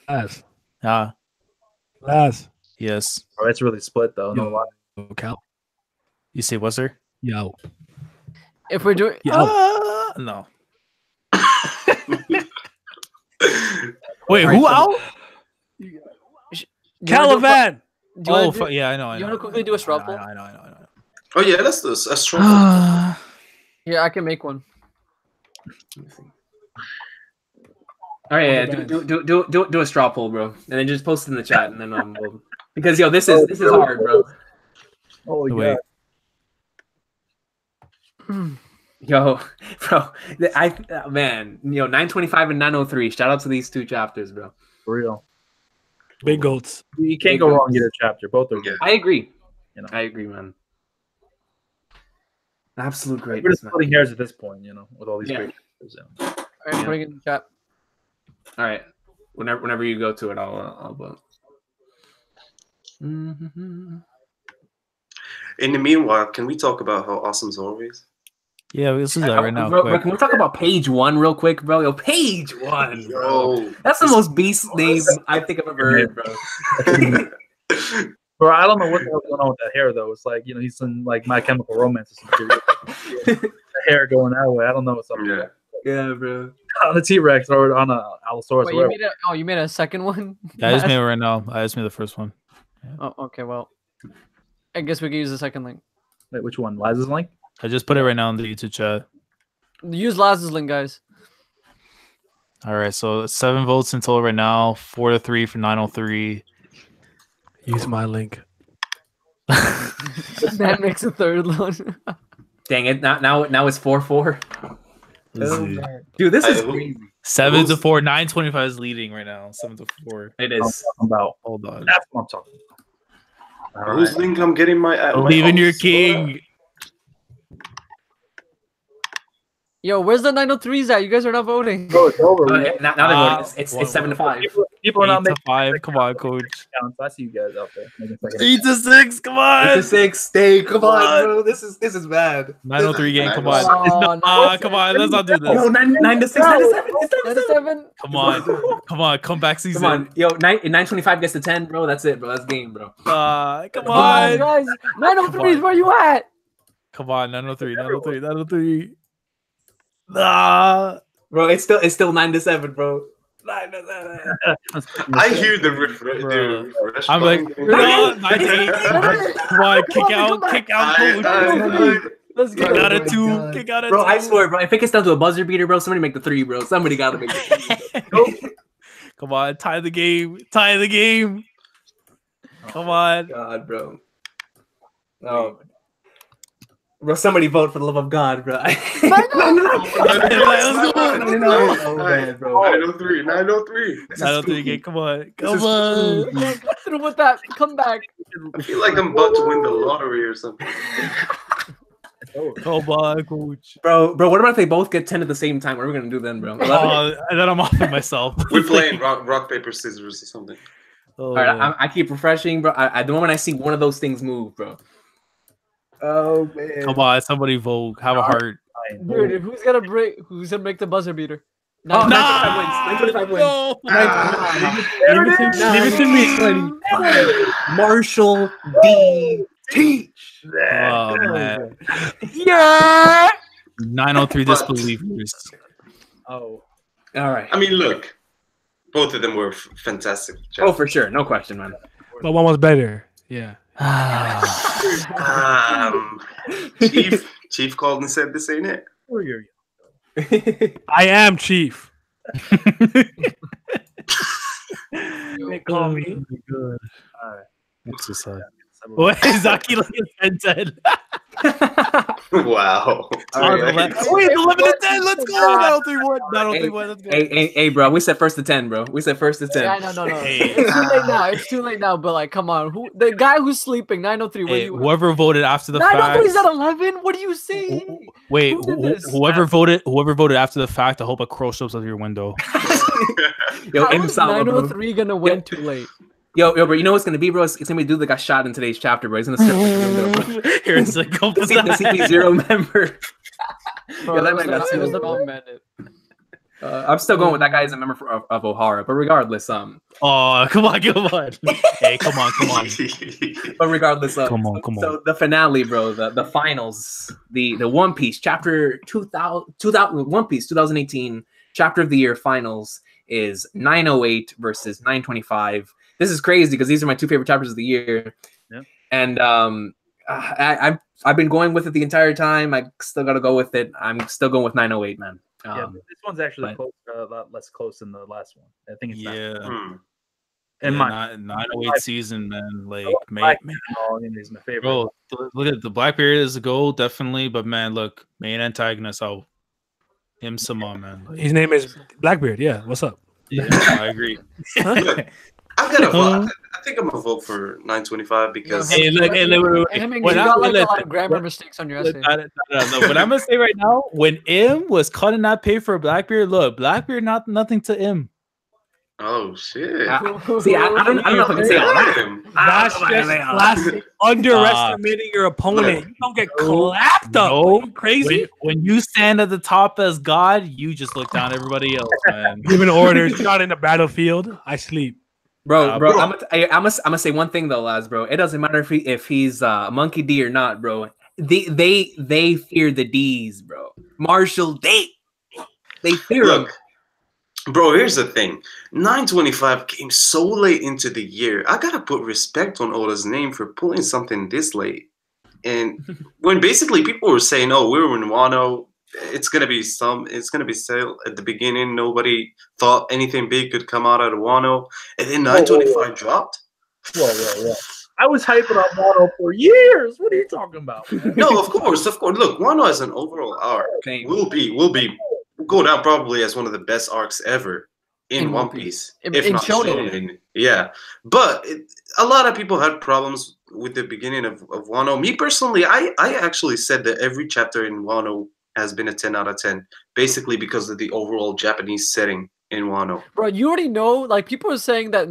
S6: last. Last.
S2: Yes.
S5: Oh, it's really split though. No lie.
S6: Yo, Cal.
S2: You say what, sir?
S6: Yo.
S4: If we're doing,
S2: No. Wait,
S1: Alright,
S2: who
S1: so-
S2: out?
S6: Calavan.
S2: Oh, yeah, I know.
S4: You want to quickly do a straw poll?
S2: I know.
S7: Oh yeah, let's do a strong.
S4: Yeah, I can make one.
S1: Let me see. All right, yeah, do a straw poll, bro, and then just post it in the chat, and then we'll, because yo, this is hard, bro.
S5: Oh
S2: Wait.
S1: Yo, bro, man, 925 and 903. Shout out to these two chapters, bro.
S5: For real.
S6: Big goats.
S5: You can't go wrong either chapter. Both are good.
S1: I agree.
S5: You know.
S1: I agree, man. Absolute
S5: We're
S1: greatness,
S5: just
S1: man.
S5: splitting hairs at this point, with all these
S1: Yeah.
S5: great chapters.
S4: All right, putting it in the chat.
S1: All right, whenever you go to it, I'll vote. Mm-hmm.
S7: In the meanwhile, can we talk about how awesome Zoro is?
S2: Yeah, let's do that right now.
S1: Bro,
S2: quick.
S1: can we talk about page 1 real quick, bro? Yo, page 1, bro.
S7: Yo,
S1: That's the most beast name I think I've ever heard, bro.
S5: Bro, I don't know what the hell's going on with that hair though. It's like he's in like My Chemical Romance or something. The hair going that way. I don't know what's up.
S7: yeah.
S1: Yeah, bro.
S5: On a T-Rex or on a Allosaurus.
S4: Wait,
S5: Whatever.
S4: you made a second one?
S2: Yeah, I just made it right now. I just made the first one.
S4: Oh, okay. Well, I guess we can use the second link.
S5: Wait, which one? Laz's link?
S2: I just put it right now in the YouTube chat.
S4: Use Laz's link, guys.
S2: All right, so it's 7 votes in total right now. 4-3 for 903.
S6: Use my link.
S4: That makes a third one.
S1: Dang it! Now it's 4-4. Dude, this is crazy.
S2: 7-4. 925 is leading right now. 7-4.
S1: It
S5: I'm
S1: is.
S5: talking about.
S2: Hold on.
S5: That's what I'm talking about. All
S7: Whose
S5: right.
S7: link I'm getting my
S2: Believe in your
S7: hopes for?
S2: king.
S4: Yo, where's the 903s at? You guys are not voting.
S5: Bro, it's over.
S1: Now they're voting. It's 7-5.
S5: People are not
S2: 8 to
S5: making
S2: 5. Come on, coach.
S5: counts. I see you guys out there. making fucking-
S2: 8-6. Come on.
S1: 6. Stay. Come on, bro. This is bad.
S2: 903 game. Come on.
S4: Oh,
S2: Come on. Let's not do this.
S1: Yo, 9 to 6. 9 to 7.
S4: 9 to 7.
S2: Come on. Come on. Comeback season.
S1: Come on. Yo, 925 gets to 10, bro. That's it, bro. That's game, bro.
S2: Come
S4: Come on,
S2: on.
S4: guys. 903s, where you at?
S2: Come on. 903. Nah.
S1: Bro, it's still 9 to 7, bro. 9 to 7.
S7: I hear the refresh.
S2: I'm like,
S7: button.
S2: no, 98. Come on, kick out, coach.
S4: Let's
S2: Kick
S4: go.
S2: out a 2. Kick out a 2.
S1: Bro, I swear, bro. If it gets down to a buzzer beater, bro, somebody make the 3, bro. Somebody gotta make the 3.
S2: Come on, tie the game. Come on.
S1: God, bro. Oh. Bro, somebody vote for the love of God, bro.
S2: Let's go.
S7: 903.
S2: 903 game. Come on.
S1: This
S2: Come on.
S4: Get through with that. Come back.
S7: I feel like I'm about to win the lottery or something.
S2: Come on, coach.
S1: Bro, what about if they both get 10 at the same time? What are we gonna do then, bro?
S2: And then I'm off of myself.
S7: We're playing rock, paper, scissors or something.
S2: Oh,
S1: All right, I keep refreshing, bro. The moment I see one of those things move, bro. Oh man!
S2: come on, somebody vote. Have a heart.
S4: Dude, who's gonna make the buzzer beater?
S1: Oh,
S4: No.
S1: 925 wins. 925 wins.
S2: No.
S1: Leave it to me. Marshall D. Teach.
S2: Oh man.
S1: Yeah.
S2: 903 disbelievers.
S5: Oh.
S1: All right.
S7: I mean, look, both of them were fantastic.
S1: Oh, for sure, no question, man.
S6: But one was better. Yeah.
S7: Chief called and said this ain't it.
S6: I am Chief. They call me.
S2: Good. What's this? What is Zaki like a 10-10?
S7: Wow.
S1: All right.
S2: Wait, 11-10. Let's go. 9-3-1. Let's go.
S1: Hey, bro. We said first to 10, bro. We said first to 10.
S4: Yeah, no. It's too late now. It's too late now. But like, come on. Who the guy who's sleeping? 903.
S2: Hey, whoever voted after the fact.
S4: 903 is at 11. What do you say?
S2: Wait, whoever voted after the fact. I hope a crow shows up your window.
S1: Yo,
S4: How is 903 gonna win too late?
S1: Yo, bro, you know what's gonna be, bro? It's gonna be dude that got shot in today's chapter, bro. He's gonna step in the window, bro.
S2: Here's the
S1: CP0 member.
S4: Bro,
S1: Yeah, that man got
S4: was
S1: smoked, bro.
S4: minute.
S1: I'm still going with that guy as a member of O'Hara, but regardless,
S2: Oh, come on. Hey, come on.
S1: But regardless,
S2: Come on.
S1: So the finale, bro, the finals, the One Piece chapter 2000 One Piece 2018 chapter of the year finals is 908 versus 925. This is crazy because these are my two favorite chapters of the year.
S5: Yeah.
S1: And I've been going with it the entire time. I still got to go with it. I'm still going with 908, man.
S5: Yeah, this one's actually a lot less close than the last one. I think it's
S2: And
S5: my
S2: 908 season, man. Like,
S5: he's my favorite.
S2: bro, look at the Blackbeard is a goal, definitely. But man, look, main antagonist, him Simon, man.
S6: His name is Blackbeard. Yeah, what's up?
S2: Yeah, I agree.
S7: Look, I've got to vote. I think I'm gonna vote for 925 because
S2: Hey, look,
S4: you got like a lot of grammar mistakes on your essay.
S2: No, what I'm gonna say right now, when M was cutting that pay for Blackbeard, look, Blackbeard not to M.
S7: oh shit.
S1: See, I don't know if I can say all that.
S6: That's just classic underestimating your opponent. You don't get clapped up.
S2: No.
S6: Are you crazy?
S2: When you stand at the top as God, you just look down at everybody else, man.
S6: Giving orders, not in the battlefield. I sleep.
S1: Bro, I'm gonna say one thing though, lads, bro. It doesn't matter if he's Monkey D or not, bro. They fear the D's, bro. Marshall D. They fear him.
S7: Bro, here's the thing. 925 came so late into the year. I gotta put respect on Oda's name for pulling something this late. And when basically people were saying, "Oh, we're in Wano. It's gonna be sale at the beginning. Nobody thought anything big could come out of Wano." And then 925 dropped.
S5: Whoa. I was hyping on Wano for years. What are you talking about, man?
S7: No, of course. Look, Wano as an overall arc will go down probably as one of the best arcs ever in One Piece. If not shonen. Yeah. But a lot of people had problems with the beginning of Wano. Me personally, I actually said that every chapter in Wano has been a 10 out of 10, basically because of the overall Japanese setting in Wano.
S4: Bro, you already know, like, people are saying that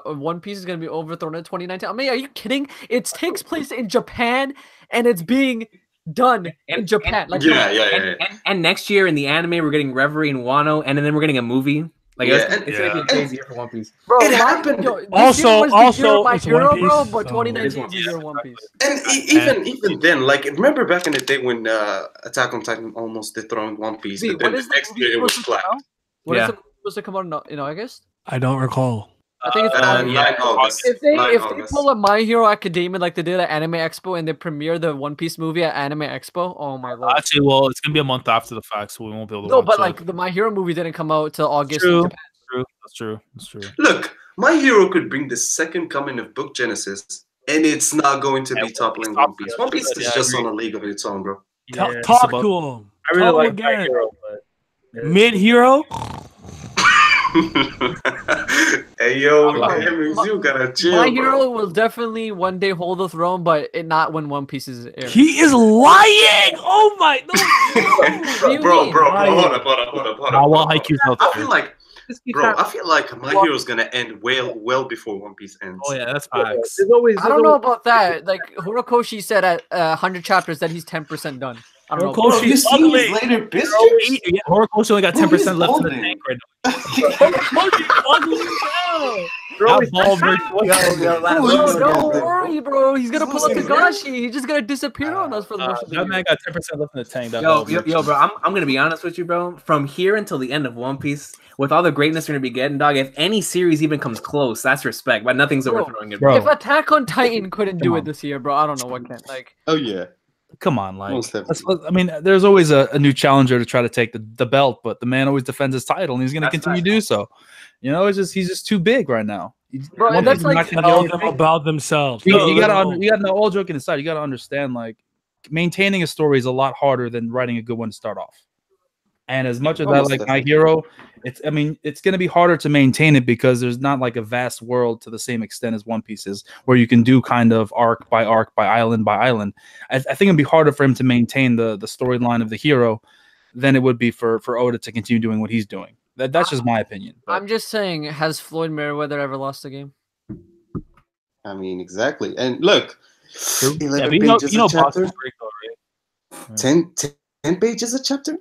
S4: One Piece is going to be overthrown in 2019. I mean, are you kidding? It takes place in Japan, and it's being done in Japan.
S1: And next year in the anime, we're getting Reverie in Wano, and then we're getting a movie. Like, it's going to be a crazy year for One Piece.
S4: Bro,
S7: it happened.
S6: Also,
S4: my
S6: it's
S4: hero,
S6: One Piece,
S4: bro, but
S6: so
S4: 2019 is year One Piece.
S7: And even then, like, remember back in the day when Attack on Titan almost dethroned One Piece, but then the next year it was flat.
S4: When is it supposed to come out in August?
S6: I don't recall.
S4: I think it's
S7: August.
S4: If they pull a My Hero Academia like they did at Anime Expo and they premiere the One Piece movie at Anime Expo, oh my lord!
S2: Actually, well, it's gonna be a month after the fact, so we won't be able to.
S4: No, but like the My Hero movie didn't come out till August. In Japan.
S2: That's true.
S7: Look, My Hero could bring the second coming of Book Genesis, and it's not going to be toppling One Piece. One Piece is just on a league of its own, bro.
S6: Talk to him.
S5: I really like My Hero, but
S6: mid-hero.
S7: Hey yo, you gotta chill.
S4: My Hero will definitely one day hold the throne, but not when One Piece is airing.
S6: He is lying. Oh my no,
S7: bro, hold up. I feel like, bro, My Hero's gonna end well before One Piece ends.
S2: Oh yeah, that's facts.
S4: I don't know about that. Like Horikoshi said at 100 chapters that he's 10% done. I don't know.
S7: Horikoshi's ugly. Later
S2: Horikoshi only got 10% left in the tank right now.
S6: Horikoshi's ugly as hell.
S2: That ball break.
S4: Bro, don't worry, bro. He's gonna pull up Togashi. He's just gonna disappear on us for the rest of the
S2: That
S4: year.
S2: man got 10% left in the tank. That
S1: Yo, bro, I'm gonna be honest with you, bro. From here until the end of One Piece, with all the greatness we're gonna be getting, dog, if any series even comes close, that's respect. But nothing's overthrowing it, bro.
S4: If Attack on Titan couldn't do it this year, bro, I don't know what can. Like,
S3: Oh yeah.
S2: Come on, like
S3: Most definitely.
S2: I mean, there's always a new challenger to try to take the belt, but the man always defends his title, and he's going to continue to do so. You know, he's just too big right now.
S4: Bro, and that's like
S6: Tell them about themselves.
S2: You gotta all joking aside, you gotta understand, like, maintaining a story is a lot harder than writing a good one to start off. And as much as I like My Hero, it's going to be harder to maintain it because there's not like a vast world to the same extent as One Piece is, where you can do kind of arc by island by island. I think it'd be harder for him to maintain the storyline of the hero than it would be for Oda to continue doing what he's doing. That's just my opinion. But
S4: I'm just saying, has Floyd Mayweather ever lost a game?
S3: I mean, exactly. And look, 11
S2: you
S3: pages a chapter.
S2: boxing break though, right?
S3: 10 pages a chapter.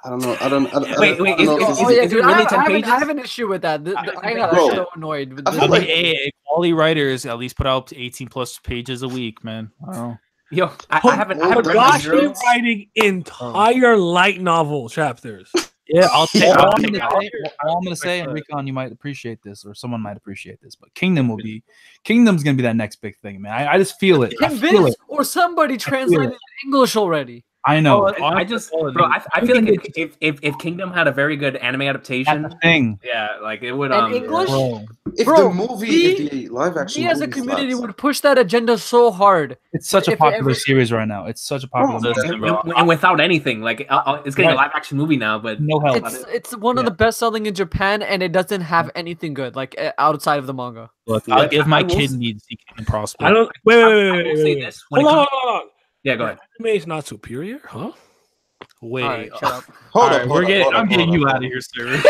S3: I don't know. I don't know.
S1: Wait,
S3: I don't know
S1: is
S3: if
S1: it
S3: it's-
S1: really 10 pages?
S4: I have an issue with that. I got
S3: Bro,
S4: so annoyed with
S3: I
S4: this.
S3: feel like-
S2: Quality writers at least put out 18+ pages a week, man. Oh.
S1: Yo, I haven't
S6: Togashi writing entire light novel chapters.
S2: Yeah, I'll take
S5: All
S2: all
S5: I'm gonna say, and Recon, you might appreciate this, or someone might appreciate this, but Kingdom's gonna be that next big thing, man. I just feel it. I feel
S4: Convinced,
S5: it.
S4: or somebody translated English already.
S5: I know.
S1: I feel like if Kingdom had a very good anime adaptation,
S5: That's the thing.
S1: yeah, like it would.
S4: And English,
S5: Bro,
S3: If
S4: Bro,
S3: the movie, if the live action
S4: we as a
S3: movie
S4: community
S3: slaps,
S4: would push that agenda so hard.
S5: it's such a
S4: If it
S5: popular
S4: ever-
S5: series right now. It's such a popular movie.
S1: and without anything, like it's getting a
S5: Right.
S1: live action movie now, but
S5: No help.
S4: It's one of the best selling in Japan, and it doesn't have anything good like outside of the manga.
S2: Look, I'll give my
S1: I will
S2: kid
S1: s-
S2: needs to keep prosper.
S6: I don't.
S1: I will say
S6: Wait.
S1: this, when
S6: Hold
S1: it
S6: on,
S1: comes-
S6: hold on.
S1: yeah, go ahead.
S6: Anime is not superior, huh?
S2: Wait,
S4: All right, shut up.
S3: hold
S2: Alright,
S3: on,
S2: I'm getting you out of here, sir.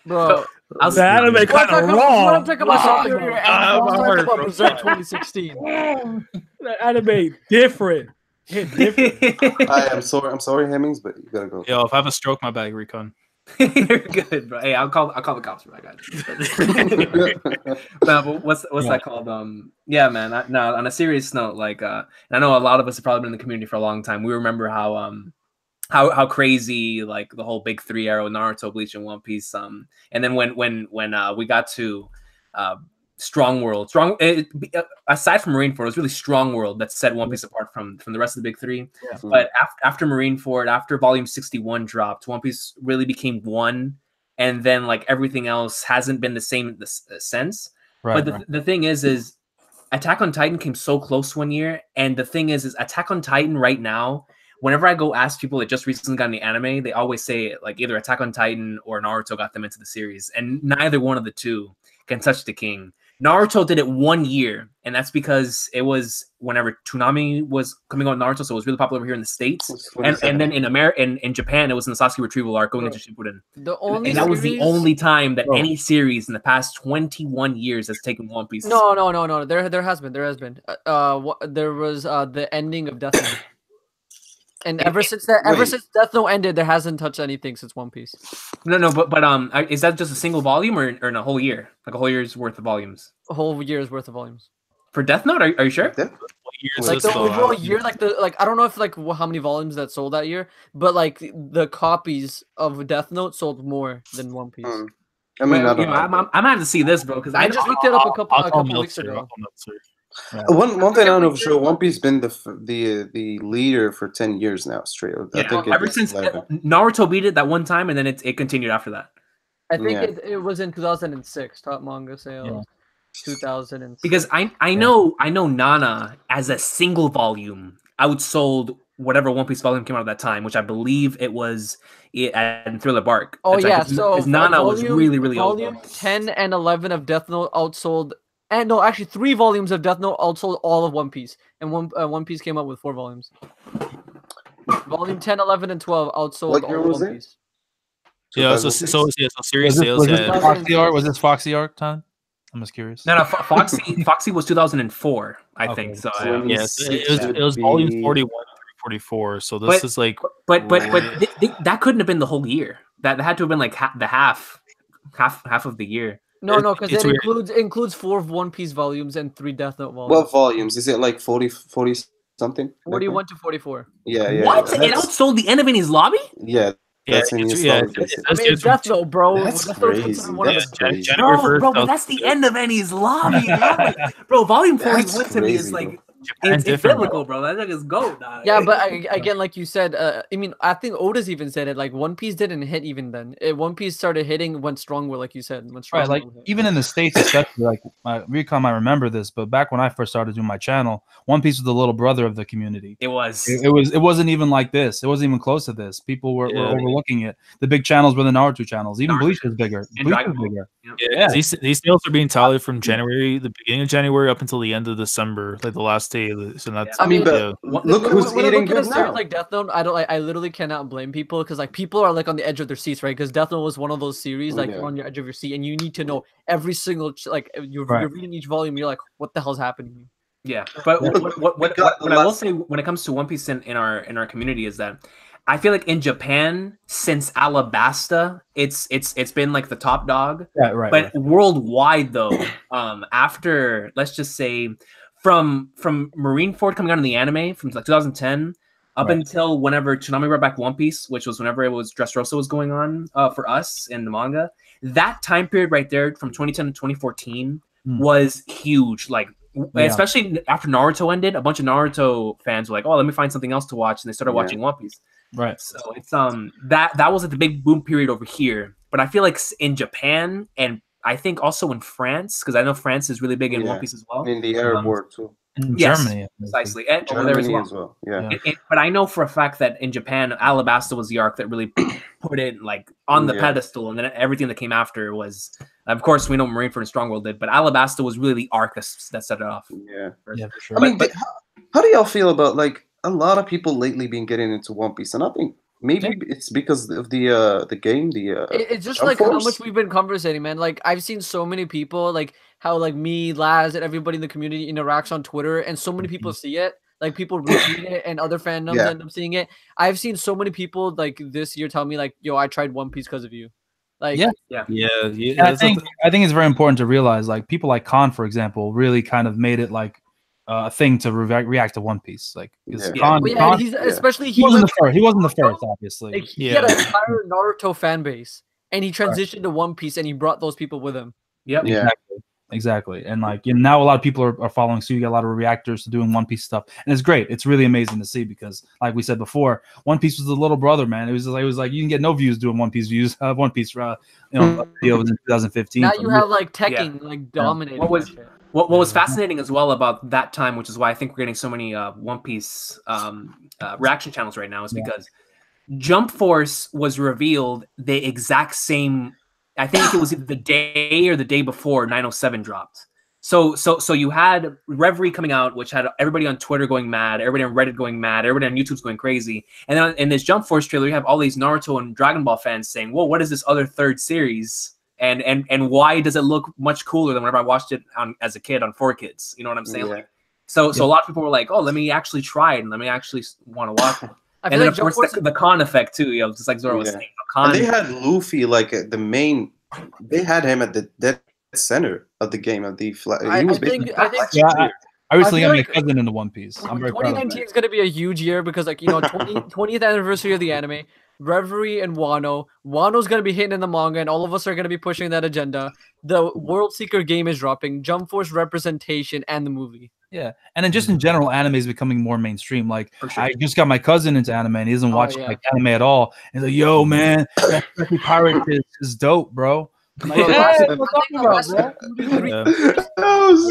S4: Bro,
S6: The anime kind of raw.
S4: What I'm talking about superior anime, I'm talking about
S2: bro.
S4: Berserk 2016.
S6: The anime different. Hit different.
S3: I'm sorry, Hemmings, but you gotta go.
S2: Yo, if I have a stroke, my bag, Recon.
S1: You're good, bro. Hey, I'll call the cops for that guy. No, but what's that called? Yeah, man. On a serious note, like, and I know a lot of us have probably been in the community for a long time. We remember how crazy like the whole big three era, Naruto, Bleach, and One Piece. And then when we got to Strong World, aside from Marineford, it was really Strong World that set One Piece apart from the rest of the big three.
S5: Yeah.
S1: But after Marineford, after Volume 61 dropped, One Piece really became one, and then like everything else hasn't been the same since.
S5: Right,
S1: But the thing is Attack on Titan came so close one year, and the thing is Attack on Titan right now, whenever I go ask people that just recently got in the anime, they always say like either Attack on Titan or Naruto got them into the series, and neither one of the two can touch the king. Naruto did it 1 year, and that's because it was whenever Toonami was coming out with Naruto, so it was really popular over here in the States. And then in America, in Japan, it was in the Sasuke retrieval arc going into Shippuden. And that was the only time that any series in the past 21 years has taken One Piece.
S4: No. There has been. There was the ending of Death Note. And ever since Death Note ended, there hasn't touched anything since One Piece.
S1: No, but is that just a single volume or in a whole year? Like a whole year's worth of volumes?
S4: A whole year's worth of volumes.
S1: For Death Note? Are you sure?
S2: What year is
S4: Like
S2: this,
S4: the
S2: though?
S4: overall year, I don't know if how many volumes that sold that year, but like the copies of Death Note sold more than One Piece.
S3: I mean, I don't know.
S1: I'm gonna have to see this, bro, because
S4: I just looked it up a couple
S2: I'll
S4: weeks
S2: Meltzer,
S4: ago.
S2: I'll Meltzer.
S3: One thing I know for sure, One Piece been the leader for 10 years now straight. I think
S1: ever since
S3: 11.
S1: Naruto beat it that one time, and then it continued after that.
S4: I think
S3: Yeah.
S4: it was in 2006 top manga sales. 2006.
S1: Because I know Nana as a single volume outsold whatever One Piece volume came out at that time, which I believe it was in Thriller Bark.
S4: Oh
S1: That's
S4: yeah,
S1: right,
S4: so
S1: Nana was really old.
S4: volume 10 and 11 of Death Note outsold, and no, actually 3 volumes of Death Note outsold all of One Piece, and One Piece came out with 4 volumes. Volume 10, 11, and 12 outsold
S3: What
S4: all
S3: year
S4: of
S3: was
S4: One
S3: it?
S4: Piece.
S2: Yeah, so serious
S5: Was
S2: sales.
S5: this
S2: Yeah.
S5: Foxy art? Was this Foxy art time? I'm just curious.
S1: No, Foxy was 2004, I think. So
S2: Yes, it was volume 41 through 44. So this is like,
S1: but that couldn't have been the whole year. That had to have been like half of the year.
S4: No, because
S2: it's
S4: it
S2: weird.
S4: includes 4 One Piece volumes and 3 Death Note volumes.
S3: What volumes? Is it like 40 something?
S4: 41 to 44.
S3: Yeah.
S1: What? It
S3: That's-
S1: outsold the end of Enies Lobby?
S3: Yeah, that's in his lobby,
S4: I
S3: basically.
S4: mean, it's Death Note, bro.
S3: That's
S4: Death Note's
S3: crazy.
S4: considered one of
S3: That's
S4: the-
S3: crazy.
S2: January
S1: Bro,
S2: 1st,
S1: but that's the end of Enies Lobby. Bro, Volume 41
S3: That's
S1: to me is
S3: crazy,
S1: like
S3: bro.
S1: it's
S2: different,
S1: biblical, bro. That nigga's goat. Dog.
S4: Yeah, but again, like you said, I mean, I think Oda's even said it. Like One Piece didn't hit even then. One Piece started hitting when Stronghold, like you said, when
S5: Right,
S4: Stronghold
S5: like
S4: hit.
S5: even in the States, especially, like Recon might remember this, but back when I first started doing my channel, One Piece was the little brother of the community.
S1: It was.
S5: It wasn't even like this. It wasn't even close to this. People were overlooking it. The big channels were the Naruto channels. Even Bleach was bigger.
S1: And
S5: Bleach
S1: Dragon
S5: was
S1: Ball.
S5: bigger.
S2: Yeah, these sales are being tallied from January, the beginning of January, up until the end of December, like the last day. So that's
S3: I mean, but
S2: yeah.
S3: look who's
S4: when I
S3: eating
S4: look at a
S3: good
S4: series
S3: now.
S4: like Death Note, I literally cannot blame people because like people are like on the edge of their seats, right? Because Death Note was one of those series like
S3: Yeah.
S4: you're on your edge of your seat and you need to know every single like you're
S5: Right.
S4: reading each volume. You're like, what the hell's happening?
S1: Yeah, but what I will say when it comes to One Piece in our community is that I feel like in Japan since Alabasta, it's been like the top dog.
S5: Right.
S1: But worldwide though, after let's just say from Marineford coming out in the anime from like 2010 up
S5: Right.
S1: until whenever Tsunami brought back One Piece, which was whenever it was Dressrosa was going on for us in the manga, that time period right there from 2010 to 2014 was huge. Like especially after Naruto ended, a bunch of Naruto fans were like, "Oh, let me find something else to watch," and they started watching One Piece.
S5: Right.
S1: So it's that was like the big boom period over here. But I feel like in Japan and I think also in France, because I know France is really big in One Piece as well.
S3: In the Arab world too.
S5: In
S1: Yes,
S5: Germany.
S1: precisely, and over there
S3: Germany
S1: as well.
S3: Yeah.
S1: But I know for a fact that in Japan, Alabasta was the arc that really put it like on the pedestal, and then everything that came after was, of course, we know Marineford and Stronghold did, but Alabasta was really the arc that set it off.
S3: Yeah,
S5: for sure.
S3: I mean, but how do y'all feel about like a lot of people lately been getting into One Piece, and I think maybe it's because of the game,
S4: it's just
S3: Jump
S4: like how
S3: Force?
S4: much we've been conversating, man. Like I've seen so many people, like how like me, Laz, and everybody in the community interacts on Twitter, and so many people see it. Like people retweet it, and other fandoms end up seeing it. I've seen so many people like this year tell me like, "Yo, I tried One Piece because of you." Like,
S5: And I think it's very important to realize like people like Khan, for example, really kind of made it like a thing to react to One Piece. Like Khan,
S4: especially
S5: he wasn't the first. He wasn't the first, obviously.
S4: Like, he had an entire Naruto fan base, and he transitioned to One Piece, and he brought those people with him.
S1: Yep.
S5: Exactly. And like now a lot of people are following suit. You got a lot of reactors to doing One Piece stuff, and it's great. It's really amazing to see because, like we said before, One Piece was the little brother, man. It was like you can get no views doing One Piece views. One Piece, videos in 2015.
S4: Now you have like Tekken like dominating.
S1: What was fascinating as well about that time, which is why I think we're getting so many One Piece reaction channels right now, is because Jump Force was revealed the exact same. I think it was either the day or the day before 907 dropped. So you had Reverie coming out, which had everybody on Twitter going mad, everybody on Reddit going mad, everybody on YouTube's going crazy. And then in this Jump Force trailer, you have all these Naruto and Dragon Ball fans saying, "Well, what is this other third series? And why does it look much cooler than whenever I watched it as a kid on 4Kids?" You know what I'm saying? Like, so a lot of people were like, "Oh, let me actually try it and let me actually want to watch it." And then, of course, the Khan effect, too, just like Zoro was saying. Khan,
S3: and they had Luffy, like, the main... They had him at the dead center of the game. Of the
S4: I
S5: recently got my cousin into One Piece. I'm very proud of
S4: 2019 is going to be a huge year because, like, 20th anniversary of the anime, Reverie and Wano's going to be hitting in the manga, and all of us are going to be pushing that agenda. The World Seeker game is dropping, Jump Force representation, and the movie.
S5: Yeah, and then just in general, anime is becoming more mainstream. Like, I just got my cousin into anime, and he doesn't watch like anime at all. And he's like, "Yo, man, that pirate is dope, bro." Like,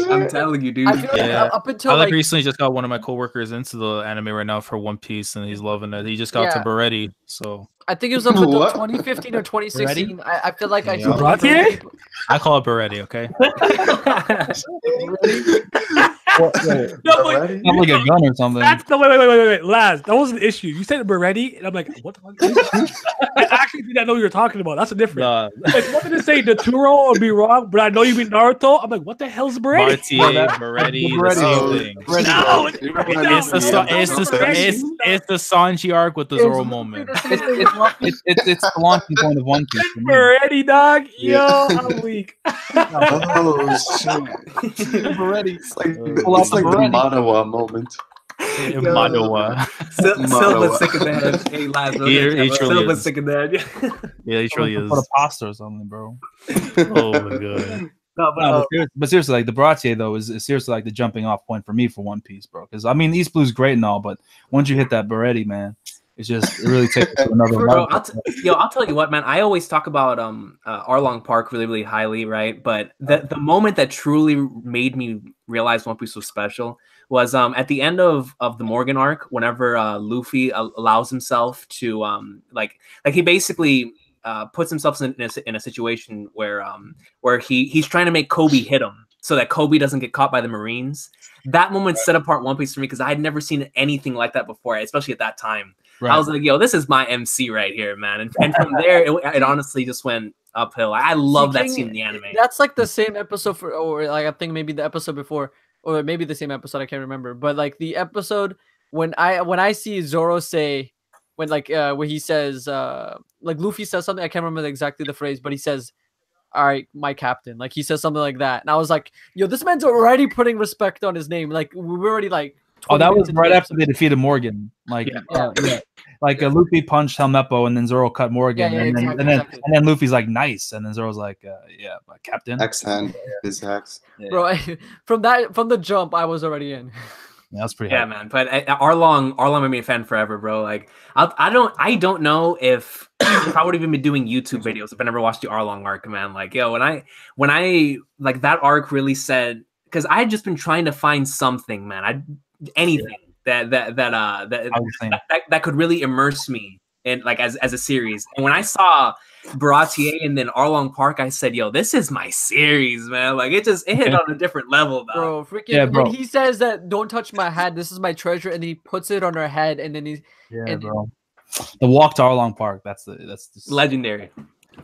S1: I'm telling you, dude.
S4: I feel like up until
S2: I recently just got one of my coworkers into the anime right now for One Piece, and he's loving it. He just got to Beretti, so
S4: I think it was up until 2015 or 2016. I feel like I
S2: call it Beretti, okay?
S6: No, but
S3: Already?
S2: Not like a gun or something.
S6: that's the wait, Laz. That wasn't the issue. You said Beretti, and I'm like, what the fuck? I actually did not know what you were talking about. That's a difference.
S2: Nah.
S6: If you wanted to say Naturo or be wrong, but I know you mean Naruto. I'm like, what the hell's Beretti?
S2: Bartier, Beretti, the same thing.
S6: No,
S2: It's the Sanji arc with the Zoro moment. It's the launching point of One Piece. for me.
S6: Beretti, dog. Yo, I'm weak.
S3: Oh shit!
S5: Already.
S3: It's like the Manawa moment.
S2: Manoa.
S1: Silva's sick of that. Hey, Laz,
S2: He truly
S1: Silva's
S2: is.
S1: sick of that.
S2: Yeah, he truly is.
S5: Put a pasta or something, bro.
S2: Oh my god.
S5: No, but seriously, like the Baratier though is seriously like the jumping off point for me for One Piece, bro. Because I mean, East Blue's great and all, but once you hit that Beretti, man, it really takes it to another
S1: Bro,
S5: level.
S1: I'll tell you what, man. I always talk about Arlong Park really, really highly, right? But the moment that truly made me realize One Piece was special was at the end of the Morgan arc, whenever Luffy allows himself to like he basically puts himself in a situation where he's trying to make Kobe hit him so that Kobe doesn't get caught by the Marines. That moment set apart One Piece for me because I had never seen anything like that before, especially at that time.
S5: Right.
S1: I was like, yo, this is my MC right here, man. And from there, it honestly just went uphill. I love that scene in the anime.
S4: That's like the same episode or like I think maybe the episode before, or maybe the same episode. I can't remember. But like the episode when I see Zoro say when where he says like Luffy says something. I can't remember exactly the phrase, but he says, "All right, my captain." Like he says something like that, and I was like, "Yo, this man's already putting respect on his name." Like we're already like.
S5: Oh, that was right after they defeated Morgan. Like, like Luffy punched Helmeppo, and then Zoro cut Morgan, and then Luffy's like, "Nice," and then Zoro's like, "Yeah, Captain."
S3: Axe hand, his axe.
S5: Yeah.
S4: Bro, from the jump, I was already in.
S5: Yeah, that's pretty.
S1: Yeah, man. But Arlong made me a fan forever, bro. Like, I don't know if I would have even been doing YouTube videos if I never watched the Arlong arc, man. Like, yo, when I like that arc really said, because I had just been trying to find something, man. Anything that could really immerse me in like as a series. And when I saw Baratier and then Arlong Park, I said, yo, this is my series, man. Like it hit on a different level,
S4: bro. Freaking when he says that, don't touch my hat, this is my treasure, and he puts it on her head, and then
S5: bro. The walk to Arlong Park, that's
S1: legendary.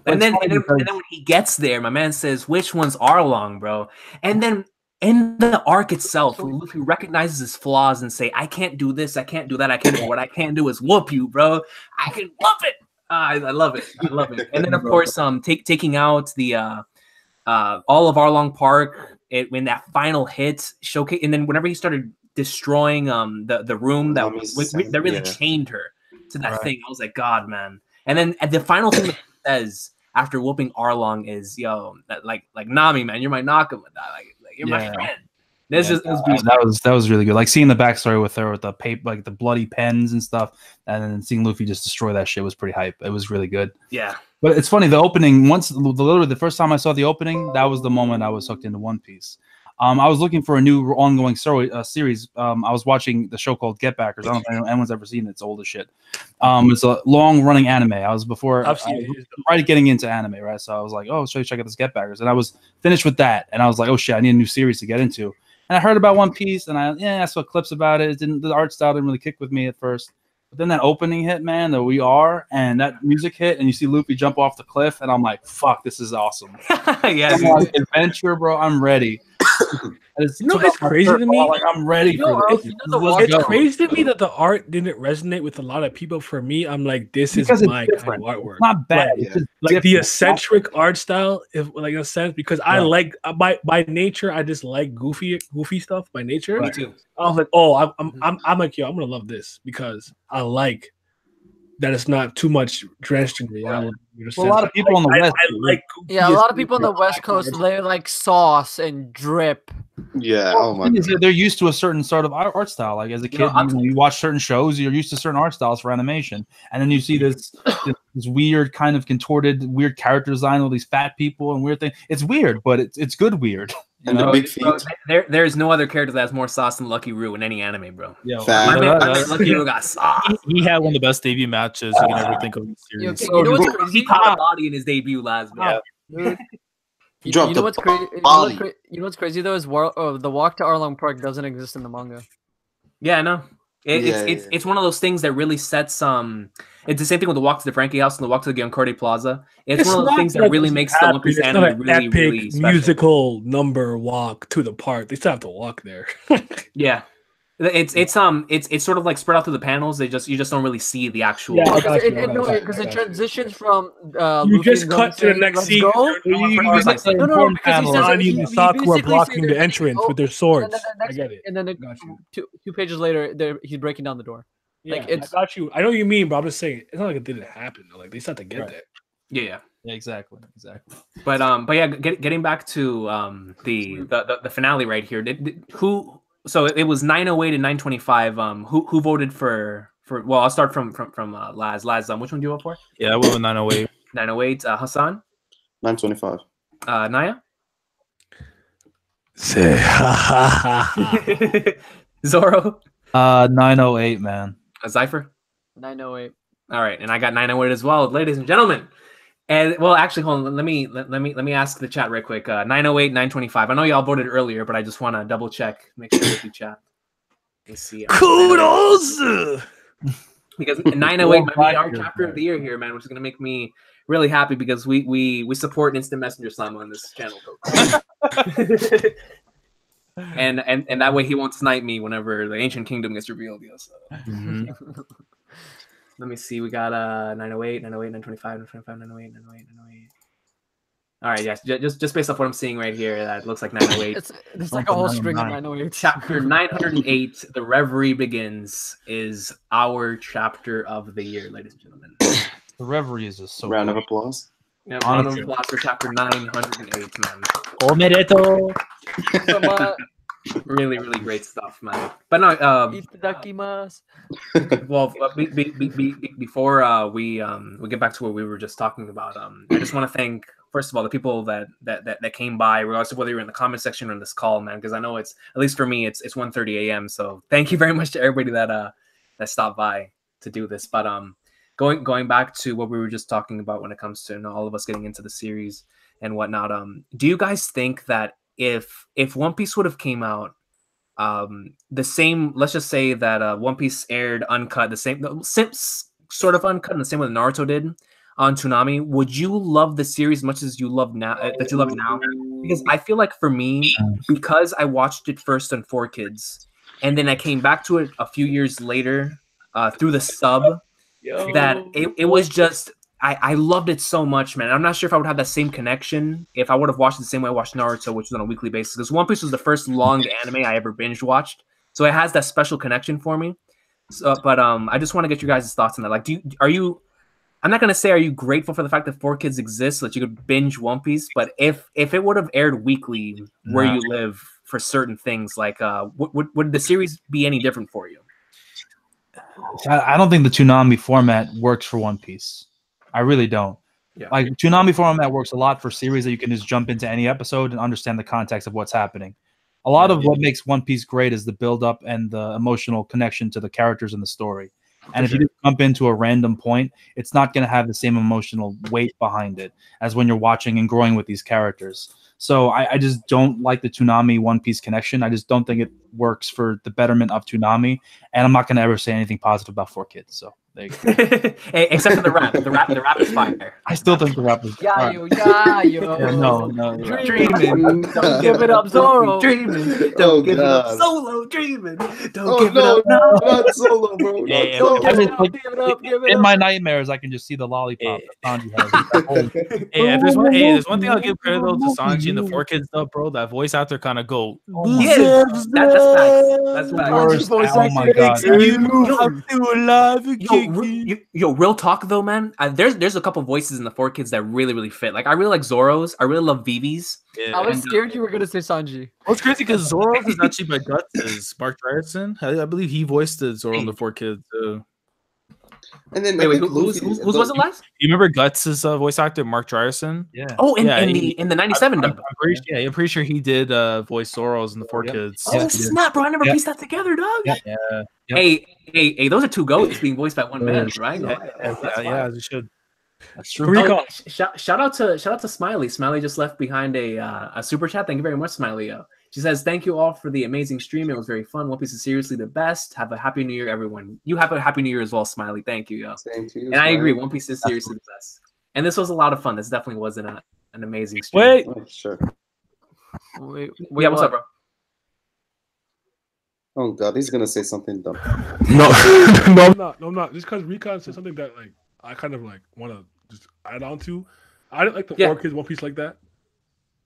S1: And then when he gets there, my man says, which one's Arlong, bro? And then in the arc itself, Luffy recognizes his flaws and say, I can't do this, I can't do that, I can't do what I can do is whoop you, bro. I can whoop it. I love it. I love it. And then of course, taking out the all of Arlong Park when that final hit showcase, and then whenever he started destroying the room that really chained her to that thing, I was like, God, man. And then the final thing that he says after whooping Arlong is, yo, like Nami, man, you're my Nakama. Like you're my friend.
S5: That was really good. Like seeing the backstory with her with the paper, like the bloody pens and stuff, and then seeing Luffy just destroy that shit was pretty hype. It was really good.
S1: Yeah.
S5: But it's funny, the opening, literally the first time I saw the opening, that was the moment I was hooked into One Piece. I was looking for a new ongoing series. I was watching the show called Get Backers. I don't know if anyone's ever seen it. It's old as shit. It's a long-running anime. I was right getting into anime, right? So I was like, oh, should I check out this Get Backers? And I was finished with that, and I was like, oh shit, I need a new series to get into. And I heard about One Piece, and I saw clips about it. The art style didn't really kick with me at first. But then that opening hit, man, the We Are, and that music hit, and you see Luffy jump off the cliff, and I'm like, fuck, this is awesome.
S1: Yeah,
S5: adventure, bro. I'm ready.
S6: You know, it's crazy to me.
S5: Like, I'm ready for this.
S6: It's crazy to me that the art didn't resonate with a lot of people. For me, I'm like, this is my kind of artwork.
S5: It's not bad.
S6: Like, like the eccentric art style, if like in a sense, because I like by nature, I just like goofy stuff by nature.
S1: Me too.
S6: I was like, oh, I'm like, yo, I'm gonna love this because I like that it's not too much drenched in reality.
S5: Well, a lot of people on the West.
S4: A lot of people on the West Coast, they like sauce and drip.
S3: Yeah, oh my God.
S5: They're used to a certain sort of art style. Like as a kid, you watch certain shows, you're used to certain art styles for animation, and then you see this weird kind of contorted, weird character design, all these fat people and weird things. It's weird, but it's good weird.
S3: And the big feet.
S1: Bro, there's no other character that has more sauce than Lucky Roo in any anime, bro.
S5: Yeah,
S1: Lucky Roo got sauce.
S2: He had one of the best debut matches you can ever think of in the series.
S1: You know what's crazy? He caught a body in his debut last, bro.
S5: Yeah.
S4: You,
S3: Drop
S4: you
S3: the
S4: know what's crazy?
S3: body.
S4: You know what's crazy though is the walk to Arlong Park doesn't exist in the manga.
S1: Yeah, I know.
S3: Yeah,
S1: It's one of those things that really sets It's the same thing with the walk to the Frankie House and the walk to the Giancorte Plaza. It's one of those things that really makes the One Piece
S6: It's not
S1: anime
S6: an
S1: really,
S6: epic
S1: really special.
S6: musical number walk to the park. They still have to walk there.
S1: Yeah. It's sort of like spread out through the panels. You just don't really see the actual.
S6: Yeah, I got you,
S4: Because it transitions from
S6: you
S4: Luffy
S6: just
S4: and
S6: cut to the
S4: saying,
S6: next
S4: "Let's
S6: scene.
S4: go."
S6: You
S2: like the
S4: No,
S2: important
S4: because he
S2: panel.
S4: says
S6: Nani
S4: he
S6: and Sokka were
S4: basically
S6: blocking
S4: says
S6: the
S4: they're
S6: entrance
S4: gonna
S6: with their
S4: go,
S6: swords.
S4: And then
S6: I get it.
S4: And then
S6: Got you.
S4: two pages later, he's breaking down the door.
S6: Yeah,
S4: Like, it's-
S6: I got you. I know what you mean, but I'm just saying it's not like it didn't happen. Though. Like they still have to get
S2: Right.
S6: there.
S1: Yeah.
S2: Yeah, exactly.
S1: But yeah, getting back to the finale right here. So it was 908 and 925. Who voted for? Well, I'll start from Laz. Laz, which one do you vote for?
S2: Yeah, I went with 908.
S1: 908. Hassan.
S3: 925.
S1: Naya.
S6: Say
S1: Zoro.
S2: 908, man.
S1: Zypher.
S4: 908.
S1: All right, and I got 908 as well, ladies and gentlemen. And well, actually, hold on. Let me ask the chat real quick. 908, 925. I know y'all voted earlier, but I just want to double check, make sure with you chat. Let's see.
S6: kudos.
S1: Because 908 might be our chapter of the year here, man, which is gonna make me really happy because we support Instant Messenger Slime on this channel, folks. and that way he won't snipe me whenever the Ancient Kingdom gets revealed. Yes. Let me see. We got 908, 908, 925, 925, 908, 908, 908. All right, yes. Just based off what I'm seeing right here, that looks like 908.
S4: It's like a whole string of 908.
S1: Chapter 908, The Reverie Begins, is our chapter of the year, ladies and gentlemen.
S2: The Reverie is just so
S3: Round of applause.
S1: Yeah, round of applause for chapter 908, man.
S2: Omedeto.
S1: Really, really great stuff, man. But no,
S4: Itadakimasu.
S1: well, before we get back to what we were just talking about, I just want to thank, first of all, the people that came by, regardless of whether you're in the comment section or in this call, man, because I know it's, at least for me, it's 1:30 a.m. So thank you very much to everybody that stopped by to do this. But going back to what we were just talking about when it comes to all of us getting into the series and whatnot, do you guys think that if One Piece would have came out the same, let's just say that One Piece aired uncut, the same sort of uncut, and the same way Naruto did on Toonami, would you love the series as much as you love now? That you love now? Because I feel like for me, because I watched it first on 4Kids, and then I came back to it a few years later through the sub, that it was just. I loved it so much, man. I'm not sure if I would have that same connection if I would have watched it the same way I watched Naruto, which was on a weekly basis. Because One Piece was the first long anime I ever binge watched, so it has that special connection for me. So, but I just want to get your guys' thoughts on that. Like, are you? I'm not gonna say are you grateful for the fact that 4Kids exists so that you could binge One Piece, but if it would have aired weekly where you live for certain things, like would the series be any different for you?
S2: I don't think the Toonami format works for One Piece. I really don't.
S1: Yeah.
S2: Like Toonami format works a lot for series that you can just jump into any episode and understand the context of what's happening. A lot of what makes One Piece great is the build up and the emotional connection to the characters in the story. And if you just jump into a random point, it's not going to have the same emotional weight behind it as when you're watching and growing with these characters. So I just don't like the Toonami One Piece connection. I just don't think it works for the betterment of Toonami. And I'm not going to ever say anything positive about 4Kids. So there you go.
S1: Hey, except for the rap. The rap is fire.
S2: I still think the rap is
S4: Yeah,
S2: no.
S1: Dreaming.
S4: Don't give it up, Zoro.
S1: Dreaming. Don't give it up. Solo dreaming. Don't give it up.
S3: No, not Solo, bro.
S2: Yeah,
S3: Not
S4: Give
S3: Solo.
S4: it up, give it
S2: in
S4: up.
S2: my nightmares, I can just see the lollipop that Sanji has. Hey, there's one thing I'll give credit though to Sanji and the 4Kids stuff, bro. That voice actor kind of go.
S1: Yeah, that's facts. That's facts.
S2: Worst. Oh my god.
S1: Yo, real talk though, man. There's a couple voices in the 4Kids that really fit. Like I really like Zoro's. I really love Vivi's.
S2: Yeah.
S4: I was scared you were gonna say Sanji.
S2: What's crazy because Zoro's is actually by Guts is Mark Ryerson. I believe he voiced the Zoro in the 4Kids too.
S3: And then
S1: Wait, who's was it last?
S2: You remember Guts' voice actor Mark Ryerson? Yeah.
S1: Oh, in the 97 dub.
S2: I'm pretty sure he did voice Zoro's in the 4Kids.
S1: Oh snap, bro! I never pieced that together, dog.
S2: Yeah.
S1: Hey, those are two goats being voiced by one man, right?
S2: Yeah, as it should. That's true.
S6: Recon.
S1: Shout out to Smiley. Smiley just left behind a super chat. Thank you very much, Smiley. She says, "Thank you all for the amazing stream. It was very fun. One Piece is seriously the best. Have a happy New Year, everyone. You have a happy New Year as well, Smiley. Thank you, yo.
S3: Same to you,
S1: And I agree.
S3: Smiley.
S1: One Piece is seriously the best. And this was a lot of fun. This definitely was an amazing stream.
S6: Wait,
S3: Oh, sure.
S4: Wait,
S1: Yeah, what's up, bro?
S3: Oh God, he's gonna say something dumb.
S6: no, no, I'm not. No, I'm not. Just because Recon said something that like I kind of like want to just add on to. I didn't like the
S1: Yeah.
S6: 4Kids One Piece like that.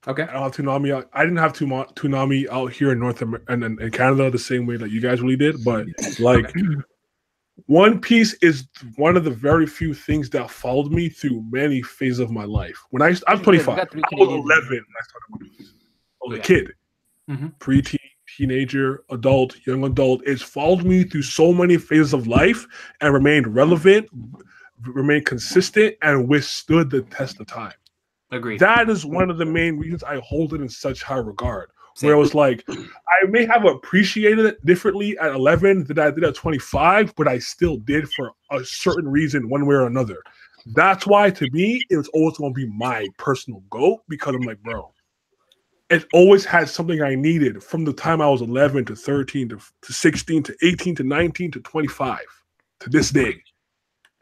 S1: Okay.
S6: I don't have Toonami out. I didn't have Toonami out here in North America and in Canada the same way that you guys really did. But like, One Piece is one of the very few things that followed me through many phases of my life. When I'm 25, I
S4: got 3
S6: was
S4: Canadians.
S6: 11 when I started One Piece. I was a
S1: Yeah.
S6: kid,
S1: Mhm.
S6: preteen, teenager, adult, young adult. It's followed me through so many phases of life and remained relevant, remained consistent, and withstood the test of time.
S1: Agreed.
S6: That is one of the main reasons I hold it in such high regard.
S1: Same.
S6: Where it was like, I may have appreciated it differently at 11 than I did at 25, but I still did for a certain reason, one way or another. That's why, to me, it was always going to be my personal GOAT, because I'm like, bro, it always had something I needed from the time I was 11 to 13 to 16 to 18 to 19 to 25 to this day.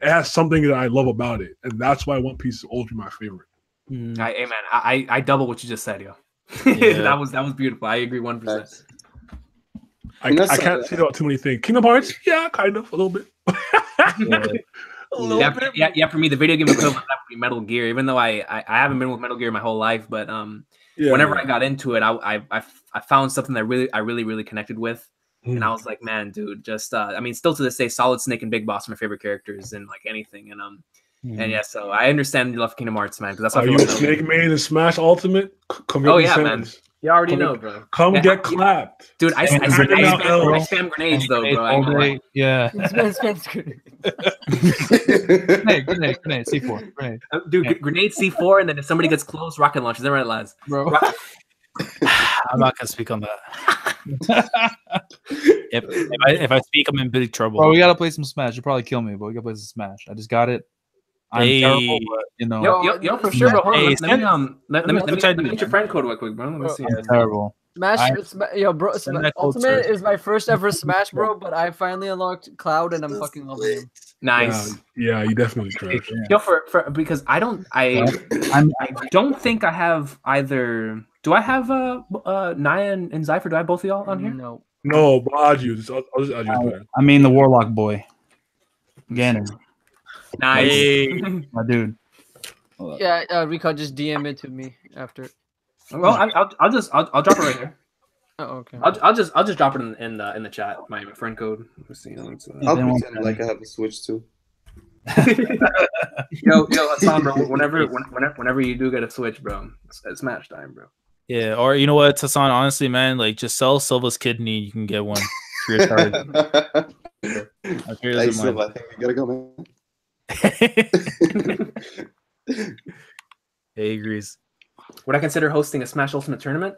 S6: It has something that I love about it, and that's why One Piece is always my favorite.
S1: Hey man, I double what you just said, yo.
S2: Yeah.
S1: that was beautiful. I agree 100%.
S6: I
S3: And that's
S6: can't say about too many things. Kingdom Hearts, yeah, kind of a little bit.
S1: Yeah, for me, the video game equivalent of that would be Metal Gear. Even though I haven't been with Metal Gear my whole life, but whenever I got into it, I found something that I really connected with, and I was like, man, dude, just I mean, still to this day, Solid Snake and Big Boss are my favorite characters in like anything, and yeah, so I understand you love Kingdom Hearts, man, because that's
S6: Are you a Snake Man in Smash Ultimate? Come
S1: Oh
S6: get
S1: yeah,
S6: these
S1: man.
S6: sandals.
S1: You already
S6: Come
S1: know,
S6: in-
S1: bro.
S6: Come
S1: Yeah,
S6: get clapped.
S1: Dude, I spam grenades though, bro. I ain't gonna lie.
S2: Yeah.
S4: Grenade,
S2: Grenade, C4. Grenade.
S1: Dude, grenade C4, and then if somebody gets close, rocket launchers. Is that right, lads?
S2: Bro. I'm not gonna speak on that. if I speak, I'm in big trouble.
S8: Bro, we gotta play some Smash. You'll probably kill me, but we gotta play some Smash. I just got it. I'm terrible, but you know,
S1: Yo, for sure, bro. Hold on.
S2: Hey,
S1: Let me get your friend code real quick, bro. Let me see.
S8: I'm terrible.
S4: Smash, yo, bro.
S2: Send that code
S4: Ultimate
S2: to-
S4: is my first ever Smash, bro. But I finally unlocked Cloud, and I'm fucking loving him.
S1: Nice.
S6: Yeah, you definitely trash.
S1: Yo, for because I don't think I have either. Do I have Naya and Zypher? Do I have both of y'all on here?
S4: No.
S6: No, but I'll just add you on Twitter.
S8: I mean the Warlock boy. Ganon,
S1: Nice.
S8: my dude.
S4: Yeah, Rico just DM it to me after.
S1: Well, I'll drop it right here.
S4: Oh, okay.
S1: I'll just drop it in the chat. My friend code. Let's see.
S3: I'll
S8: They won't
S3: pretend like I have a Switch too.
S1: Yo, Hassan, bro. Whenever you do get a Switch, bro, it's Smash time, bro.
S2: Yeah, or you know what, Tassan, honestly, man, like just sell Silva's kidney, you can get one. For your card.
S3: Hey, Silva, I think we gotta go, man.
S2: He agrees.
S1: Would I consider hosting a Smash Ultimate tournament?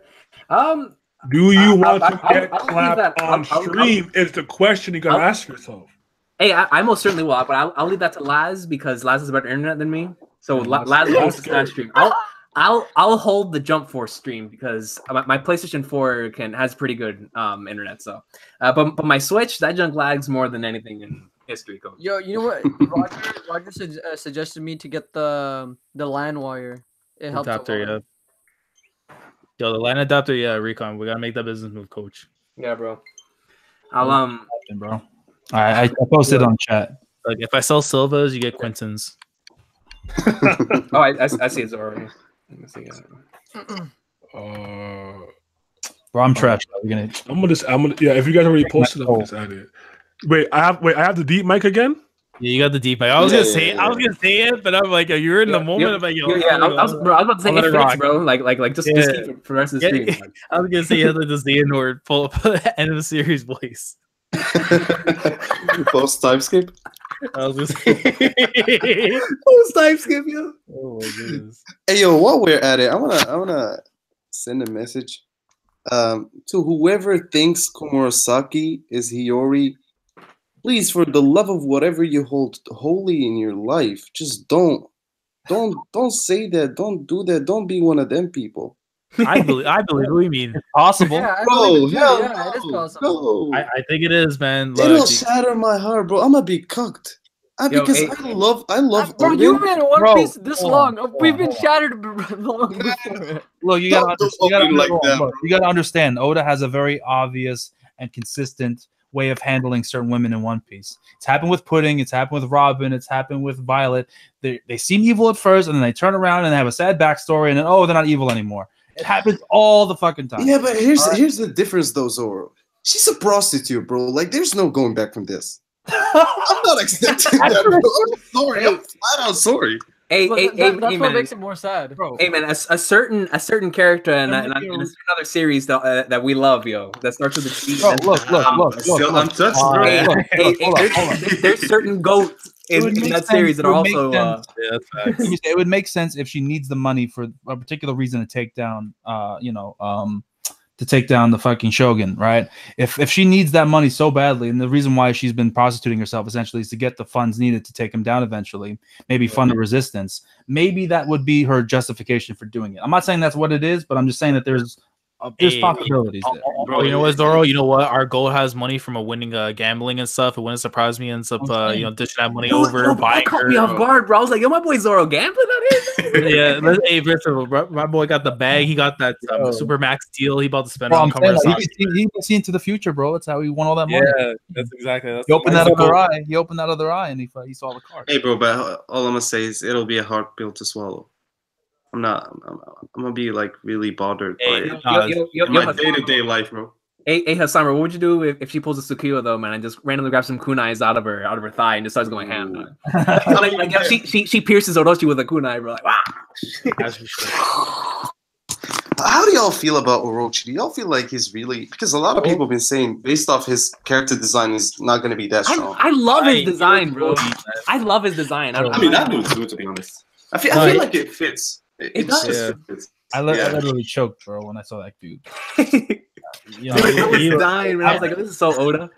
S6: Do you want to get
S1: I'll leave
S6: clapped
S1: that-
S6: on stream? Is the question you gotta ask yourself.
S1: Hey, I most certainly will, but I'll leave that to Laz because Laz has better internet than me. So Laz will host the Smash stream. I'll hold the Jump Force stream because my PlayStation 4 has pretty good internet. So, but my Switch, that junk lags more than anything in history. Code.
S4: Yo, you know what? Roger suggested me to get the LAN wire. It helps a
S2: Adapter,
S4: lot.
S2: yeah. Yo, the line adapter, yeah, Recon. We gotta make that business move, coach.
S1: Yeah, bro. I'll
S8: Bro. I posted on chat.
S2: Like if I sell Silvas, you get Quinton's.
S1: Oh, I see it's already. Let me see.
S8: Bro, I'm trash. I'm gonna
S6: Yeah, if you guys already posted, I'm just add it. I have the deep mic again.
S2: Yeah, you got the deep. I was gonna say it, but I'm like, you're in the moment. I'm like, yo,
S1: I was about to say it fits, bro. Like just keep it for the rest of the stream. Like.
S2: I was gonna say you had like the Xehanort pull up end of the series voice.
S3: Post time skip.
S2: I was gonna say
S3: Post time skip, yo.
S2: oh my goodness.
S3: Hey, yo, while we're at it, I wanna send a message to whoever thinks Komurasaki is Hiyori. Please, for the love of whatever you hold holy in your life, just don't don't say that. Don't do that. Don't be one of them people.
S2: I believe. What do you mean?
S8: Possible.
S4: Yeah, I
S3: Bro,
S4: believe it too.
S3: hell
S4: Yeah, it is
S3: no,
S4: possible.
S3: no.
S2: I think it is, man.
S3: It'll
S2: Look,
S3: shatter my heart, bro. I'm gonna be cooked.
S1: Yo,
S3: Because
S1: hey-
S3: I love
S4: Bro, you've
S3: Odin.
S4: been in One
S8: Bro,
S4: Piece this
S8: hold
S4: long.
S8: on,
S4: We've
S8: hold
S4: been
S8: on.
S4: shattered long before.
S8: Look, you
S3: Don't
S8: gotta,
S3: do
S8: you gotta,
S3: Odin like
S8: look,
S3: that,
S8: look,
S3: bro.
S8: you gotta understand. Oda has a very obvious and consistent way of handling certain women in One Piece. It's happened with Pudding. It's happened with Robin. It's happened with Violet. They seem evil at first, and then they turn around and they have a sad backstory, and then they're not evil anymore. It happens all the fucking time.
S3: Yeah, but here's the difference, though, Zoro. She's a prostitute, bro. Like, there's no going back from this. I'm not accepting that, bro. I'm sorry. I'm flat out sorry.
S1: Hey,
S4: But
S1: hey,
S4: that-
S1: hey,
S4: that's
S1: hey,
S4: what
S1: man.
S4: makes it more sad.
S8: Bro,
S1: Hey man, a certain character and
S8: There
S1: a
S8: might be
S1: certain other series that we love, yo, that starts with a T.
S8: bro,
S1: and-
S8: look.
S7: Still untouched, bro.
S1: Hey,
S8: Look,
S1: hey,
S8: hold
S1: hey,
S8: on, hold on.
S1: there's certain goats
S8: It would
S1: in
S8: make
S1: that
S8: sense-
S1: series that
S8: it
S1: are
S8: would make
S1: also.
S8: sense.
S2: yeah, that's facts.
S8: Let me say, it would make sense if she needs the money for a particular reason to take down, to take down the fucking Shogun, right? If she needs that money so badly, and the reason why she's been prostituting herself essentially is to get the funds needed to take him down eventually, maybe fund a resistance. Maybe that would be her justification for doing it. I'm not saying that's what it is, but I'm just saying that there's
S2: Hey,
S8: possibilities there.
S2: Bro, you know what, Zoro? You know what? Our goal has money from a winning gambling and stuff. It wouldn't surprise me. Ends up, dishing that money over.
S1: That
S2: Buying
S1: caught
S2: her,
S1: me off guard, bro. I was like, yo, my boy Zoro gambling out here.
S2: Yeah, hey, Victor, my boy got the bag. He got that super max deal. He about to spend
S8: Bro,
S2: on
S8: I'm saying,
S2: commerce.
S8: like, he can see into the future, bro. That's how he won all that money.
S2: Yeah, that's exactly. That's
S8: He opened that
S2: that's the
S8: other
S2: goal.
S8: eye. He opened that other eye, and he saw the card.
S7: Hey, bro, but all I'm gonna say is it'll be a hard pill to swallow. I'm gonna be like really bothered by
S2: Hey,
S7: it in my day-to-day life, bro.
S1: Hey, Hassan, what would you do if she pulls a Tsukuyo though, man, and just randomly grabs some kunais out of her thigh and just starts going ham? Man. like yo, she pierces Orochi with a kunai, bro. Like, wow.
S2: As we should.
S3: How do y'all feel about Orochi? Do y'all feel like he's really, because a lot of people have been saying based off his character design is not going to be that strong.
S1: I love his design, bro. I love his design.
S7: I mean, I do too, to be honest. I feel like it fits. It
S1: does.
S7: just fits.
S8: I literally choked, bro, when I saw that dude.
S2: You
S1: Dude, I
S2: know,
S1: was
S2: he-
S1: dying, man. I was like, this is so Oda.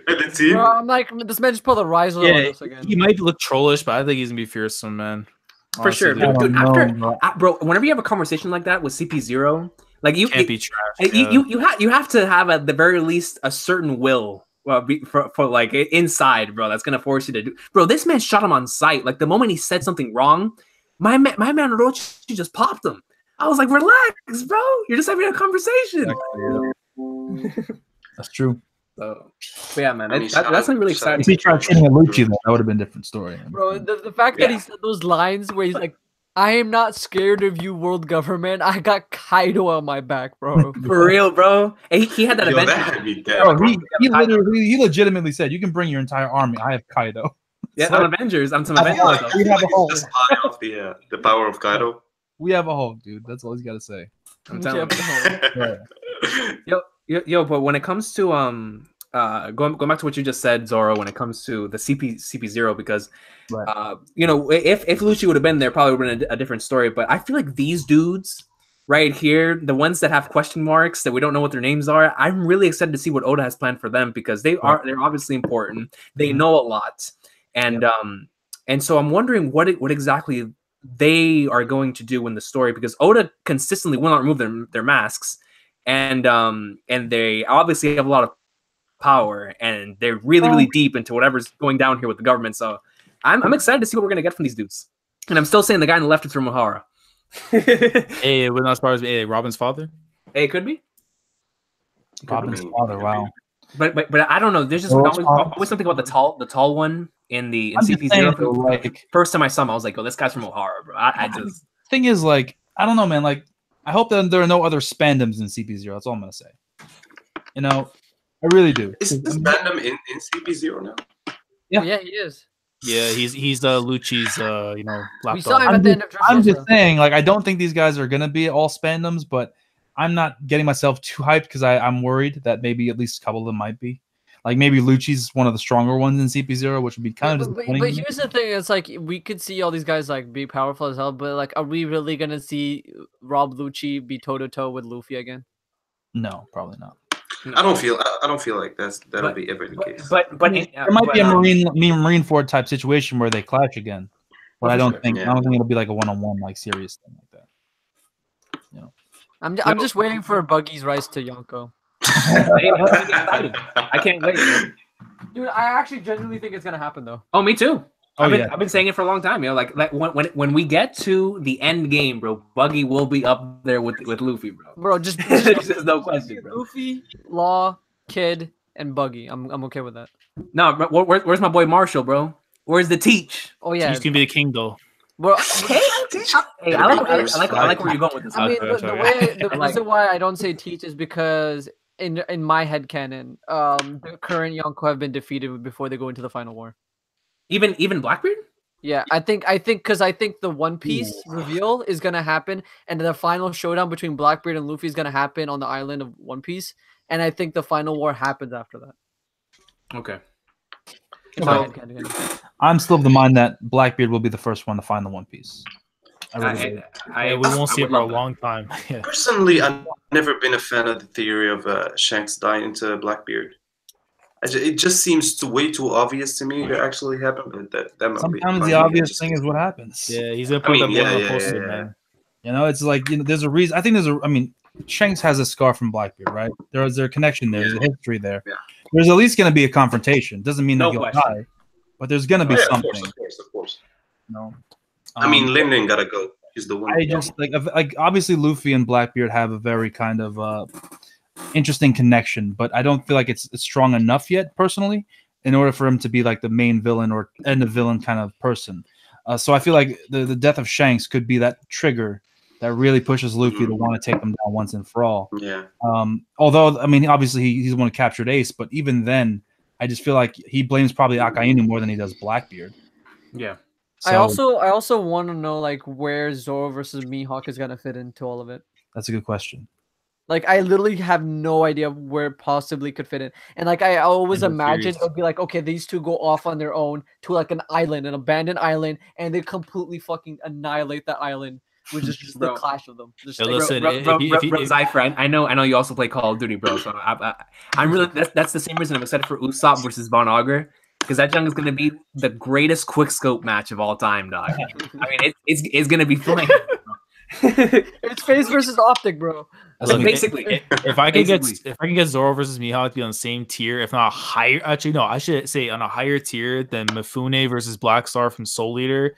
S7: And the team.
S4: Bro, I'm like, this man just pulled the rise on
S2: yeah,
S4: us again.
S2: he might look trollish, but I think he's gonna be fearsome, man.
S1: For sure.
S2: Honestly,
S8: I
S1: Dude,
S8: don't know,
S1: bro, whenever you have a conversation like that with CP0, like you
S2: can't be trash.
S1: you have to have at the very least a certain will for like inside, bro. That's gonna force you to do. Bro, this man shot him on sight. Like the moment he said something wrong, my man Orochi just popped him. I was like, relax, bro. You're just having a conversation.
S8: That's true.
S1: So, but yeah, man,
S7: I mean,
S1: that's like really exciting.
S8: If he tried shooting at Lucci, though, that would have been a different story.
S4: Bro, the fact that he said those lines where he's like, I am not scared of you, world government. I got Kaido on my back, bro.
S1: For real, bro. And he had that
S7: Yo,
S1: event.
S7: that had me dead.
S8: Bro,
S7: bro.
S8: he legitimately said, "You can bring your entire army. I have Kaido."
S1: Yeah,
S8: So,
S1: on Avengers. I'm some
S8: I
S1: Avengers.
S8: feel like
S1: though.
S8: we have a whole,
S7: Just high off the power of Kaido.
S8: we have a whole, dude. That's all he's got to say.
S1: I'm telling you.
S8: Yeah.
S1: Yo, but when it comes to going back to what you just said, Zoro, when it comes to the CP0, because
S8: Right.
S1: if Lucci would have been there, probably would have been a different story. But I feel like these dudes right here, the ones that have question marks that we don't know what their names are, I'm really excited to see what Oda has planned for them because they're obviously important. They know a lot, and so I'm wondering what exactly they are going to do in the story because Oda consistently will not remove their masks, and they obviously have a lot of power, and they're really deep into whatever's going down here with the government. So I'm excited to see what we're gonna get from these dudes. And I'm still saying the guy on the left is from Ohara.
S2: Hey, it would not surprise me. Hey, Robin's father.
S1: Hey, it could be.
S8: Robin's father. Wow.
S1: But I don't know. There's just always something about the tall one in
S8: I'm just saying, though,
S1: CP0.
S8: like,
S1: First time I saw him, I was like, "Oh, this guy's from Ohara, bro." I just
S8: thing is, like, I don't know, man. Like, I hope that there are no other spandems in CP0. That's all I'm gonna say. You know, I really do.
S7: Is this random in CP0 now?
S4: Yeah, he is.
S2: Yeah, he's the Lucci's laptop.
S4: We saw him at the end of
S8: I'm just
S4: Dressrosa.
S8: saying, like, I don't think these guys are gonna be all spandems, but I'm not getting myself too hyped because I'm worried that maybe at least a couple of them might be. Like maybe Lucci's one of the stronger ones in CP0, which would be kind of disappointing.
S4: But here's the thing: it's like we could see all these guys like be powerful as hell, but like, are we really gonna see Rob Lucci be toe to toe with Luffy again?
S8: No, probably not.
S7: I don't feel like that'll be ever the case.
S1: but
S8: There might be a Marineford type situation where they clash again. but I don't think
S7: Yeah.
S8: I don't think it'll be like a one-on-one like serious thing like that. You know,
S4: I'm just waiting for Buggy's rise to Yonko.
S1: I can't wait. Man.
S4: Dude, I actually genuinely think it's gonna happen though.
S1: Oh, me too.
S8: Oh,
S1: I've been saying it for a long time. You know, like when we get to the end game, bro, Buggy will be up there with Luffy, bro.
S4: Bro, just
S1: There's no question, bro.
S4: Luffy, Law, Kid, and Buggy. I'm okay with that.
S1: No, where's my boy Marshall, bro? Where's the teach?
S4: Oh yeah,
S2: He's gonna be the king though.
S4: bro.
S1: Hey, I like where you're going with this.
S4: I mean,
S2: Okay,
S4: the
S1: I like
S4: reason why I don't say teach is because in my headcanon, the current Yonko have been defeated before they go into the final war.
S1: Even Blackbeard?
S4: Yeah, I think the One Piece reveal is gonna happen, and the final showdown between Blackbeard and Luffy is gonna happen on the island of One Piece, and I think the final war happens after that.
S1: Okay.
S4: In my headcanon.
S8: I'm still of the mind that Blackbeard will be the first one to find the One Piece. I really do.
S2: We won't see
S1: would
S2: it for a
S1: love that.
S2: long time. Yeah.
S7: Personally, I've never been a fan of the theory of Shanks dying into Blackbeard. It just seems way too obvious to me to actually happen. But that might
S8: Sometimes
S7: be
S8: the obvious thing is what happens.
S2: Yeah, he's gonna put that boy on the poster, man.
S8: You know, it's like, you know, there's a reason. I think I mean, Shanks has a scar from Blackbeard, right? There's a connection there. There's a history there.
S7: Yeah.
S8: There's at least going to be a confrontation. Doesn't mean
S1: No
S8: that he'll
S1: question.
S8: die, but there's going to be something.
S7: Of course.
S8: You know?
S7: I mean, Linden gotta go. He's the one.
S8: I just like obviously Luffy and Blackbeard have a very kind of interesting connection, but I don't feel like it's strong enough yet, personally, in order for him to be like the main villain and the villain kind of person. So I feel like the death of Shanks could be that trigger that really pushes Luffy to want to take him down once and for all.
S7: Yeah.
S8: Although, I mean, obviously he's the one who captured Ace, but even then, I just feel like he blames probably Akainu more than he does Blackbeard.
S1: Yeah.
S4: I also want to know like where Zoro versus Mihawk is gonna fit into all of it.
S8: That's a good question.
S4: Like I literally have no idea where it possibly could fit in. And like I always imagine it would be like, okay, these two go off on their own to like an island, an abandoned island, and they completely fucking annihilate that island, which is just the clash of them. Just,
S2: Yo,
S4: like,
S2: listen,
S1: Zypher, I know you also play Call of Duty, bro. So I'm really that's the same reason I'm excited for Usopp versus Von Augur. Because that junk is going to be the greatest quickscope match of all time, dog. I mean, it's going to be fun.
S4: It's face versus optic, bro.
S1: Look, basically,
S2: if I can get Zoro versus Mihawk to be on the same tier, if not higher, actually no, I should say on a higher tier than Mifune versus Black Star from Soul Eater,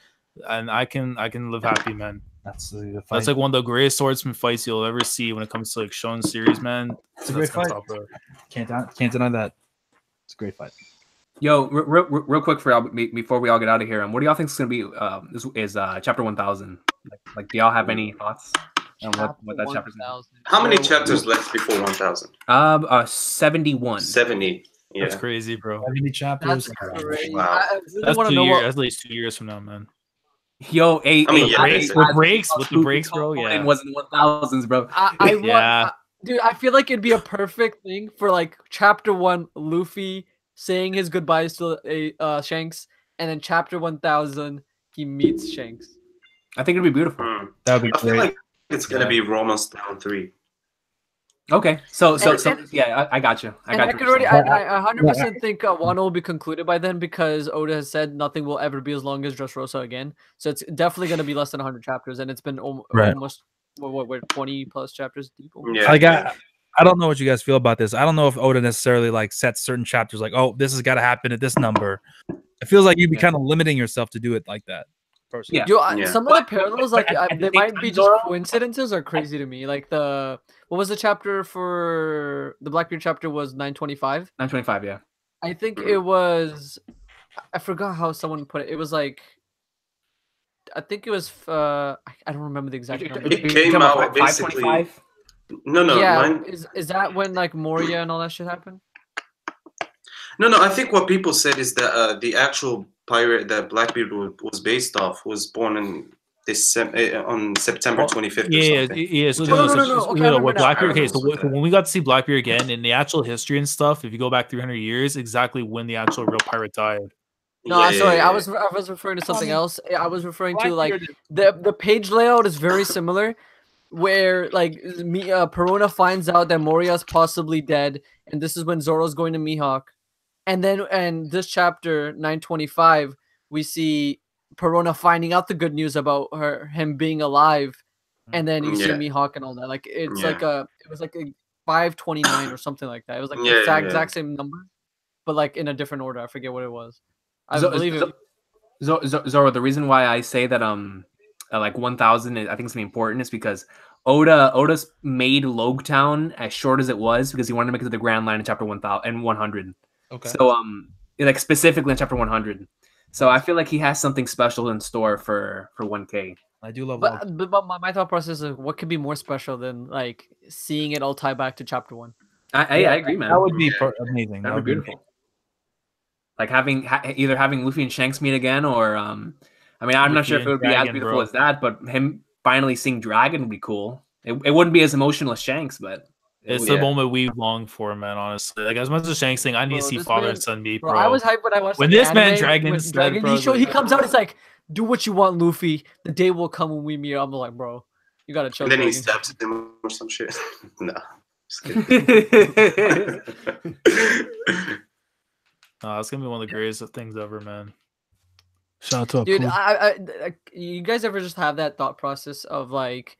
S2: and I can live happy, man.
S8: That's the fight.
S2: That's like one of the greatest swordsman fights you'll ever see when it comes to like shown series, man.
S8: It's a great fight. Can't deny that. It's a great fight.
S1: Yo, real quick for y'all before we all get out of here, what do y'all think is going to be is chapter 1000? Like, do y'all have any thoughts on what that chapter's going to be?
S7: How many chapters left before 1000?
S1: 71.
S7: 70. Yeah.
S2: That's crazy, bro.
S8: 70 chapters.
S4: That's crazy.
S7: Wow.
S4: I really
S2: That's
S4: want to
S2: 2
S4: know
S2: years.
S4: what.
S2: That's at least 2 years from now, man.
S1: Yo,
S7: I mean, yeah,
S2: with the breaks, bro. Yeah,
S1: it wasn't 1000s, bro.
S4: I want,
S2: Yeah.
S4: dude. I feel like it'd be a perfect thing for like chapter 1, Luffy saying his goodbyes to Shanks, and then chapter 1000, he meets Shanks.
S1: I think it'd be beautiful.
S8: That would be
S7: I feel
S8: great.
S7: like it's gonna be Romance Down 3.
S1: Okay, so yeah, I got you.
S4: I could already, I 100% think Wano will be concluded by then because Oda has said nothing will ever be as long as Dressrosa again. So it's definitely going to be less than 100 chapters, and it's been almost what 20 plus chapters deep.
S7: Yeah.
S8: I don't know what you guys feel about this. I don't know if Oda necessarily like sets certain chapters like, oh, this has got to happen at this number. It feels like you'd be kind of limiting yourself to do it like that. Personally.
S1: Yeah.
S4: Some of the parallels, like
S1: I
S4: they might be just coincidences, are crazy to me. Like what was the chapter for the Blackbeard chapter was 925.
S1: 925, yeah.
S4: I think it was. I forgot how someone put it. It was like. I think it was. I don't remember the exact number.
S7: It came out basically.
S1: 525.
S7: No.
S4: Yeah, is that when like Moria and all that shit happened?
S7: No. I think what people said is that the actual pirate that Blackbeard was based off was born in on September 25th.
S2: Yeah. So
S4: No.
S2: With Blackbeard. Okay, so when we got to see Blackbeard again in the actual history and stuff, if you go back 300 years, exactly when the actual real pirate died.
S4: No, sorry. I was referring to something else. I was referring to like the page layout is very similar, where like Perona finds out that Moria's possibly dead, and this is when Zoro's going to Mihawk, and this chapter 925 we see Perona finding out the good news about him being alive, and then you see
S7: Yeah.
S4: Mihawk and all that. Like it's
S7: Yeah.
S4: like it was like a 529 or something like that. It was like
S7: Yeah,
S4: the
S7: yeah.
S4: exact same number, but like in a different order. I forget what it was. I
S1: Zo-
S4: believe
S1: Zo-
S4: it.
S1: Zoro, the reason why I say that like 1000 I think it's important is because Oda's made Logetown as short as it was because he wanted to make it to the Grand Line in chapter 1000 and 100.
S8: Okay.
S1: So like specifically in chapter 100. So I feel like he has something special in store for 1K.
S8: I do love
S4: But my thought process is what could be more special than like seeing it all tie back to chapter 1.
S1: I agree, man.
S8: That would be amazing.
S1: That would be beautiful. Like either having Luffy and Shanks meet again, or I mean, I'm not
S2: Luffy
S1: sure if it would be
S2: and
S1: as beautiful
S2: Dragon,
S1: as that, but him finally seeing Dragon would be cool. It wouldn't be as emotional as Shanks, but
S2: It's the moment we long for, man. Honestly, like as much as Shanks thing, I need to see
S4: this
S2: father
S4: man-
S2: and son meet,
S4: Bro,
S2: bro.
S4: I was hyped when I watched
S2: When
S4: the
S2: this man
S4: anime
S2: Dragon
S4: with
S2: said,
S4: Dragon.
S2: bro,
S4: He comes out. It's like, do what you want, Luffy. The day will come when we meet. I'm like, bro, you gotta chill.
S7: And then he
S4: Dragon.
S7: stabs him or some shit. No. Just kidding.
S2: It's gonna be one of the greatest things ever, man. Shout out to
S4: Dude,
S2: Aku.
S4: you guys ever just have that thought process of like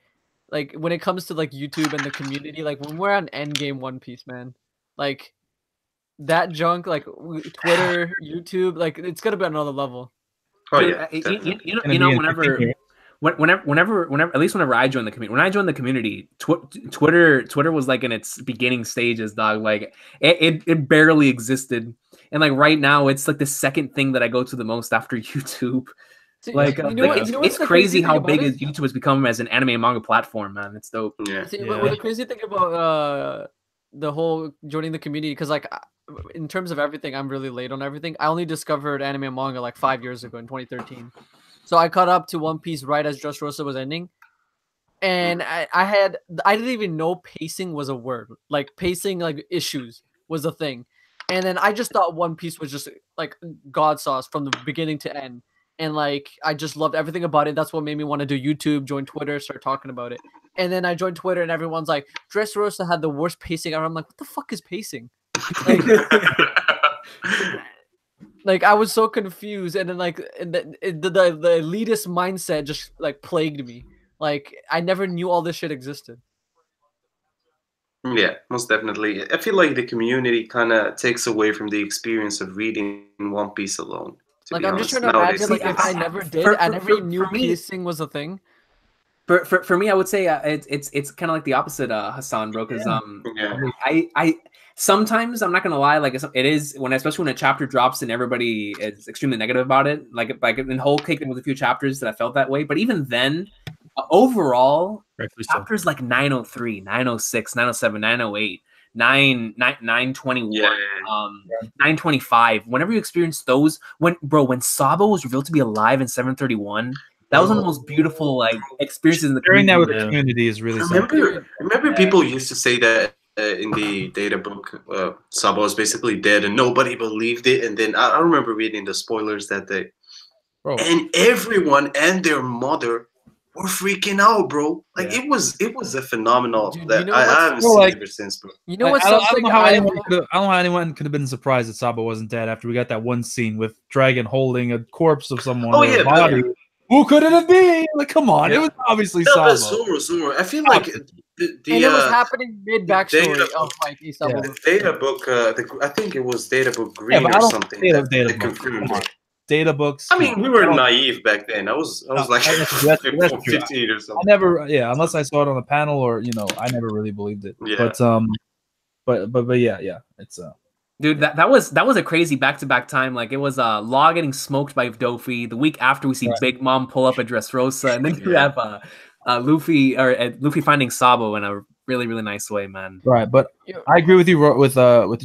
S4: when it comes to like YouTube and the community, like when we're on Endgame One Piece, man, like that junk, like Twitter, YouTube, like it's gonna be another level.
S7: Oh
S1: Dude,
S7: yeah.
S1: you know, whenever, at least whenever I joined the community, when I joined the community, Twitter was like in its beginning stages, dog. Like it barely existed, and like right now, it's like the second thing that I go to the most after YouTube. Like, it's crazy how big YouTube has become as an anime and manga platform, man. It's dope.
S7: Yeah.
S4: But the crazy thing about the whole joining the community, because like in terms of everything, I'm really late on everything. I only discovered anime and manga like 5 years ago in 2013. So I caught up to One Piece right as Dressrosa was ending. And I didn't even know pacing was a word. Like pacing, like issues was a thing. And then I just thought One Piece was just like God sauce from the beginning to end. And like I just loved everything about it. That's what made me want to do YouTube, join Twitter, start talking about it. And then I joined Twitter and everyone's like, Dressrosa had the worst pacing ever. I'm like, what the fuck is pacing? Like I was so confused, and then like the elitist mindset just like plagued me. Like I never knew all this shit existed.
S7: Yeah, most definitely. I feel like the community kind of takes away from the experience of reading One Piece alone.
S4: Like I'm just trying to imagine, like if I never did, I never knew pacing was a thing.
S1: For me, I would say it's kind of like the opposite, Hassan, bro. Because I sometimes, I'm not gonna lie, like it is especially when a chapter drops and everybody is extremely negative about it. Like in Whole Cake, there was a few chapters that I felt that way, but even then, overall, chapters like 903, 906, 907, 908, 921, 925. Whenever you experience those, when Sabo was revealed to be alive in 731. That was one of the most beautiful like experiences in the
S8: sharing that with the community is really.
S7: Remember people used to say that in the data book, Sabo was basically dead and nobody believed it. And then I remember reading the spoilers that day, and everyone and their mother were freaking out, bro. Like it was a phenomenal.
S4: Dude,
S7: that I haven't seen ever since, bro.
S4: You know what?
S8: I don't know how anyone could have been surprised that Sabo wasn't dead after we got that one scene with Dragon holding a corpse of someone.
S7: Oh yeah,
S8: body. Who could it have been? Like, come on, it was obviously Sabo.
S7: Zoro. I feel like
S4: and it was happening mid backstory of like Sabo.
S7: The data book. I think it was data book green or something. That confirmed it.
S8: Data books.
S7: I mean, we were naive back then. I was like 15 or something.
S8: I never, unless I saw it on a panel or I never really believed it.
S7: Yeah.
S8: But yeah, it's
S1: Dude, that was a crazy back-to-back time. Like it was Law getting smoked by Dofi. The week after, we see Big Mom pull up a Dressrosa, and then you have Luffy finding Sabo in a really, really nice way, man.
S8: Right, but I agree with you with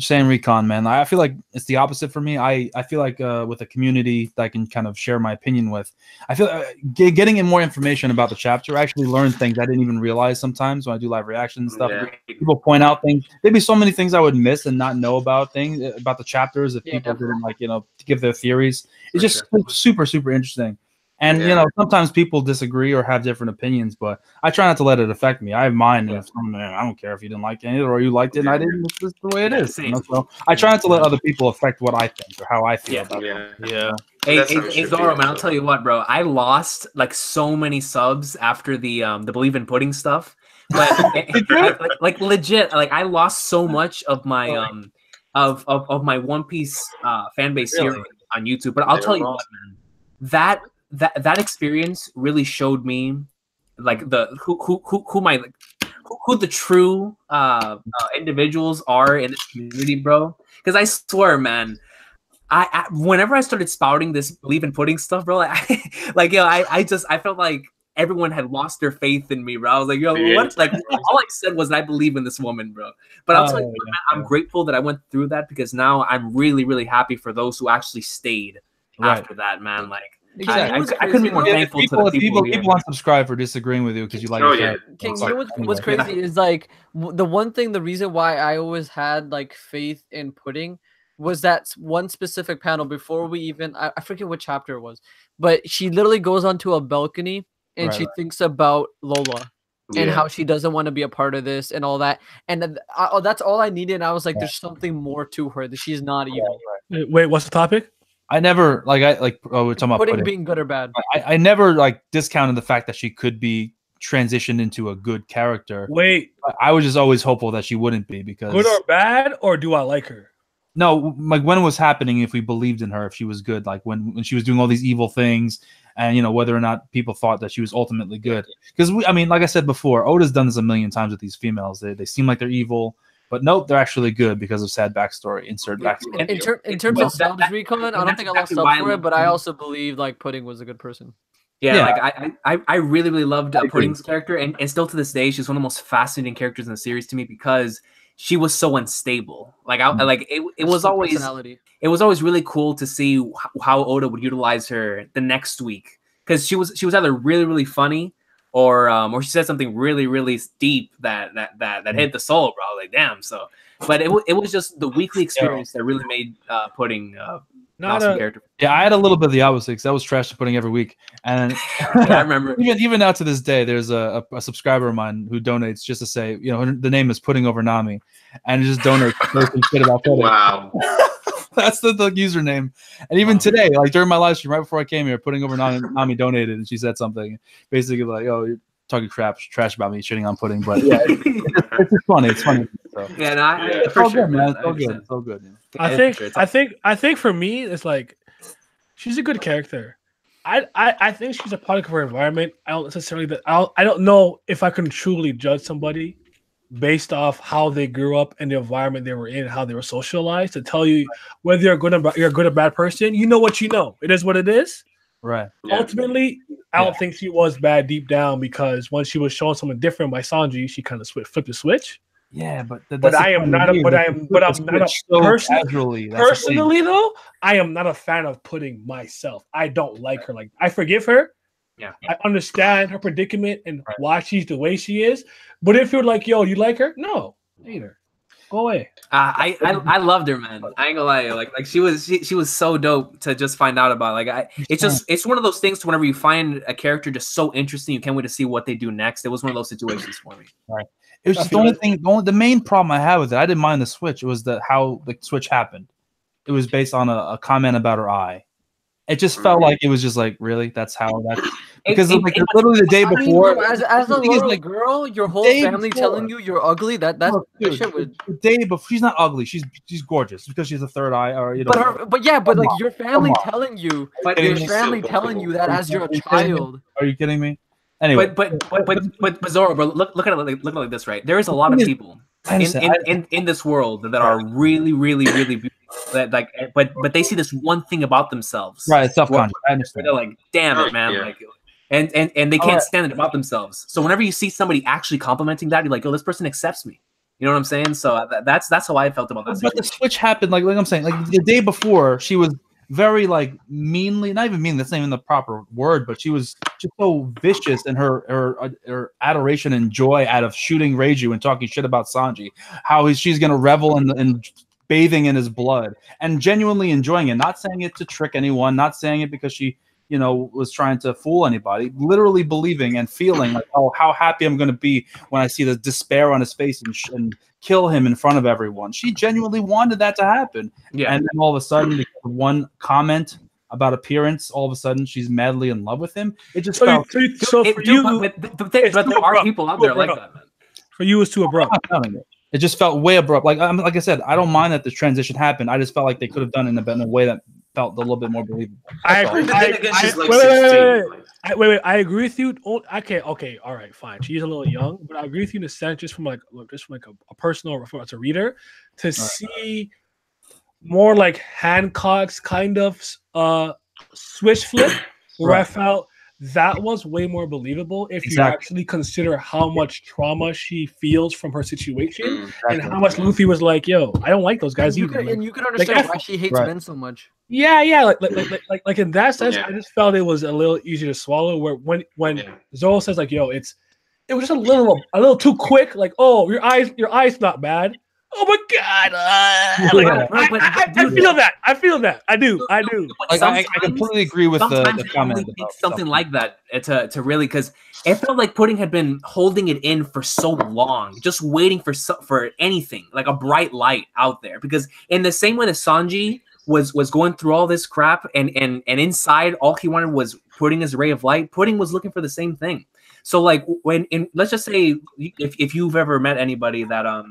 S8: Sam Recon, man. I feel like it's the opposite for me. I feel like with a community that I can kind of share my opinion with, I feel getting in more information about the chapter, I actually learn things I didn't even realize sometimes when I do live reactions and stuff.
S7: Yeah.
S8: People point out things. There'd be so many things I would miss and not know about the chapters if people didn't give their theories. It's just super, super interesting. And sometimes people disagree or have different opinions, but I try not to let it affect me. I have mine, and I don't care if you didn't like it or you liked it and I didn't. It's just the way it is. So I try not to let other people affect what I think or how I feel about it.
S2: Yeah.
S1: Hey, Zoro, man, I'll tell you what, bro. I lost like so many subs after the Believe in Pudding stuff, but like legit, like I lost so much of my of my One Piece fan base here on YouTube. But I'll tell you what, man, that experience really showed me like the who the true individuals are in this community, bro. Because I swear, man. I whenever I started spouting this Believe in Pudding stuff, bro, I felt like everyone had lost their faith in me, bro. I was like, yo, what? Like, all I said was I believe in this woman, bro. But I'll tell you, man, I'm grateful that I went through that because now I'm really, really happy for those who actually stayed after that, man. Like,
S8: exactly.
S1: I couldn't be more thankful to the people
S8: unsubscribe for disagreeing with you because you like.
S4: King, you know what's crazy is like the reason why I always had like faith in Pudding was that one specific panel before we even I forget what chapter it was, but she literally goes onto a balcony and she thinks about Lola and how she doesn't want to be a part of this and all that, and that's all I needed. And I was like, there's something more to her, that she's not evil.
S6: Wait, what's the topic?
S8: I never we're talking about
S4: Pudding being good or bad.
S8: I never like discounted the fact that she could be transitioned into a good character.
S6: Wait,
S8: I was just always hopeful that she wouldn't be, because
S6: good or bad, or do I like her?
S8: No, like when it was happening, if we believed in her, if she was good, like when she was doing all these evil things, and you know whether or not people thought that she was ultimately good. Because I mean, like I said before, Oda's done this a million times with these females. They seem like they're evil, but nope, they're actually good because of sad backstory. Insert backstory.
S4: In terms of subs recon, I don't think I lost sub for it, but I also believe like Pudding was a good person.
S1: Yeah, like I really, really loved Pudding's character, and still to this day, she's one of the most fascinating characters in the series to me because she was so unstable. Like it was always really cool to see how Oda would utilize her the next week, because she was either really, really funny or she said something really, really deep that hit the soul, bro. Like damn. So, but it was just the weekly experience that really made Pudding an awesome character.
S8: Yeah, I had a little bit of the opposite because I was trash to Pudding every week, and
S1: I remember
S8: even now to this day, there's a subscriber of mine who donates just to say, you know, the name is Pudding Over Nami, and just donates some shit about Pudding.
S7: Wow.
S8: That's the username. And even today, like during my live stream, right before I came here, Pudding Over Nami donated, and she said something basically like, "Oh, you're talking trash about me shitting on Pudding," but yeah, it's funny. It's funny. So.
S1: Yeah, no,
S8: it's all good, man. It's all good. It's all good. Yeah.
S6: I think for me, it's like she's a good character. I think she's a product of her environment. I don't necessarily I don't know if I can truly judge somebody based off how they grew up and the environment they were in, how they were socialized, to tell you whether you're a good or bad person. You know what you know. It is what it is.
S8: Right.
S6: Yeah. Ultimately, I don't think she was bad deep down, because when she was showing something different by Sanji, she kind of flipped the switch.
S8: Yeah, but
S6: I am not personally though. I am not a fan of Pudding myself. I don't like her. Like, I forgive her.
S1: Yeah,
S6: I understand her predicament and why she's the way she is. But if you're like, yo, you like her? No, hate her. Go away.
S1: I loved her, man. I ain't gonna lie. Like she was so dope to just find out about. Like it's one of those things. Whenever you find a character just so interesting, you can't wait to see what they do next. It was one of those situations for me.
S8: Right. It was just the main problem I had with it. I didn't mind the switch. It was how the switch happened. It was based on a comment about her eye. It just felt like it was just like, really? That's how that's because literally the day before.
S4: As a little girl, your whole family telling you you're ugly. That shit would.
S8: The day before, she's not ugly. She's gorgeous because she has a third eye, or you know.
S4: But like your family telling you, that as you're a child.
S8: Are you kidding me? Anyway,
S1: but Zoro, bro, look at it like this, right? There is a lot of people in this world that are really, really, really beautiful. That but they see this one thing about themselves.
S8: Right, it's self-conscious. I understand.
S1: They're like, damn it, man. Yeah. Like, and they can't stand it about themselves. So whenever you see somebody actually complimenting that, you're like, oh, this person accepts me. You know what I'm saying? So that's how I felt about that.
S8: But the switch happened, like I'm saying, like the day before, she was very like meanly, not even mean. That's not even the proper word, but she was just so vicious in her adoration and joy out of shooting Reiju and talking shit about Sanji. How she's gonna revel in bathing in his blood and genuinely enjoying it, not saying it to trick anyone, not saying it because she, you know, was trying to fool anybody, literally believing and feeling like, oh, how happy I'm going to be when I see the despair on his face and kill him in front of everyone. She genuinely wanted that to happen. Yeah. And then all of a sudden, one comment about appearance, all of a sudden she's madly in love with him. It just
S6: So,
S8: felt
S6: so for you,
S1: but
S6: it's
S1: there
S6: too
S1: are
S6: abrupt.
S1: people out
S6: Too
S1: there like
S6: abrupt.
S1: that, man.
S6: For you, it's too abrupt.
S8: it just felt way abrupt. Like I said, I don't mind that the transition happened. I just felt like they could have done it in a way that felt a little bit more believable.
S6: I
S8: That's all.
S6: agree.
S7: But then again, she's like
S6: wait,
S7: 16.
S6: wait. I agree with you. Okay, all right, fine. She's a little young, but I agree with you in a sense, just from like a personal, as a reader, to see more like Hancock's kind of switch flip, where I felt that was way more believable if you actually consider how much trauma she feels from her situation and how much Luffy was like, "Yo, I don't like those guys either."
S4: And you can understand why she hates men so much.
S6: Yeah. Like in that sense, I just felt it was a little easier to swallow. Where when Zoro says like, "Yo, it was just a little too quick." Like, "Oh, your eyes not bad." Oh my god! I feel that. I feel that. I do.
S8: Like, I completely agree with the comment.
S1: Something like that to really, because it felt like Pudding had been holding it in for so long, just waiting for anything, like a bright light out there. Because in the same way that Sanji was going through all this crap, and inside all he wanted was Pudding as a ray of light. Pudding was looking for the same thing. So like let's just say if you've ever met anybody that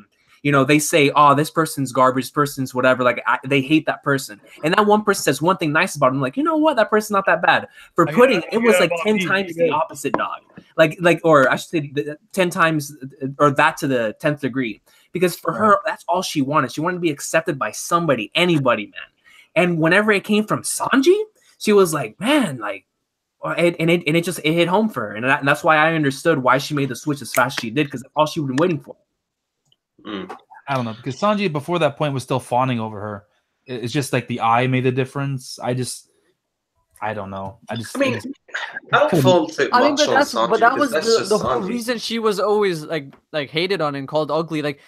S1: they say, "Oh, this person's garbage, this person's whatever." Like they hate that person, and that one person says one thing nice about him. Like, you know what? That person's not that bad. For Pudding, it was like 10 times the opposite, dog. Like, or I should say, 10 times, or that to the 10th degree. Because for her, that's all she wanted. She wanted to be accepted by somebody, anybody, man. And whenever it came from Sanji, she was like, man, like. It hit home for her, and that's why I understood why she made the switch as fast as she did, because that's all she had been waiting for.
S8: I don't know, because Sanji before that point was still fawning over her. It's just like the eye made a difference. I don't know. I
S7: don't fault it much on Sanji,
S4: but that was the whole
S7: Sanji.
S4: reason she was always like hated on and called ugly. Like,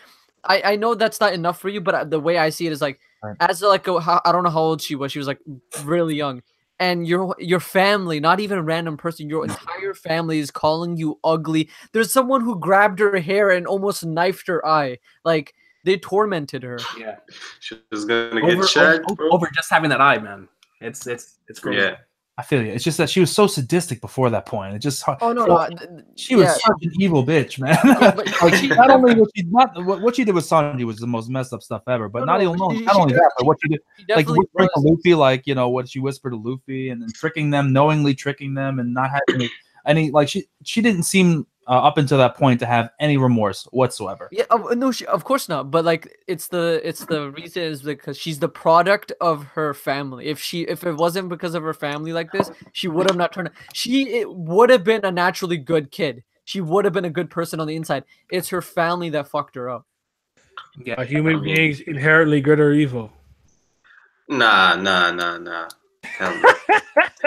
S4: I know that's not enough for you, but the way I see it is like, as like I don't know how old she was. She was like really young. And your family, not even a random person, your entire family is calling you ugly. There's someone who grabbed her hair and almost knifed her eye. Like, they tormented her.
S1: Yeah,
S7: she was gonna get shagged
S1: over just having that eye, man. It's crazy.
S7: Yeah,
S8: I feel you. It's just that she was so sadistic before that point. It just she was such an evil bitch, man. Like, not only was what she did with Sanji was the most messed up stuff ever, but not only that, but what she did, like whispering to Luffy, like what she whispered to Luffy, and then knowingly tricking them, and not having any like she didn't seem up until that point to have any remorse whatsoever.
S4: Yeah, no, of course not. But like, it's the reason is because she's the product of her family. If it wasn't because of her family like this, she would have not turned. It would have been a naturally good kid. She would have been a good person on the inside. It's her family that fucked her up.
S6: Yeah, are human beings inherently good or evil?
S7: Nah.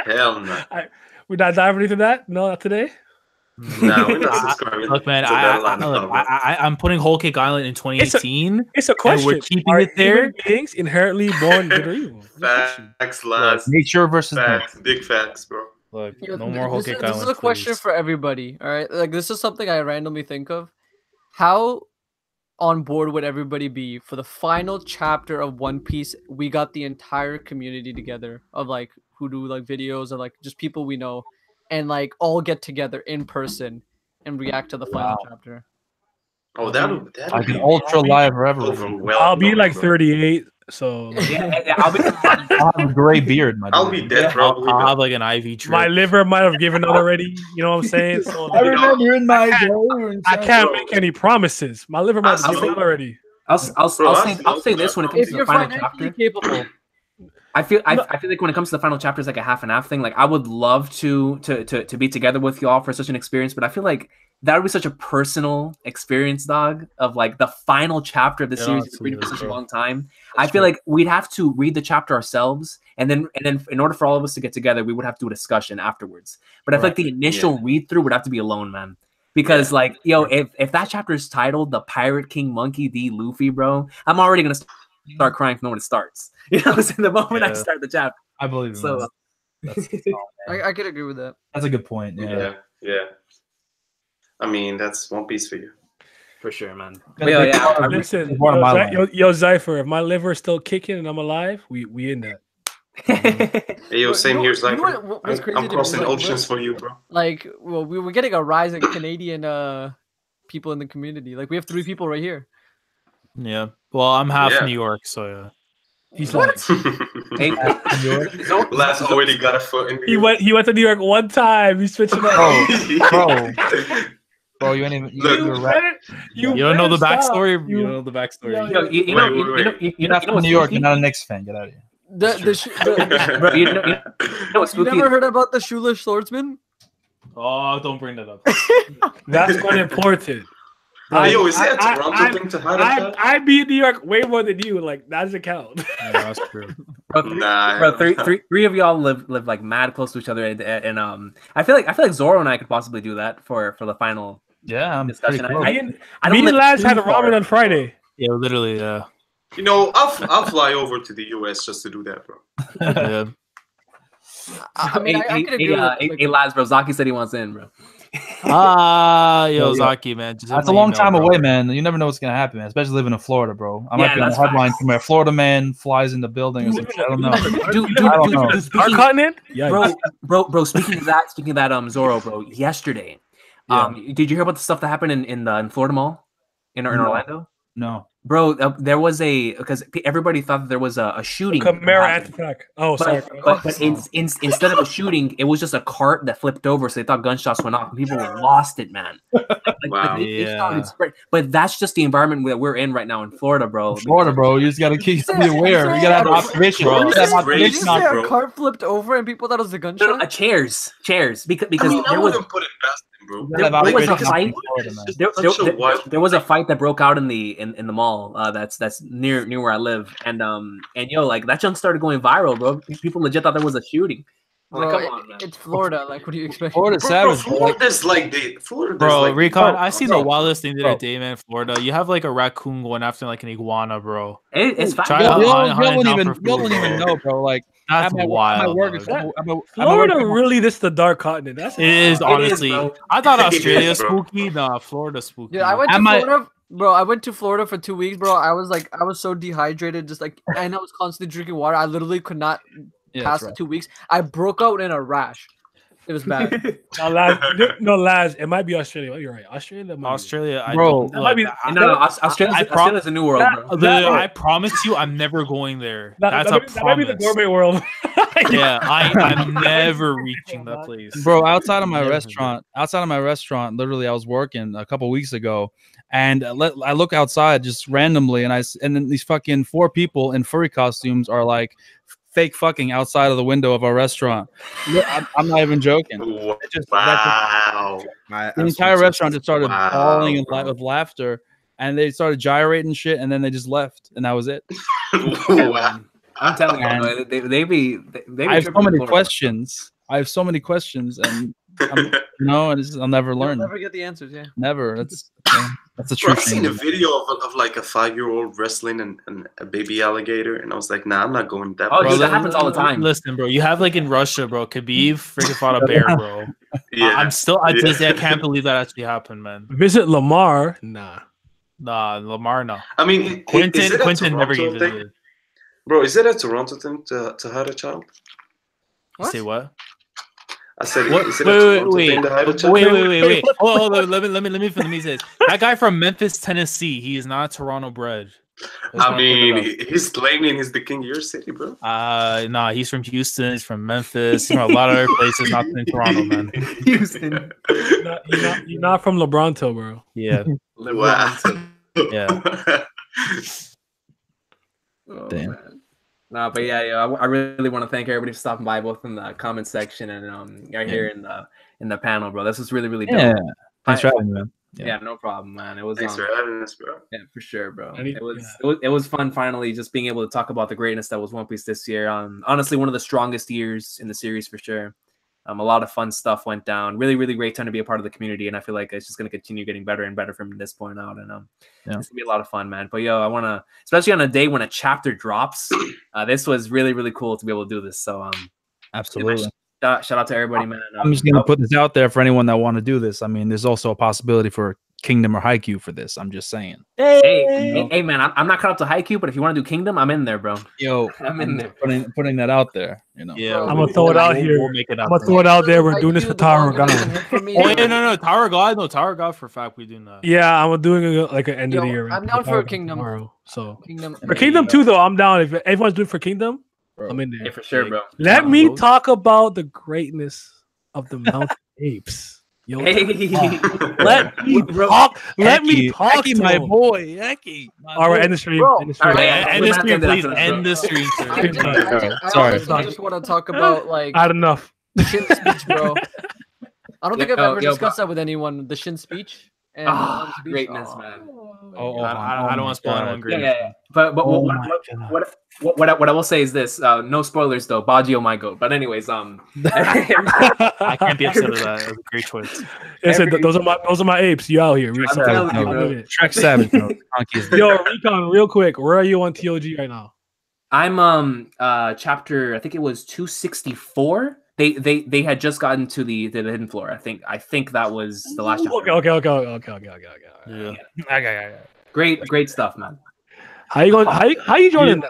S7: Hell no.
S6: We're not diving into that. No, not today.
S7: No, we're not subscribing.
S2: Look, man, I'm putting Whole Cake Island in 2018.
S6: It's a question.
S2: And we're keeping it there.
S6: Human beings inherently born good or evil?
S7: Facts, lads.
S8: Nature versus
S7: facts. Big facts, bro.
S2: Look, no more Whole Cake Island.
S4: This is a question for everybody. All right, like, this is something I randomly think of. How on board would everybody be for the final chapter of One Piece? We got the entire community together of like who do like videos of like just people we know, and like all get together in person and react to the final chapter.
S7: Oh, that'll
S8: like an ultra live forever.
S6: I'll be like 38, so
S8: I'll have a gray beard.
S7: I'll be dead, probably.
S2: I'll have like an IV trip.
S6: My liver might have given out already. You know what I'm saying? So,
S8: I remember in my
S6: I can't make any promises. My liver might have given out already.
S1: I'll say this when it comes to the final chapter.
S4: Capable.
S1: I feel like when it comes to the final chapter, it's like a half and half thing. Like, I would love to be together with y'all for such an experience, but I feel like that would be such a personal experience, dog, of like the final chapter of the series you've been reading for such a long time. I feel like we'd have to read the chapter ourselves, and then in order for all of us to get together, we would have to do a discussion afterwards. But I feel like the initial read through would have to be alone, man. Because like, if that chapter is titled "The Pirate King Monkey D. Luffy," bro, I'm already gonna start crying from when it starts. You know, so the moment I start the chapter,
S8: I believe
S1: so.
S4: I could agree with that.
S8: That's a good point.
S7: Yeah. I mean, that's One Piece for you,
S1: for sure, man.
S6: Listen, yo, Zypher, if my liver is still kicking and I'm alive, we in that.
S7: Hey, yo, same here, Sniper.
S4: What's crazy
S7: I'm
S4: to me
S7: crossing
S4: is,
S7: oceans for you, bro.
S4: Like, well, we were getting a rise in Canadian people in the community. Like, we have 3 people right here.
S2: Yeah. Well, I'm half
S7: Yeah.
S2: New York, so yeah.
S6: He's
S4: What?
S1: Hey,
S7: Laz already got a foot in
S6: He went to New York one time. He's switching up.
S8: Bro, you ain't even.
S2: You don't know the backstory. You don't know the backstory.
S1: you
S8: You're not from New York. You're not a Knicks fan. Get out of here.
S1: Bro, you know what's
S4: You
S1: spooky?
S4: never heard about the shoeless swordsman?
S2: Oh, don't bring that up.
S6: That's not important.
S7: Yo, is it a Toronto thing to hide that?
S6: I be in New York way more than you. Like, that doesn't count.
S2: Yeah, that's true.
S7: Nah,
S1: three of y'all live like mad close to each other, and I feel like Zoro and I could possibly do that for the final
S8: Yeah, I'm
S1: discussion.
S8: pretty close.
S1: I
S6: Me
S1: don't
S6: and
S1: live
S6: Laz
S1: too
S6: had a
S1: far.
S6: ramen on Friday.
S2: Yeah, literally. Yeah.
S7: You know, I'll fly over to the US just to do that, bro.
S2: Yeah.
S4: I mean, I could agree with
S1: Hey, lads, bro. Zaki said he wants in, bro.
S2: Yo, Zaki, man. Just
S8: That's a long time away, man. You never know what's gonna happen, man. Especially living in Florida, bro. I might be on the headline somewhere. Florida man flies in the building or something. I don't know.
S1: Dude,
S6: Our continent?
S1: Bro. Speaking of that, Zoro, bro. Yesterday, did you hear about the stuff that happened in Florida Mall in Orlando?
S8: No.
S1: Bro, there was because everybody thought that there was a shooting.
S6: Camaro attack. Oh, sorry.
S1: But instead of a shooting, it was just a cart that flipped over, so they thought gunshots went off, and people lost it, man.
S7: Wow.
S1: They started spread. But that's just the environment that we're in right now in Florida, bro.
S8: Florida, bro. You just gotta be aware. You gotta have observation, bro.
S4: Did you say a cart flipped over and people thought it was a gunshot?
S1: No, chairs. Because
S7: I wouldn't put it past them, bro.
S1: There was a fight. There was a fight that broke out in the mall. That's near where I live, and yo, like that junk started going viral, bro. People legit thought there was a shooting.
S4: Bro,
S1: Like, come on, man.
S4: it's Florida. Like, what do you expect?
S8: Florida's savage,
S7: Florida's like
S2: Recon, I seen the wildest thing the other day, man. Florida, you have like a raccoon going after like an iguana, bro.
S1: It's fine.
S8: You don't even know, bro. Like,
S2: that's wild.
S6: Florida really this the dark continent.
S2: It is honestly. I thought Australia spooky. Nah, Florida spooky.
S4: Yeah, I went to Florida. Bro, I went to Florida for 2 weeks, bro. I was so dehydrated, just like, and I was constantly drinking water. I literally could not pass the 2 weeks. I broke out in a rash. It was bad.
S6: Laz, it might be Australia. You're right. Australia,
S2: bro.
S1: Australia's a new world, bro.
S2: I promise you, I'm never going there. That's a promise.
S6: That might be the gourmet world.
S2: Yeah, I'm never reaching that place,
S8: bro. Outside of my restaurant, literally, I was working a couple weeks ago, and I look outside just randomly, and then these fucking 4 people in furry costumes are like fake fucking outside of the window of our restaurant. I'm not even joking.
S7: Wow.
S8: The entire restaurant just started bawling with laughter, and they started gyrating shit, and then they just left, and that was it.
S7: Wow.
S1: I'm telling you, they be
S8: I have so many questions. And I'll never learn.
S4: You'll never get the answers. Yeah,
S8: never. That's the truth.
S7: I've seen a video of like a 5-year-old wrestling and a baby alligator, and I was like, nah, I'm not going that.
S1: Oh, that happens all the time.
S2: Listen, bro, you have like in Russia, bro, Khabib freaking fought a bear, bro.
S7: Yeah.
S2: I can't believe that actually happened, man.
S6: Visit Lamar? Nah,
S2: Lamar, no.
S7: I mean,
S2: Quentin never gave
S7: it. Bro, is it a Toronto thing to hide a child?
S2: What? Say what?
S7: I said,
S2: wait. Hold on, let me say this. That guy from Memphis, Tennessee, he is not Toronto bred.
S7: I mean, he's claiming he's the king of your city, bro.
S2: Nah, he's from Houston. He's from Memphis. He's from a lot of other places, not in Toronto, man.
S1: Houston.
S6: You're not from LeBronto, bro.
S2: Yeah.
S7: Wow.
S2: Yeah.
S1: Damn. Man. No, but yeah, I really want to thank everybody for stopping by, both in the comment section and right here in the panel, bro. This was really dope.
S8: Yeah, thanks for having me, man.
S1: Yeah, no problem, man. It was
S7: thanks for having us, bro.
S1: Yeah, for sure, bro. It was fun finally just being able to talk about the greatness that was One Piece this year. Honestly, one of the strongest years in the series for sure. A lot of fun stuff went down. Really, really great time to be a part of the community, and I feel like it's just going to continue getting better and better from this point out. And it's going to be a lot of fun, man. But I want to, especially on a day when a chapter drops, this was really, really cool to be able to do this. So
S8: absolutely.
S1: Shout out to everybody, man.
S8: I'm just going to put this out there for anyone that want to do this. I mean, there's also a possibility for Kingdom or Haikyuu for this. I'm just saying.
S1: Hey, man, I'm not cut up to Haikyuu, but if you want to do Kingdom, I'm in there, bro.
S8: Yo,
S1: I'm in there.
S8: Putting that out there. You know.
S2: Yeah,
S6: I'm gonna throw it out here.
S2: We'll make it
S6: I'm
S2: out
S6: gonna throw it out there. We're doing this for Tower of God.
S2: Oh yeah, no, Tower of God. No, Tower of God for a fact we doing that.
S6: Yeah, I'm doing like an end of the year.
S4: I'm down for Kingdom.
S6: Tomorrow, so
S4: Kingdom.
S6: for Kingdom 2 though, I'm down. If everyone's doing for Kingdom, I'm in there.
S1: Yeah, for sure, bro.
S6: Let me talk about the greatness of the mountain apes. Yo,
S1: Hey.
S6: let me talk. Let me talk to
S8: my
S6: him.
S8: boy. Eki,
S6: All right, end the stream.
S4: Bro.
S6: End the stream.
S1: All right,
S2: End the stream, please.
S1: after
S2: End the stream, sir.
S8: Sorry.
S4: I just want to talk about like
S6: Not enough.
S4: Shin speech, bro. I don't think I've ever
S1: Yo,
S4: discussed that with anyone. The Shin speech. And
S1: Oh,
S4: speech.
S1: greatness,
S4: Oh.
S1: man.
S2: I don't want to spoil anyone.
S1: Yeah,
S2: Great.
S1: yeah. But
S6: Oh
S1: what I will say is this: no spoilers though. Baggio my goat. But anyways,
S2: I can't be upset at that. That was a great choice.
S6: Listen, those are my apes. You out here?
S1: I'm telling you, bro.
S8: Trek Savage.
S6: Yo, Recon, real quick, where are you on TOG right now?
S1: I'm chapter. I think it was 264. They had just gotten to the hidden floor. I think that was the last chapter.
S6: Okay.
S2: Yeah.
S1: Great stuff, man.
S6: How you going? How you joining now?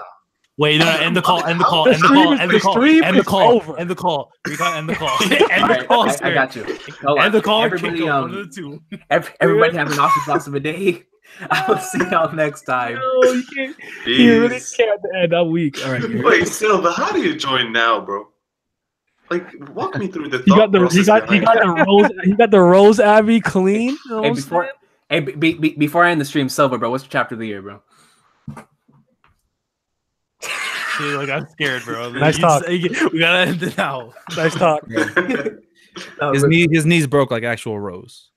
S2: Wait, no, end the call. End the call. End the
S6: stream
S2: call.
S6: is-
S2: End
S6: the
S2: the call.
S6: stream
S2: End the
S6: is
S2: call.
S6: over.
S2: End the call. We got end the call. End
S1: All
S2: the
S1: right,
S2: call.
S1: I got you. Hold on.
S2: End the call.
S1: Everybody,
S2: One of the two.
S1: everybody have an awesome day. I will see y'all next time.
S6: No, you can't. You really
S7: Jeez.
S6: can't end that week. All right.
S7: Wait, Silva, how do you join now, bro? Like, walk me through the
S6: He got
S7: thought
S6: the
S7: process behind
S6: he got the Rose Abbey clean. You know what
S1: Hey,
S6: I'm
S1: before
S6: saying?
S1: before I end the stream, Silver, bro, what's your chapter of the year, bro?
S2: Dude, like I'm scared, bro.
S6: Nice talk.
S2: We gotta end it now.
S6: Nice talk.
S8: His knees broke like actual Rose.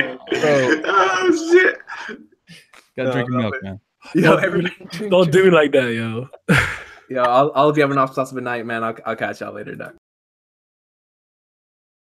S7: Oh shit!
S8: Gotta drink your milk, man.
S1: Yo,
S6: Don't do it like that, yo.
S1: Yo, all of you have an awesome night, man. I'll catch y'all later, Doc.